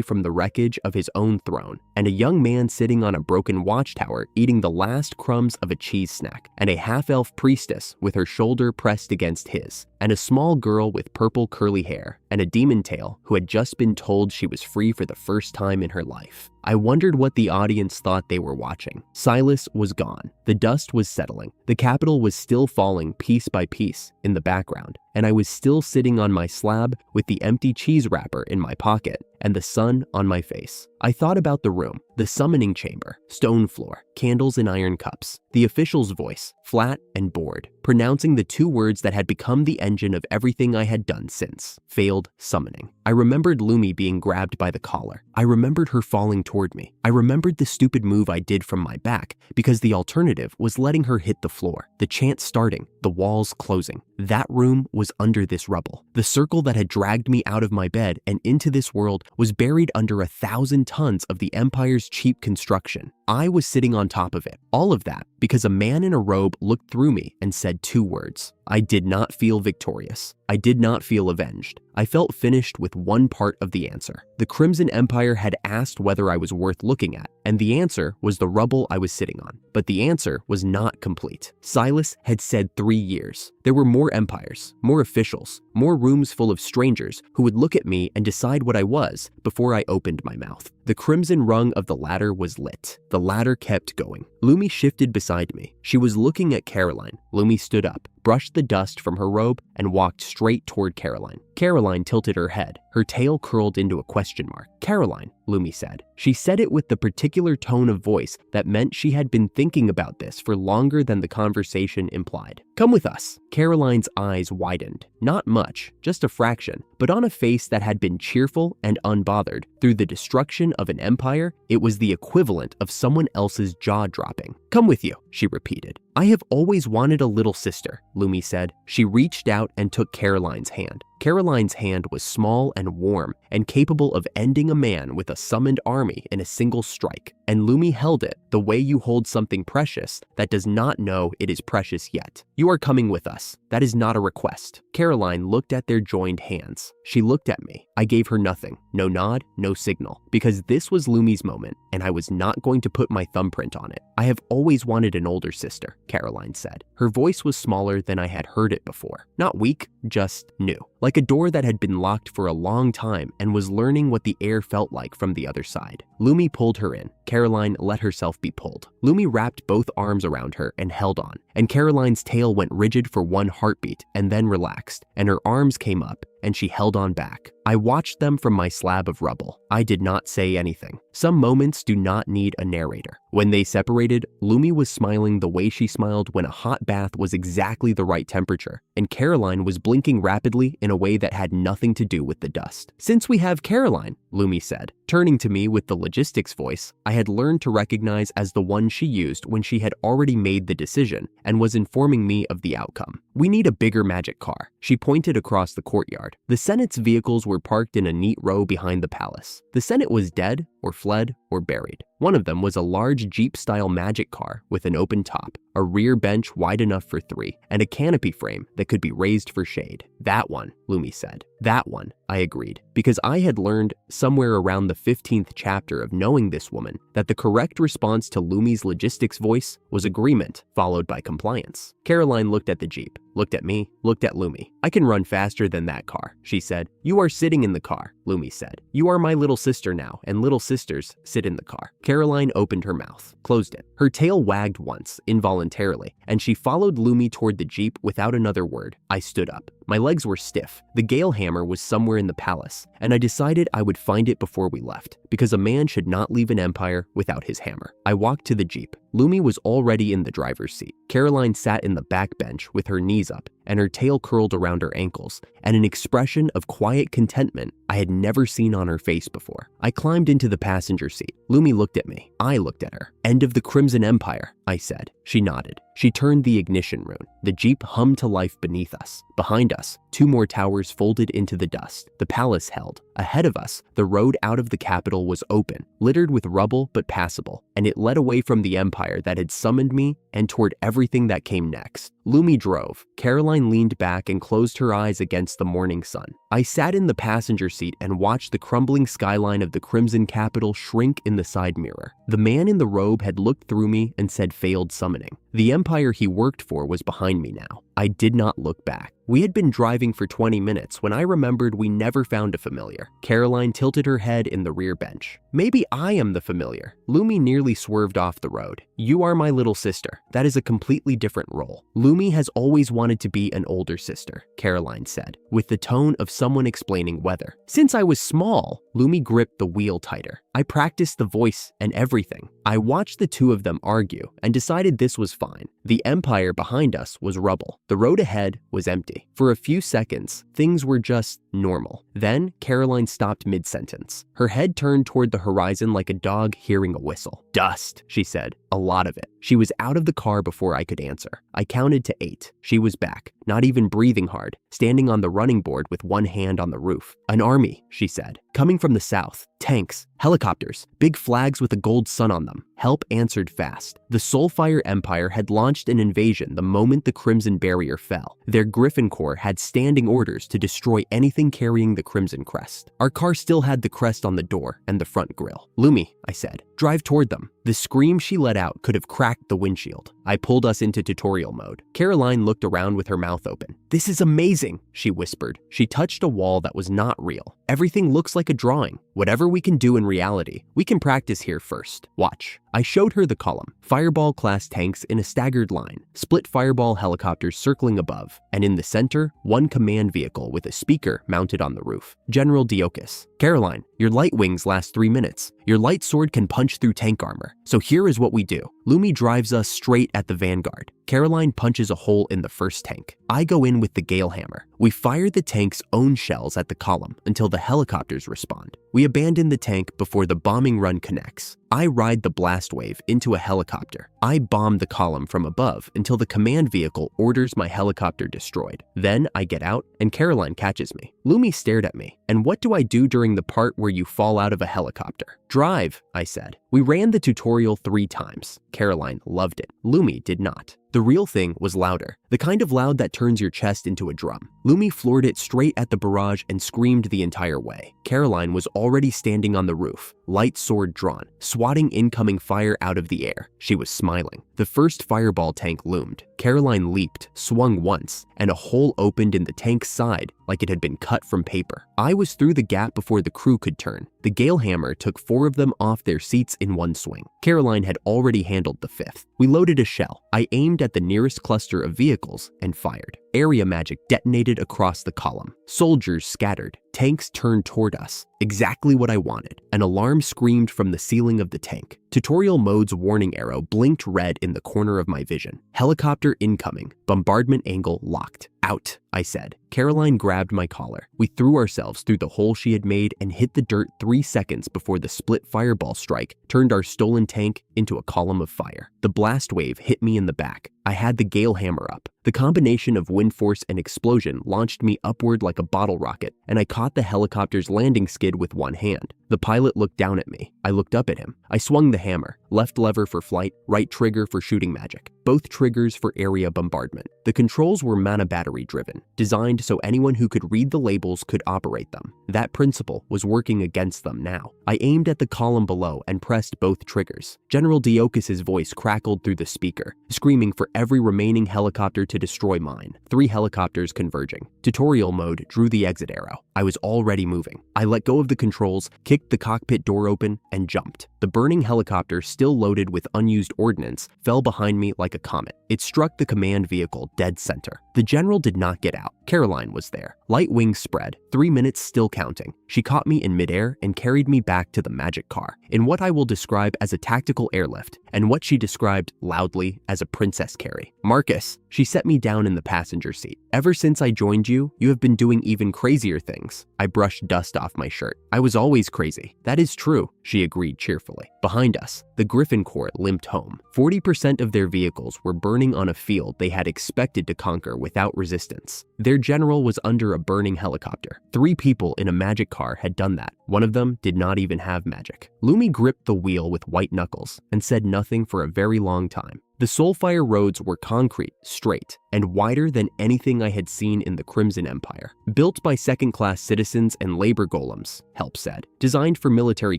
from the wreckage of his own throne, and a young man sitting on a broken watchtower eating the last crumbs of a cheese snack, and a half-elf priestess with her shoulder pressed against his, and a small girl with purple curly hair, and a demon tail who had just been told she was free for the first time in her life. I wondered what the audience thought they were watching. Silas was gone. The dust was settling. The capital was still falling piece by piece in the background, and I was still sitting on my slab with the empty cheese wrapper in my pocket and the sun on my face. I thought about the room, the summoning chamber, stone floor, candles in iron cups, the official's voice, flat and bored, pronouncing the two words that had become the engine of everything I had done since: failed summoning. I remembered Lumi being grabbed by the collar. I remembered her falling toward me. I remembered the stupid move I did from my back because the alternative was letting her hit the floor, the chant starting, the walls closing. That room was under this rubble. The circle that had dragged me out of my bed and into this world was buried under 1,000 tons of the Empire's cheap construction. I was sitting on top of it. All of that because a man in a robe looked through me and said two words. I did not feel victorious. I did not feel avenged. I felt finished with one part of the answer. The Crimson Empire had asked whether I was worth looking at, and the answer was the rubble I was sitting on. But the answer was not complete. Silas had said 3 years. There were more empires, more officials, more rooms full of strangers who would look at me and decide what I was before I opened my mouth. The crimson rung of the ladder was lit. The ladder kept going. Lumi shifted beside me. She was looking at Caroline. Lumi stood up, brushed the dust from her robe, and walked straight toward Caroline. Caroline tilted her head. Her tail curled into a question mark. "Caroline," Lumi said. She said it with the particular tone of voice that meant she had been thinking about this for longer than the conversation implied. "Come with us." Caroline's eyes widened. Not much, just a fraction, but on a face that had been cheerful and unbothered through the destruction of an empire, it was the equivalent of someone else's jaw dropping. "Come with you," she repeated. "I have always wanted a little sister," Lumi said. She reached out and took Caroline's hand. Caroline's hand was small and warm and capable of ending a man with a summoned army in a single strike. And Lumi held it the way you hold something precious that does not know it is precious yet. "You are coming with us. That is not a request." Caroline looked at their joined hands. She looked at me. I gave her nothing. No nod, no signal. Because this was Lumi's moment, and I was not going to put my thumbprint on it. "I have always wanted an older sister," Caroline said. Her voice was smaller than I had heard it before. Not weak, just new. Like a door that had been locked for a long time and was learning what the air felt like from the other side. Lumi pulled her in. Caroline let herself be pulled. Lumi wrapped both arms around her and held on, and Caroline's tail went rigid for one heartbeat and then relaxed, and her arms came up and she held on back. I watched them from my slab of rubble. I did not say anything. Some moments do not need a narrator. When they separated, Lumi was smiling the way she smiled when a hot bath was exactly the right temperature, and Caroline was blinking rapidly in a way that had nothing to do with the dust. "Since we have Caroline," Lumi said, turning to me with the logistics voice I had learned to recognize as the one she used when she had already made the decision and was informing me of the outcome. "We need a bigger magic car." She pointed across the courtyard. The Senate's vehicles were parked in a neat row behind the palace. The Senate was dead or fled or buried. One of them was a large Jeep-style magic car with an open top, a rear bench wide enough for 3, and a canopy frame that could be raised for shade. "That one," Lumi said. "That one," I agreed, because I had learned somewhere around the 15th chapter of knowing this woman that the correct response to Lumi's logistics voice was agreement followed by compliance. Caroline looked at the Jeep. looked at me, looked at Lumi. I can run faster than that car, she said. You are sitting in the car, Lumi said. You are my little sister now, and little sisters sit in the car. Caroline opened her mouth, closed it. Her tail wagged once, involuntarily, and she followed Lumi toward the Jeep without another word. I stood up. My legs were stiff. The Gale hammer was somewhere in the palace, and I decided I would find it before we left, because a man should not leave an empire without his hammer. I walked to the Jeep. Lumi was already in the driver's seat. Caroline sat in the back bench with her knees up and her tail curled around her ankles, and an expression of quiet contentment I had never seen on her face before. I climbed into the passenger seat. Lumi looked at me. I looked at her. End of the Crimson Empire, I said. She nodded. She turned the ignition rune. The Jeep hummed to life beneath us. Behind us, 2 more towers folded into the dust. The palace held. Ahead of us, the road out of the capital was open, littered with rubble but passable, and it led away from the empire that had summoned me and toward everything that came next. Lumi drove. Caroline leaned back and closed her eyes against the morning sun. I sat in the passenger seat and watched the crumbling skyline of the Crimson Capital shrink in the side mirror. The man in the robe had looked through me and said failed summoning. The empire he worked for was behind me now. I did not look back. We had been driving for 20 minutes when I remembered we never found a familiar. Caroline tilted her head in the rear bench. Maybe I am the familiar. Lumi nearly swerved off the road. You are my little sister. That is a completely different role. Lumi has always wanted to be an older sister, Caroline said, with the tone of someone explaining weather. Since I was small, Lumi gripped the wheel tighter. I practiced the voice and everything. I watched the two of them argue and decided this was fine. The empire behind us was rubble. The road ahead was empty. For a few seconds, things were just normal. Then, Caroline stopped mid-sentence. Her head turned toward the horizon like a dog hearing a whistle. Dust, she said. A lot of it. She was out of the car before I could answer. I counted to 8. She was back, not even breathing hard, standing on the running board with one hand on the roof. An army, she said, coming from the south. Tanks, helicopters, big flags with a gold sun on them. Help answered fast. The Soulfire Empire had launched an invasion the moment the Crimson Barrier fell. Their Griffin Corps had standing orders to destroy anything carrying the Crimson Crest. Our car still had the crest on the door and the front grille. Lumi, I said, drive toward them. The scream she let out could have cracked the windshield. I pulled us into tutorial mode. Caroline looked around with her mouth open. This is amazing, she whispered. She touched a wall that was not real. Everything looks like a drawing. Whatever we can do in reality, we can practice here first. Watch. I showed her the column. Fireball-class tanks in a staggered line, split Fireball helicopters circling above, and in the center, one command vehicle with a speaker mounted on the roof. General Diokis. Caroline, your light wings last 3 minutes. Your light sword can punch through tank armor. So here is what we do. Lumi drives us straight at the vanguard. Caroline punches a hole in the first tank. I go in with the Gale hammer. We fire the tank's own shells at the column until the helicopters respond. We abandon the tank before the bombing run connects. I ride the blast wave into a helicopter. I bomb the column from above until the command vehicle orders my helicopter destroyed. Then I get out and Caroline catches me. Lumi stared at me. And what do I do during the part where you fall out of a helicopter? Drive, I said. We ran the tutorial 3 times. Caroline loved it. Lumi did not. The real thing was louder, the kind of loud that turns your chest into a drum. Lumi floored it straight at the barrage and screamed the entire way. Caroline was already standing on the roof, light sword drawn, swatting incoming fire out of the air. She was smiling. The first fireball tank loomed. Caroline leaped, swung once, and a hole opened in the tank's side like it had been cut from paper. I was through the gap before the crew could turn. The Gale hammer took 4 of them off their seats in one swing. Caroline had already handled the 5th. We loaded a shell. I aimed at the nearest cluster of vehicles and fired. Area magic detonated across the column. Soldiers scattered. Tanks turned toward us. Exactly what I wanted. An alarm screamed from the ceiling of the tank. Tutorial mode's warning arrow blinked red in the corner of my vision. Helicopter incoming. Bombardment angle locked. Out, I said. Caroline grabbed my collar. We threw ourselves through the hole she had made and hit the dirt 3 seconds before the split fireball strike turned our stolen tank into a column of fire. The blast wave hit me in the back. I had the Gale hammer up. The combination of wind force and explosion launched me upward like a bottle rocket, and I caught the helicopter's landing skid with one hand. The pilot looked down at me. I looked up at him. I swung the hammer, left lever for flight, right trigger for shooting magic, both triggers for area bombardment. The controls were mana battery driven, designed so anyone who could read the labels could operate them. That principle was working against them now. I aimed at the column below and pressed both triggers. General Diokis' voice crackled through the speaker, screaming for every remaining helicopter to to destroy mine. 3 helicopters converging. Tutorial mode drew the exit arrow. I was already moving. I let go of the controls, kicked the cockpit door open, and jumped. The burning helicopter, still loaded with unused ordnance, fell behind me like a comet. It struck the command vehicle dead center. The general did not get out. Caroline was there. Light wings spread, 3 minutes still counting. She caught me in midair and carried me back to the magic car, in what I will describe as a tactical airlift, and what she described loudly as a princess carry. Marcus, she set me down in the passenger seat. Ever since I joined you, you have been doing even crazier things. I brushed dust off my shirt. I was always crazy. That is true, she agreed cheerfully. Behind us, the Griffin Corps limped home. 40% of their vehicles were burning on a field they had expected to conquer without resistance. Their general was under a burning helicopter. 3 people in a magic car had done that. One of them did not even have magic. Lumi gripped the wheel with white knuckles and said nothing for a very long time. The Soulfire roads were concrete, straight, and wider than anything I had seen in the Crimson Empire. Built by second-class citizens and labor golems, Help said. Designed for military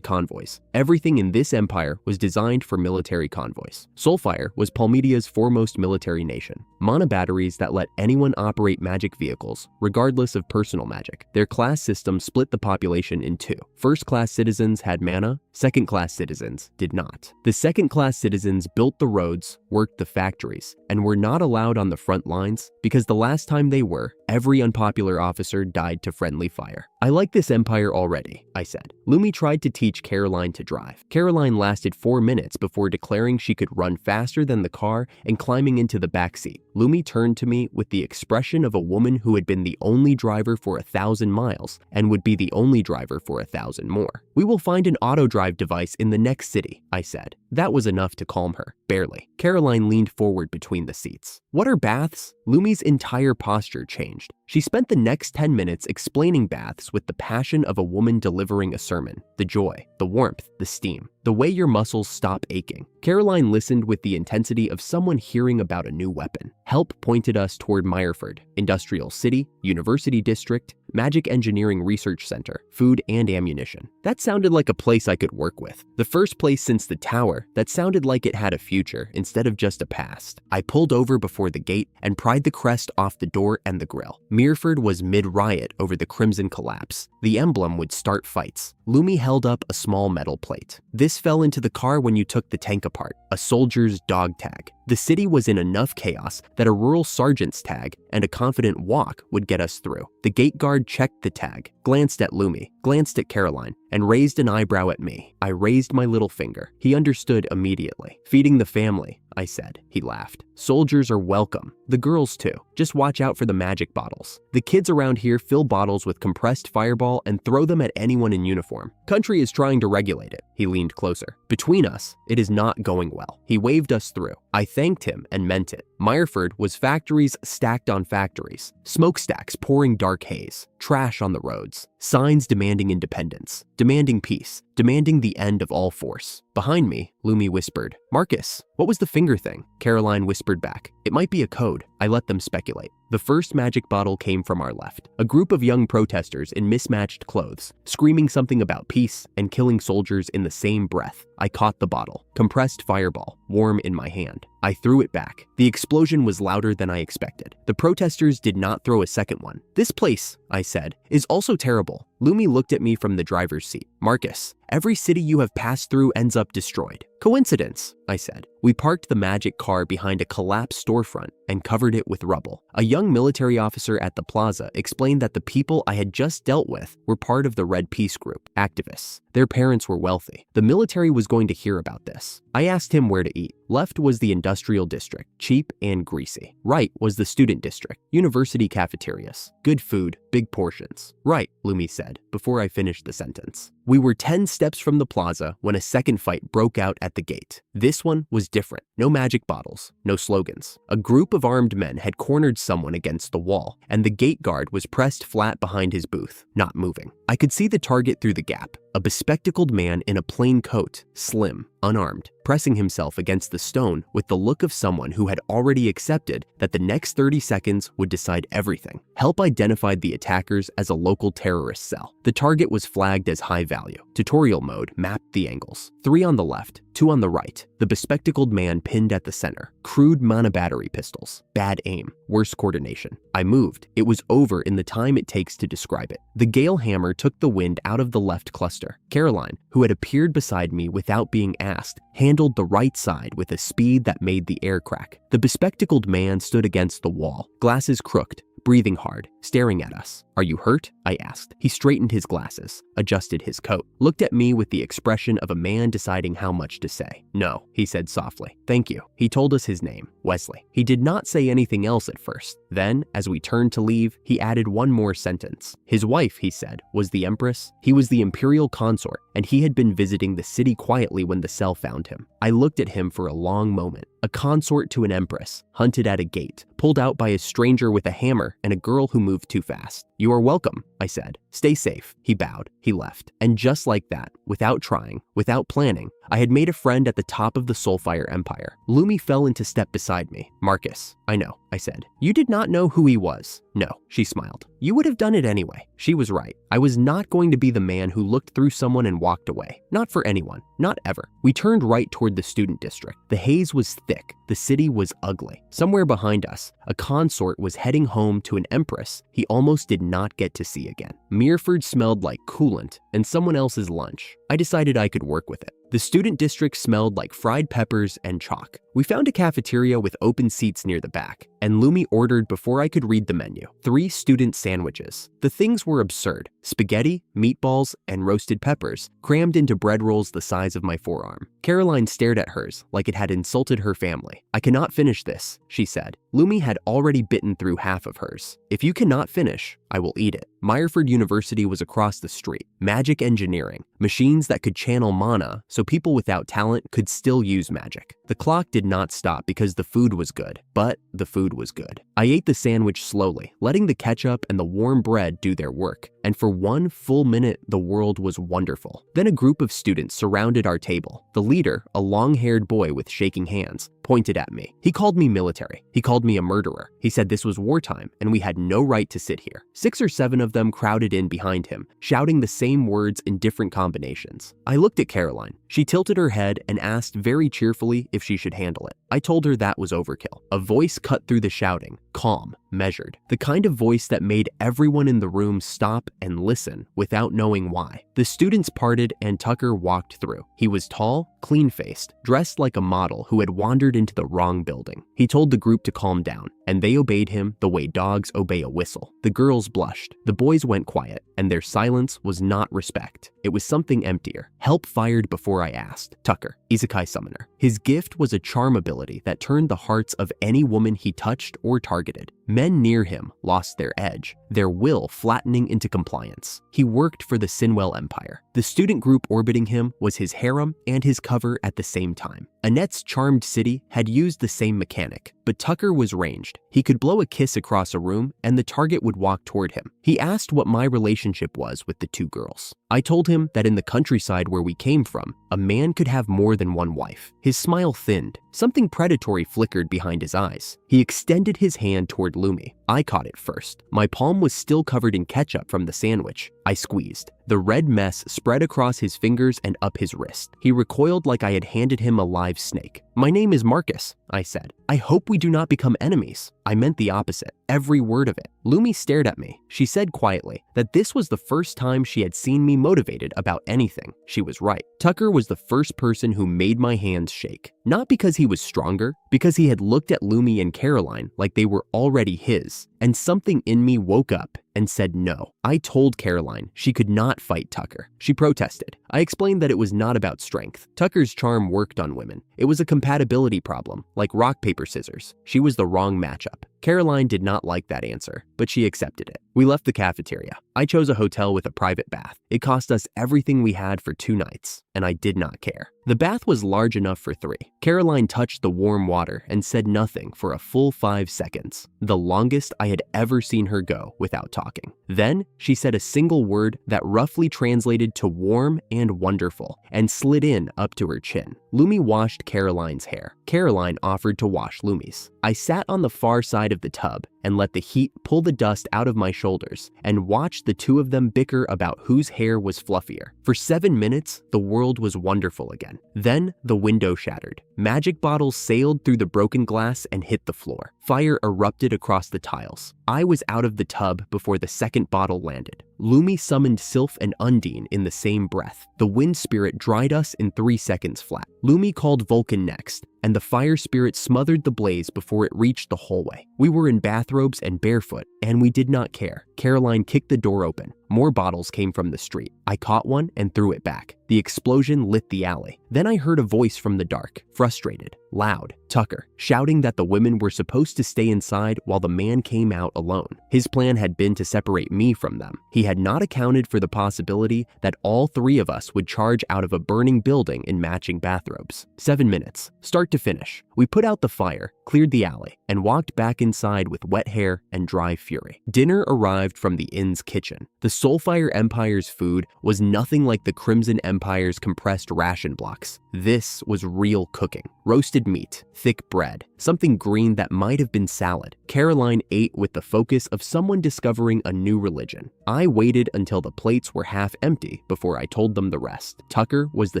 convoys. Everything in this empire was designed for military convoys. Soulfire was Palmedia's foremost military nation. Mana batteries that let anyone operate magic vehicles, regardless of personal magic. Their class system split the population in 2. First-class citizens had mana, second-class citizens did not. The second-class citizens built the roads, worked the factories, and were not allowed on the front lines because the last time they were, every unpopular officer died to friendly fire. I like this empire already, I said. Lumi tried to teach Caroline to drive. Caroline lasted 4 minutes before declaring she could run faster than the car and climbing into the back seat. Lumi turned to me with the expression of a woman who had been the only driver for 1,000 miles and would be the only driver for 1,000 more. We will find an auto-drive device in the next city, I said. That was enough to calm her. Barely. Caroline leaned forward between the seats. What are baths? Lumi's entire posture changed. She spent the next 10 minutes explaining baths with the passion of a woman delivering a sermon. The joy, the warmth, the steam, the way your muscles stop aching. Caroline listened with the intensity of someone hearing about a new weapon. Help pointed us toward Meyerford, Industrial City, University District, Magic Engineering Research Center, food and ammunition. That sounded like a place I could work with. The first place since the tower that sounded like it had a future instead of just a past. I pulled over before the gate and pried the crest off the door and the grill. Meyerford was mid-riot over the Crimson collapse. The emblem would start fights. Lumi held up a small metal plate. This fell into the car when you took the tank apart. A soldier's dog tag. The city was in enough chaos that a rural sergeant's tag and a confident walk would get us through. The gate guard checked the tag, glanced at Lumi, glanced at Caroline, and raised an eyebrow at me. I raised my little finger. He understood immediately. Feeding the family, I said. He laughed. Soldiers are welcome. The girls too. Just watch out for the magic bottles. The kids around here fill bottles with compressed fireball and throw them at anyone in uniform. Country is trying to regulate it. He leaned closer. Between us, it is not going well. He waved us through. I thanked him and meant it. Meyerford was factories stacked on factories, smokestacks pouring dark haze, trash on the roads, signs demanding independence, demanding peace, demanding the end of all force. Behind me, Lumi whispered, Marcus, what was the finger thing? Caroline whispered back, it might be a code. I let them speculate. The first magic bottle came from our left. A group of young protesters in mismatched clothes, screaming something about peace and killing soldiers in the same breath. I caught the bottle, compressed fireball, warm in my hand. I threw it back. The explosion was louder than I expected. The protesters did not throw a second one. This place, I said, is also terrible. Lumi looked at me from the driver's seat. Marcus, every city you have passed through ends up destroyed. Coincidence, I said. We parked the magic car behind a collapsed storefront and covered it with rubble. A young military officer at the plaza explained that the people I had just dealt with were part of the Red Peace Group, activists. Their parents were wealthy. The military was going to hear about this. I asked him where to eat. Left was the industrial district, cheap and greasy. Right was the student district, university cafeterias. Good food, big portions. Right, Lumi said, before I finished the sentence. We were 10 steps from the plaza when a second fight broke out at the gate. This one was different. No magic bottles, no slogans. A group of armed men had cornered someone against the wall, and the gate guard was pressed flat behind his booth, not moving. I could see the target through the gap. A bespectacled man in a plain coat, slim, unarmed, pressing himself against the stone with the look of someone who had already accepted that the next 30 seconds would decide everything. Help identified the attackers as a local terrorist cell. The target was flagged as high value. value. Tutorial mode mapped the angles. 3 on the left, 2 on the right. The bespectacled man pinned at the center. Crude monobattery pistols. Bad aim. Worse coordination. I moved. It was over in the time it takes to describe it. The Gale hammer took the wind out of the left cluster. Caroline, who had appeared beside me without being asked, handled the right side with a speed that made the air crack. The bespectacled man stood against the wall, glasses crooked, breathing hard, staring at us. "Are you hurt?" I asked. He straightened his glasses, adjusted his coat, looked at me with the expression of a man deciding how much to say. "No," he said softly. "Thank you." He told us his name, Wesley. He did not say anything else at first. Then, as we turned to leave, he added one more sentence. His wife, he said, was the Empress. He was the imperial consort, and he had been visiting the city quietly when the cell found him. I looked at him for a long moment. A consort to an empress, hunted at a gate, pulled out by a stranger with a hammer and a girl who moved too fast. "You are welcome," I said. "Stay safe." He bowed. He left. And just like that, without trying, without planning, I had made a friend at the top of the Soulfire Empire. Lumi fell into step beside me. "Marcus." "I know," I said. "You did not know who he was." "No," she smiled. "You would have done it anyway." She was right. I was not going to be the man who looked through someone and walked away. Not for anyone. Not ever. We turned right toward the student district. The haze was thick. The city was ugly. Somewhere behind us, a consort was heading home to an empress he almost did not get to see again. Mirford smelled like coolant and someone else's lunch. I decided I could work with it. The student district smelled like fried peppers and chalk. We found a cafeteria with open seats near the back, and Lumi ordered before I could read the menu. 3 student sandwiches. The things were absurd. Spaghetti, meatballs, and roasted peppers, crammed into bread rolls the size of my forearm. Caroline stared at hers like it had insulted her family. "I cannot finish this," she said. Lumi had already bitten through half of hers. "If you cannot finish, I will eat it." Meyerford University was across the street. Magic engineering, machines that could channel mana so people without talent could still use magic. The clock did not stop because the food was good, but the food was good. I ate the sandwich slowly, letting the ketchup and the warm bread do their work, and for 1 full minute, the world was wonderful. Then a group of students surrounded our table. The leader, a long-haired boy with shaking hands, pointed at me. He called me military. He called me a murderer. He said this was wartime and we had no right to sit here. 6 or 7 of them crowded in behind him, shouting the same words in different combinations. I looked at Caroline. She tilted her head and asked very cheerfully if she should handle it. I told her that was overkill. A voice cut through the shouting, calm, measured. The kind of voice that made everyone in the room stop and listen without knowing why. The students parted and Tucker walked through. He was tall, clean-faced, dressed like a model who had wandered into the wrong building. He told the group to calm down, and they obeyed him the way dogs obey a whistle. The girls blushed. The boys went quiet, and their silence was not respect. It was something emptier. Help fired before I asked. Tucker, Isekai Summoner. His gift was a charm ability that turned the hearts of any woman he touched or targeted. Men near him lost their edge, their will flattening into compliance. He worked for the Sinwell Empire. The student group orbiting him was his harem and his cover at the same time. Annette's charmed city had used the same mechanic, but Tucker was ranged. He could blow a kiss across a room and the target would walk toward him. He asked what my relationship was with the 2 girls. I told him that in the countryside where we came from, a man could have more than one wife. His smile thinned. Something predatory flickered behind his eyes. He extended his hand toward Lumi. I caught it first. My palm was still covered in ketchup from the sandwich. I squeezed. The red mess spread across his fingers and up his wrist. He recoiled like I had handed him a live snake. "My name is Marcus," I said. "I hope we do not become enemies." I meant the opposite, every word of it. Lumi stared at me. She said quietly that this was the first time she had seen me motivated about anything. She was right. Tucker was the first person who made my hands shake. Not because he was stronger, because he had looked at Lumi and Caroline like they were already his, and something in me woke up and said no. I told Caroline she could not fight Tucker. She protested. I explained that it was not about strength. Tucker's charm worked on women. It was a compatibility problem, like rock, paper, scissors. She was the wrong matchup. Caroline did not like that answer, but she accepted it. We left the cafeteria. I chose a hotel with a private bath. It cost us everything we had for 2 nights, and I did not care. The bath was large enough for 3. Caroline touched the warm water and said nothing for a full 5 seconds, the longest I had ever seen her go without talking. Then she said a single word that roughly translated to warm and wonderful and slid in up to her chin. Lumi washed Caroline's hair. Caroline offered to wash Lumi's. I sat on the far side side of the tub and let the heat pull the dust out of my shoulders and watched the two of them bicker about whose hair was fluffier. For 7 minutes, the world was wonderful again. Then the window shattered. Magic bottles sailed through the broken glass and hit the floor. Fire erupted across the tiles. I was out of the tub before the second bottle landed. Lumi summoned Sylph and Undine in the same breath. The wind spirit dried us in 3 seconds flat. Lumi called Vulcan next, and the fire spirit smothered the blaze before it reached the hallway. We were in bathrobes and barefoot, and we did not care. Caroline kicked the door open. More bottles came from the street. I caught one and threw it back. The explosion lit the alley. Then I heard a voice from the dark, frustrated, loud, Tucker, shouting that the women were supposed to stay inside while the man came out alone. His plan had been to separate me from them. He had not accounted for the possibility that all 3 of us would charge out of a burning building in matching bathrobes. 7 minutes, start to finish. We put out the fire, cleared the alley, and walked back inside with wet hair and dry fury. Dinner arrived from the inn's kitchen. The Soulfire Empire's food was nothing like the Crimson Empire's compressed ration blocks. This was real cooking. Roasted meat, thick bread, something green that might have been salad. Caroline ate with the focus of someone discovering a new religion. I waited until the plates were half empty before I told them the rest. Tucker was the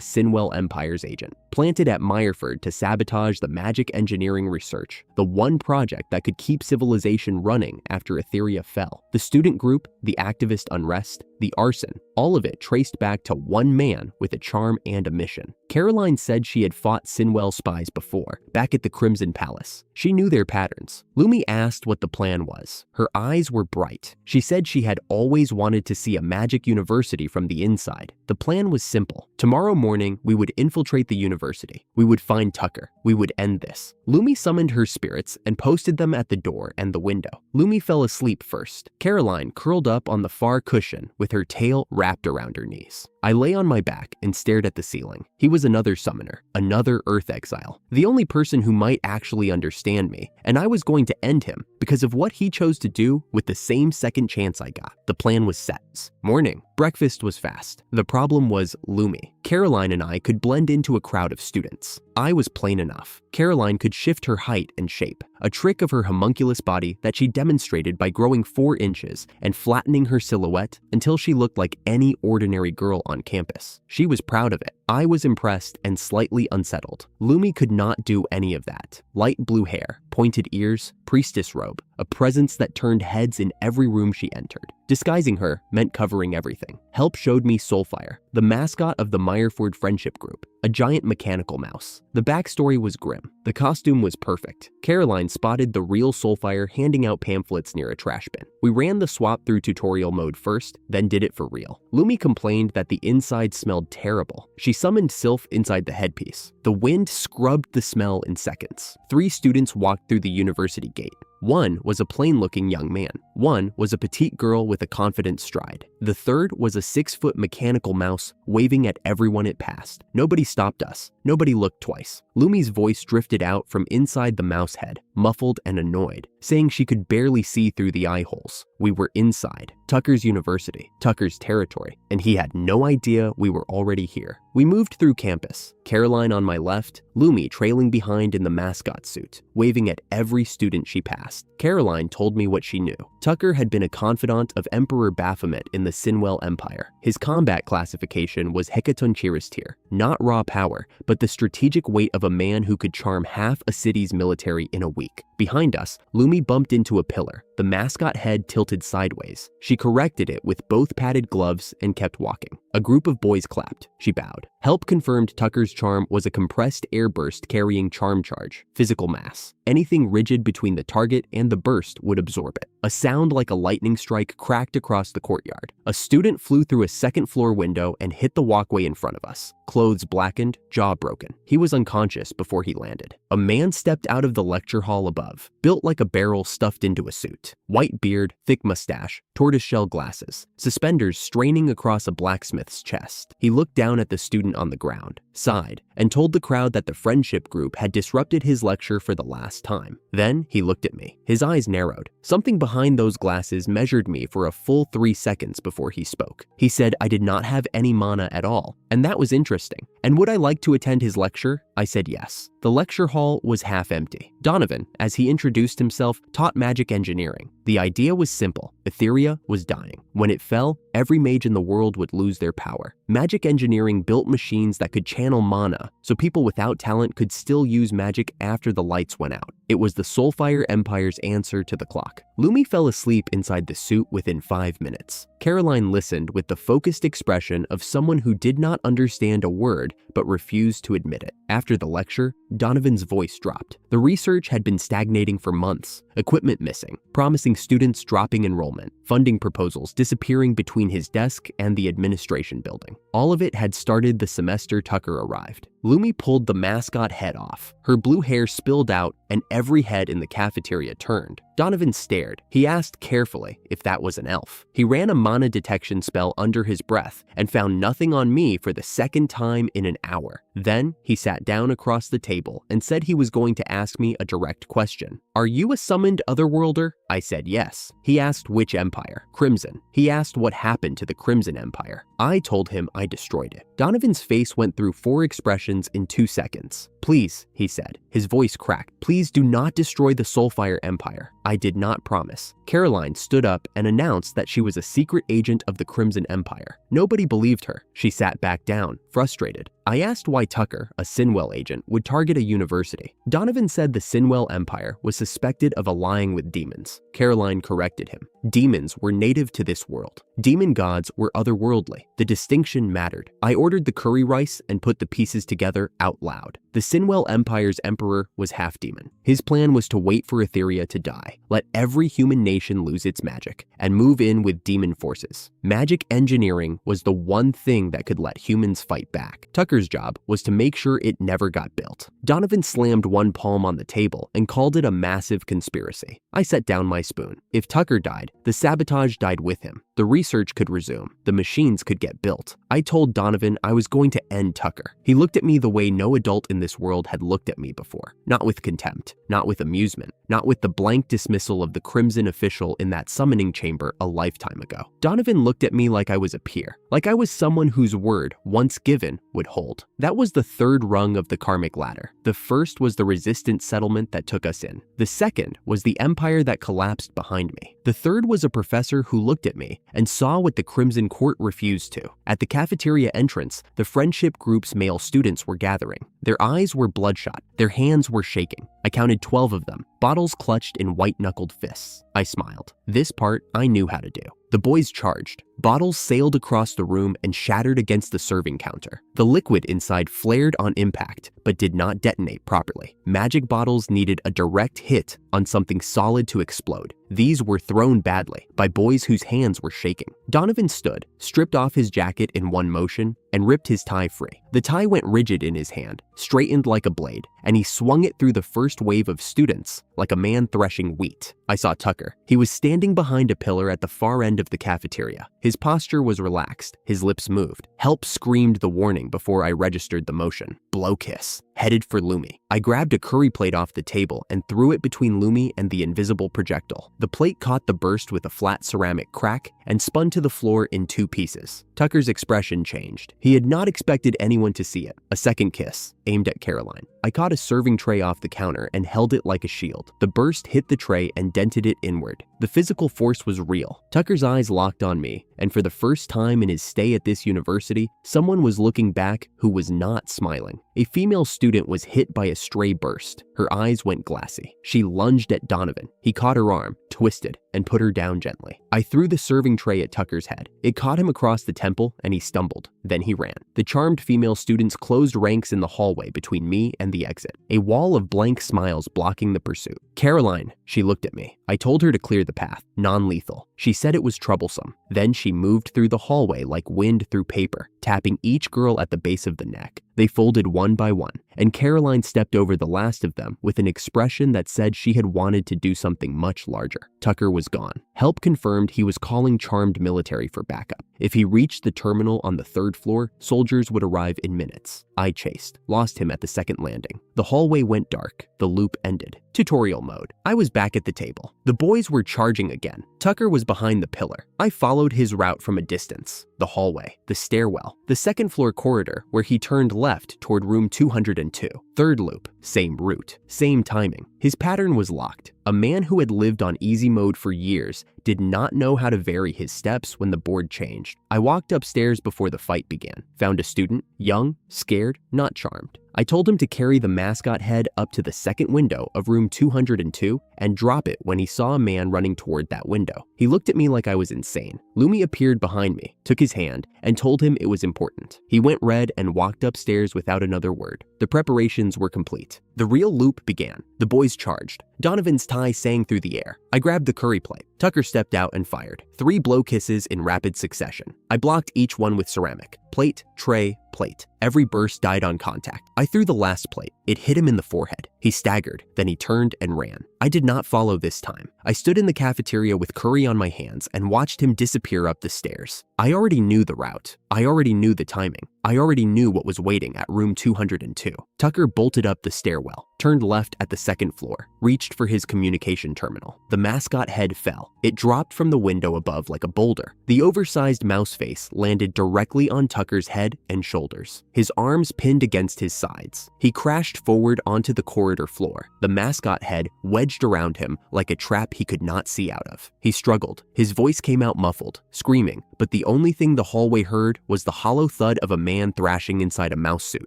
Sinwell Empire's agent, planted at Meyerford to sabotage the magic engineering research, the one project that could keep civilization running after Etheria fell. The student group, the activist unrest, the arson, all of it traced back to one man with a charm and a mission. Caroline said she had fought Sinwell spies before, back at the Crimson Palace. She knew their patterns. Lumi asked what the plan was. Her eyes were bright. She said she had always wanted to see a magic university from the inside. The plan was simple. Tomorrow morning, we would infiltrate the university. We would find Tucker. We would end this. Lumi summoned her spirits and posted them at the door and the window. Lumi fell asleep first. Caroline curled up on the far cushion with her tail wrapped around her knees. I lay on my back and stared at the ceiling. He was another summoner, another Earth exile, the only person who might actually understand me, and I was going to end him because of what he chose to do with the same second chance I got. The plan was set. Morning. Breakfast was fast. The problem was Lumi. Caroline and I could blend into a crowd of students. I was plain enough. Caroline could shift her height and shape, a trick of her homunculus body that she demonstrated by growing 4 inches and flattening her silhouette until she looked like any ordinary girl on campus. She was proud of it. I was impressed and slightly unsettled. Lumi could not do any of that. Light blue hair, pointed ears, priestess robe, a presence that turned heads in every room she entered. Disguising her meant covering everything. Help showed me Soulfire, the mascot of the Meyerford Friendship Group, a giant mechanical mouse. The backstory was grim. The costume was perfect. Caroline spotted the real Soulfire handing out pamphlets near a trash bin. We ran the swap through tutorial mode first, then did it for real. Lumi complained that the inside smelled terrible. She summoned Sylph inside the headpiece. The wind scrubbed the smell in seconds. 3 students walked through the university gate. One was a plain-looking young man. One was a petite girl with a confident stride. The third was a 6-foot mechanical mouse waving at everyone it passed. Nobody stopped us. Nobody looked twice. Lumi's voice drifted out from inside the mouse head, muffled and annoyed, saying she could barely see through the eye holes. We were inside Tucker's university, Tucker's territory, and he had no idea we were already here. We moved through campus, Caroline on my left, Lumi trailing behind in the mascot suit, waving at every student she passed. Caroline told me what she knew. Tucker had been a confidant of Emperor Baphomet in the Sinwell Empire. His combat classification was Hecatonchirus tier, not raw power, but the strategic weight of a man who could charm half a city's military in a week. Behind us, Lumi bumped into a pillar. The mascot head tilted sideways. She corrected it with both padded gloves and kept walking. A group of boys clapped. She bowed. Help confirmed Tucker's charm was a compressed air burst carrying charm charge, physical mass. Anything rigid between the target and the burst would absorb it. A sound like a lightning strike cracked across the courtyard. A student flew through a second-floor window and hit the walkway in front of us. Clothes blackened, jaw broken. He was unconscious before he landed. A man stepped out of the lecture hall above, built like a barrel stuffed into a suit. White beard, thick mustache, tortoiseshell glasses, suspenders straining across a blacksmith's chest. He looked down at the student on the ground, sighed, and told the crowd that the friendship group had disrupted his lecture for the last time. Then he looked at me. His eyes narrowed. Something behind those glasses measured me for a full 3 seconds before he spoke. He said I did not have any mana at all, and that was interesting. And would I like to attend his lecture? I said yes. The lecture hall was half empty. Donovan, as he introduced himself, taught magic engineering. The idea was simple. Etheria was dying. When it fell, every mage in the world would lose their power. Magic engineering built machines that could channel mana, so people without talent could still use magic after the lights went out. It was the Soulfire Empire's answer to the clock. Lumi fell asleep inside the suit within 5 minutes. Caroline listened with the focused expression of someone who did not understand a word but refused to admit it. After the lecture, Donovan's voice dropped. The research had been stagnating for months, equipment missing, promising students dropping enrollment, funding proposals disappearing between his desk and the administration building. All of it had started the semester Tucker arrived. Lumi pulled the mascot head off. Her blue hair spilled out and every head in the cafeteria turned. Donovan stared. He asked carefully if that was an elf. He ran a mana detection spell under his breath and found nothing on me for the second time in an hour. Then he sat down across the table and said he was going to ask me a direct question. "Are you a summoned otherworlder?" I said yes. He asked which empire. Crimson. He asked what happened to the Crimson Empire. I told him I destroyed it. Donovan's face went through 4 expressions in 2 seconds. "Please," he said. His voice cracked. "Please do not destroy the Soulfire Empire." I did not promise. Caroline stood up and announced that she was a secret agent of the Crimson Empire. Nobody believed her. She sat back down, frustrated. I asked why Tucker, a Sinwell agent, would target a university. Donovan said the Sinwell Empire was suspected of allying with demons. Caroline corrected him. Demons were native to this world. Demon gods were otherworldly. The distinction mattered. I ordered the curry rice and put the pieces together out loud. The Sinwell Empire's emperor was half demon. His plan was to wait for Etheria to die, let every human nation lose its magic, and move in with demon forces. Magic engineering was the one thing that could let humans fight back. Tucker's job was to make sure it never got built. Donovan slammed one palm on the table and called it a massive conspiracy. I set down my spoon. If Tucker died, the sabotage died with him. The research could resume. The machines could get built. I told Donovan I was going to end Tucker. He looked at me the way no adult in this world had looked at me before. Not with contempt, not with amusement, not with the blank dismissal of the Crimson official in that summoning chamber a lifetime ago. Donovan looked at me like I was a peer, like I was someone whose word, once given, would hold. That was the 3rd rung of the karmic ladder. The first was the resistance settlement that took us in. The second was the empire that collapsed behind me. The third was a professor who looked at me and saw what the Crimson Court refused to. At the cafeteria entrance, the friendship group's male students were gathering. Their eyes were bloodshot. Their hands were shaking. I counted 12 of them, bottles clutched in white-knuckled fists. I smiled. This part I knew how to do. The boys charged. Bottles sailed across the room and shattered against the serving counter. The liquid inside flared on impact, but did not detonate properly. Magic bottles needed a direct hit on something solid to explode. These were thrown badly by boys whose hands were shaking. Donovan stood, stripped off his jacket in one motion, and ripped his tie free. The tie went rigid in his hand, straightened like a blade, and he swung it through the first wave of students like a man threshing wheat. I saw Tucker. He was standing behind a pillar at the far end of the cafeteria. His posture was relaxed. His lips moved. Help screamed the warning before I registered the motion. Blow kiss. Headed for Lumi. I grabbed a curry plate off the table and threw it between Lumi and the invisible projectile. The plate caught the burst with a flat ceramic crack and spun to the floor in 2 pieces. Tucker's expression changed. He had not expected anyone to see it. A second kiss, aimed at Caroline. I caught a serving tray off the counter and held it like a shield. The burst hit the tray and dented it inward. The physical force was real. Tucker's eyes locked on me, and for the first time in his stay at this university, someone was looking back who was not smiling. A female student was hit by a stray burst. Her eyes went glassy. She lunged at Donovan. He caught her arm, twisted, and put her down gently. I threw the serving tray at Tucker's head. It caught him across the temple, and he stumbled. Then he ran. The charmed female students closed ranks in the hallway between me and the exit, a wall of blank smiles blocking the pursuit. Caroline, she looked at me. I told her to clear the path, non-lethal. She said it was troublesome. Then she moved through the hallway like wind through paper, tapping each girl at the base of the neck. They folded one by one, and Caroline stepped over the last of them with an expression that said she had wanted to do something much larger. Tucker was gone. Help confirmed he was calling charmed military for backup. If he reached the terminal on the 3rd floor, soldiers would arrive in minutes. I chased, lost him at the 2nd landing. The hallway went dark. The loop ended. Tutorial mode. I was back at the table. The boys were charging again. Tucker was behind the pillar. I followed his route from a distance. The hallway, the stairwell, the 2nd floor corridor where he turned left toward room 202. 3rd loop, same route, same timing. His pattern was locked. A man who had lived on easy mode for years did not know how to vary his steps when the board changed. I walked upstairs before the fight began, found a student, young, scared, not charmed. I told him to carry the mascot head up to the 2nd window of room 202 and drop it when he saw a man running toward that window. He looked at me like I was insane. Lumi appeared behind me, took his hand, and told him it was important. He went red and walked upstairs without another word. The preparations were complete. The real loop began. The boys charged. Donovan's tie sang through the air. I grabbed the curry plate. Tucker stepped out and fired. 3 blow kisses in rapid succession. I blocked each one with ceramic. Plate, tray, plate. Every burst died on contact. I threw the last plate. It hit him in the forehead. He staggered, then he turned and ran. I did not follow this time. I stood in the cafeteria with curry on my hands and watched him disappear up the stairs. I already knew the route. I already knew the timing. I already knew what was waiting at room 202. Tucker bolted up the stairwell, turned left at the 2nd floor, reached for his communication terminal. The mascot head fell. It dropped from the window above like a boulder. The oversized mouse face landed directly on Tucker's head and shoulders, his arms pinned against his sides. He crashed forward onto the corridor floor, the mascot head wedged around him like a trap he could not see out of. He struggled. His voice came out muffled, screaming, but the only thing the hallway heard was the hollow thud of a man thrashing inside a mouse suit.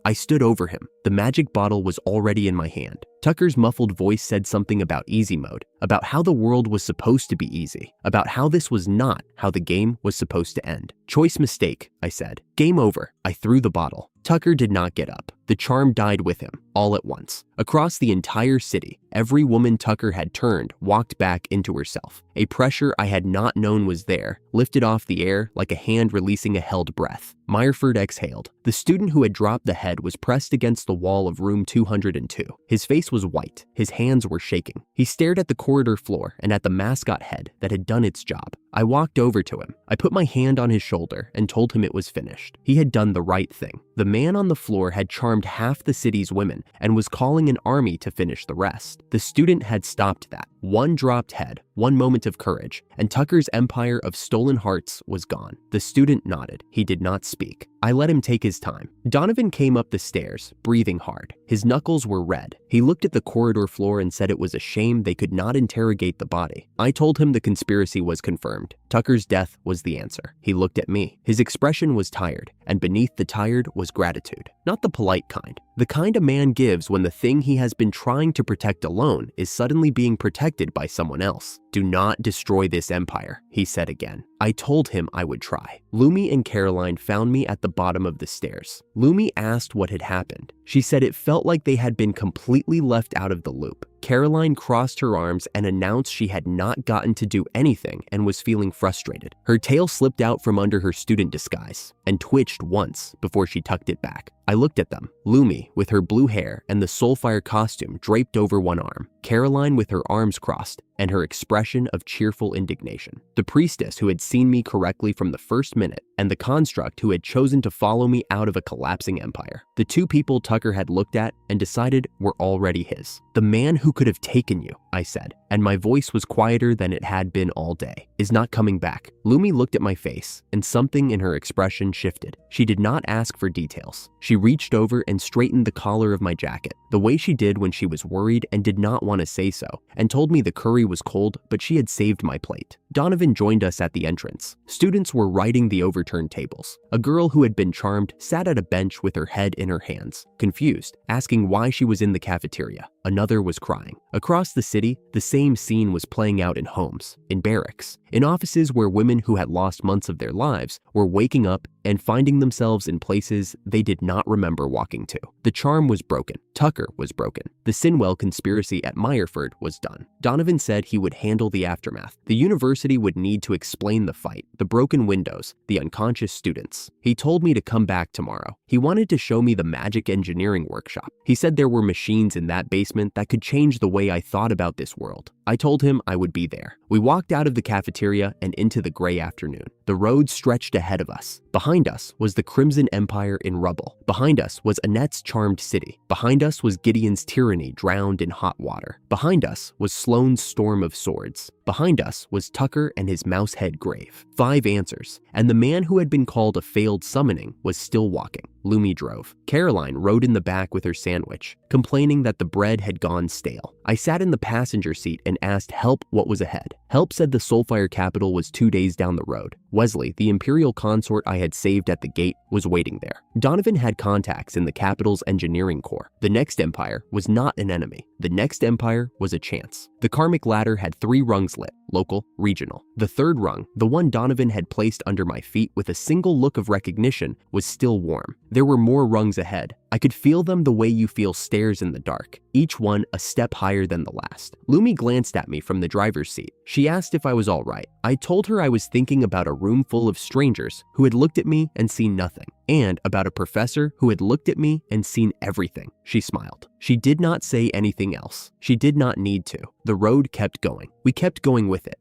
I stood over him. The magic bottle was already in my hand. Tucker's muffled voice said something about easy mode, about how the world was supposed to be easy, about how this was not how the game was supposed to end. Choice mistake, I said. Game over. I threw the bottle. Tucker did not get up. The charm died with him, all at once. Across the entire city, every woman Tucker had turned walked back into herself. A pressure I had not known was there, lifted off the air like a hand releasing a held breath. Meyerford exhaled. The student who had dropped the head was pressed against the wall of room 202. His face was white. His hands were shaking. He stared at the corridor floor and at the mascot head that had done its job. I walked over to him. I put my hand on his shoulder and told him it was finished. He had done the right thing. The man on the floor had charmed half the city's women and was calling an army to finish the rest. The student had stopped that. One dropped head, one moment of courage, and Tucker's empire of stolen hearts was gone. The student nodded. He did not speak. I let him take his time. Donovan came up the stairs, breathing hard. His knuckles were red. He looked at the corridor floor and said it was a shame they could not interrogate the body. I told him the conspiracy was confirmed. Tucker's death was the answer. He looked at me. His expression was tired, and beneath the tired was gratitude. Not the polite kind. The kind a man gives when the thing he has been trying to protect alone is suddenly being protected by someone else. Do not destroy this empire, he said again. I told him I would try. Lumi and Caroline found me at the bottom of the stairs. Lumi asked what had happened. She said it felt like they had been completely left out of the loop. Caroline crossed her arms and announced she had not gotten to do anything and was feeling frustrated. Her tail slipped out from under her student disguise and twitched once before she tucked it back. I looked at them. Lumi, with her blue hair and the Soulfire costume draped over one arm. Caroline with her arms crossed and her expression of cheerful indignation. The priestess who had seen me correctly from the first minute, and the construct who had chosen to follow me out of a collapsing empire. The two people Tucker had looked at and decided were already his. The man who could have taken you, I said, and my voice was quieter than it had been all day, is not coming back. Lumi looked at my face, and something in her expression shifted. She did not ask for details. She reached over and straightened the collar of my jacket, the way she did when she was worried and did not want to say so, and told me the curry was cold, but she had saved my plate. Donovan joined us at the entrance. Students were righting the overturned tables. A girl who had been charmed sat at a bench with her head in her hands, confused, asking why she was in the cafeteria. Another was crying. Across the city, the same scene was playing out in homes, in barracks, in offices where women who had lost months of their lives were waking up and finding themselves in places they did not remember walking to. The charm was broken. Tucker was broken. The Sinwell conspiracy at Meyerford was done. Donovan said he would handle the aftermath. The university university would need to explain the fight, the broken windows, the unconscious students. He told me to come back tomorrow. He wanted to show me the magic engineering workshop. He said there were machines in that basement that could change the way I thought about this world. I told him I would be there. We walked out of the cafeteria and into the gray afternoon. The road stretched ahead of us. Behind us was the Crimson Empire in rubble. Behind us was Annette's charmed city. Behind us was Gideon's tyranny drowned in hot water. Behind us was Sloane's storm of swords. Behind us was Tucker and his Mousehead grave. 5 answers, and the man who had been called a failed summoning was still walking. Lumi drove. Caroline rode in the back with her sandwich, complaining that the bread had gone stale. I sat in the passenger seat and asked Help what was ahead. Help said the Soulfire capital was 2 days down the road. Wesley, the Imperial consort I had saved at the gate, was waiting there. Donovan had contacts in the capital's engineering corps. The next empire was not an enemy. The next empire was a chance. The karmic ladder had 3 rungs lit: local, regional. The 3rd rung, the one Donovan had placed under my feet with a single look of recognition, was still warm. There were more rungs ahead. I could feel them the way you feel stairs in the dark, each one a step higher than the last. Lumi glanced at me from the driver's seat. She asked if I was all right. I told her I was thinking about a room full of strangers who had looked at me and seen nothing, and about a professor who had looked at me and seen everything. She smiled. She did not say anything else. She did not need to. The road kept going. We kept going with it.